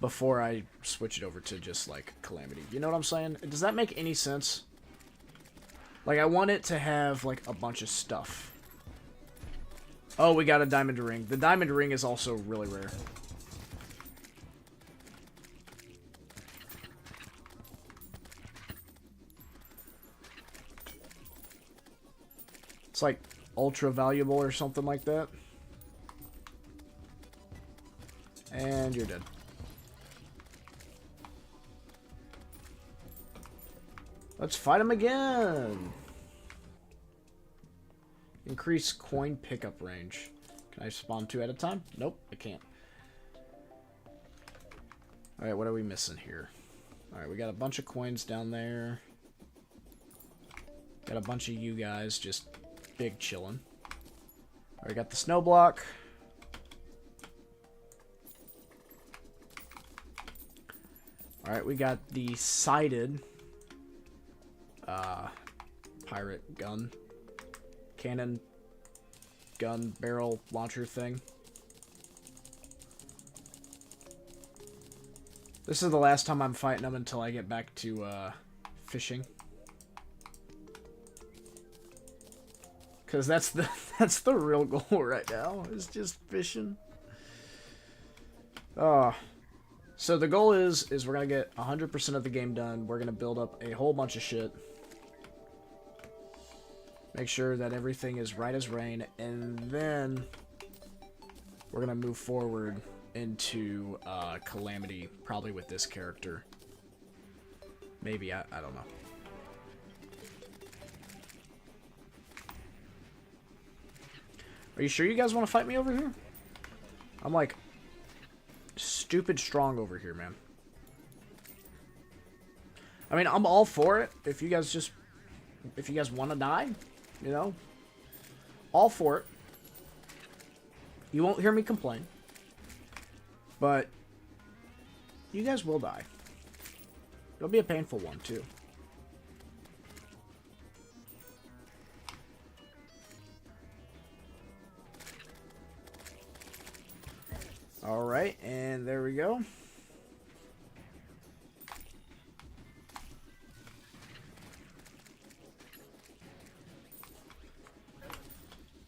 [SPEAKER 1] before I switch it over to just, like, calamity. You know what I'm saying? Does that make any sense? Like, I want it to have, like, a bunch of stuff. Oh, we got a diamond ring. The diamond ring is also really rare. It's, like, ultra valuable or something like that. And you're dead. Let's fight him again. Increase coin pickup range. Can I spawn 2 at a time? Nope, I can't. Alright, what are we missing here? Alright, we got a bunch of coins down there. Got a bunch of you guys just big chilling. Alright, got the snow block. Alright, we got the sighted pirate gun. Cannon gun barrel launcher thing. This is the last time I'm fighting them until I get back to fishing. Because that's the real goal right now, is just fishing. So the goal is we're going to get 100% of the game done. We're going to build up a whole bunch of shit. Make sure that everything is right as rain. And then we're going to move forward into Calamity, probably with this character. Maybe, I don't know. Are you sure you guys want to fight me over here? I'm like stupid strong over here, man. I mean, I'm all for it. If you guys want to die, you know, all for it. You won't hear me complain. But you guys will die. It'll be a painful one, too. Alright, and there we go.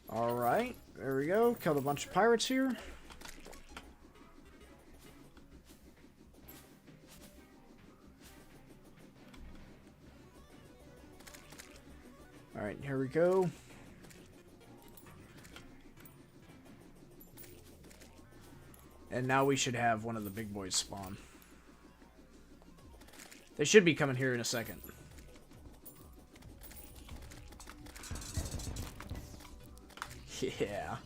[SPEAKER 1] Alright, there we go. Killed a bunch of pirates here. Alright, here we go. And now we should have one of the big boys spawn. They should be coming here in a second. Yeah.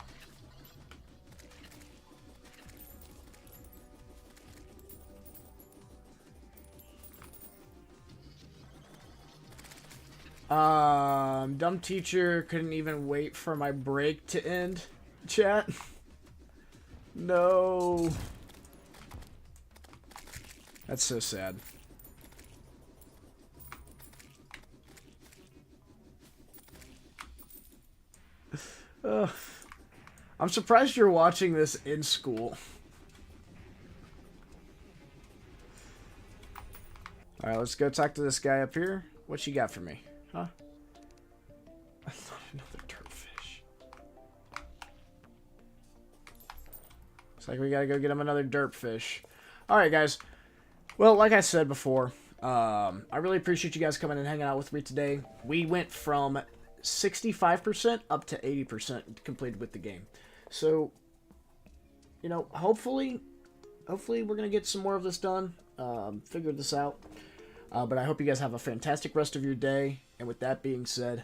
[SPEAKER 1] Dumb teacher couldn't even wait for my break to end. Chat. No. That's so sad. I'm surprised you're watching this in school. Alright, let's go talk to this guy up here. What you got for me? Huh? Another dirtfish. Looks like we gotta go get him another dirtfish. Alright, guys. Well, like I said before, I really appreciate you guys coming and hanging out with me today. We went from 65% up to 80% completed with the game. So, you know, hopefully we're going to get some more of this done, figure this out. But I hope you guys have a fantastic rest of your day. And with that being said,